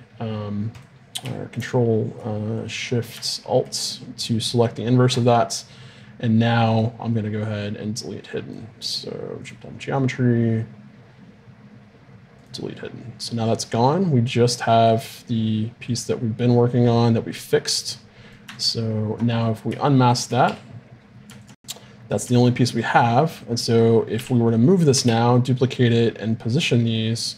Control Shift Alt to select the inverse of that. And now I'm going to go ahead and delete hidden. So jump down geometry. Delete hidden. So now that's gone. We just have the piece that we've been working on that we fixed. So now if we unmask that, that's the only piece we have. And so if we were to move this now, duplicate it, and position these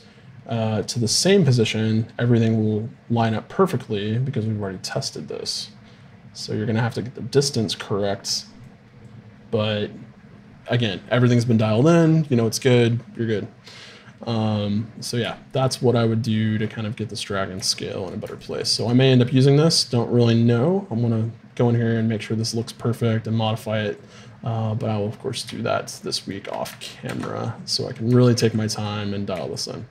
to the same position, everything will line up perfectly because we've already tested this. So you're going to have to get the distance correct. But again, everything's been dialed in. You know it's good. You're good. So yeah, that's what I would do to kind of get this drag and scale in a better place. So I may end up using this, don't really know. I'm going to go in here and make sure this looks perfect and modify it. But I will of course do that this week off camera so I can really take my time and dial this in.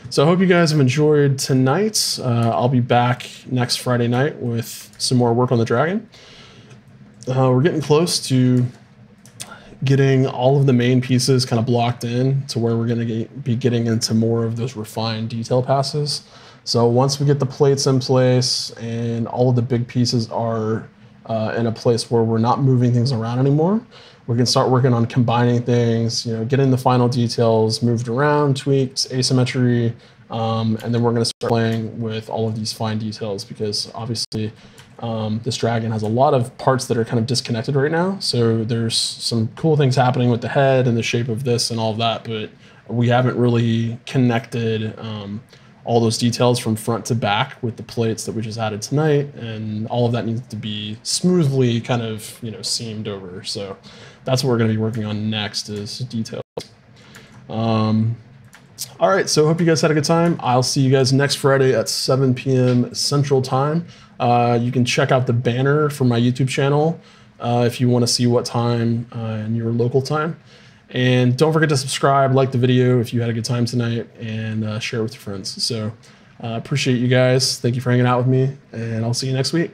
So I hope you guys have enjoyed tonight. I'll be back next Friday night with some more work on the dragon. We're getting close to getting all of the main pieces kind of blocked in to where we're going to be getting into more of those refined detail passes. So once we get the plates in place and all of the big pieces are in a place where we're not moving things around anymore, we can start working on combining things, you know, getting the final details moved around, tweaked, asymmetry, and then we're going to start playing with all of these fine details because obviously this dragon has a lot of parts that are kind of disconnected right now. So there's some cool things happening with the head and the shape of this and all of that, but we haven't really connected all those details from front to back with the plates that we just added tonight. And all of that needs to be smoothly kind of, you know, seamed over. So that's what we're going to be working on next is details. All right, so hope you guys had a good time. I'll see you guys next Friday at 7 p.m. Central Time. You can check out the banner for my YouTube channel if you want to see what time in your local time. And don't forget to subscribe, like the video if you had a good time tonight, and share it with your friends. So appreciate you guys. Thank you for hanging out with me, and I'll see you next week.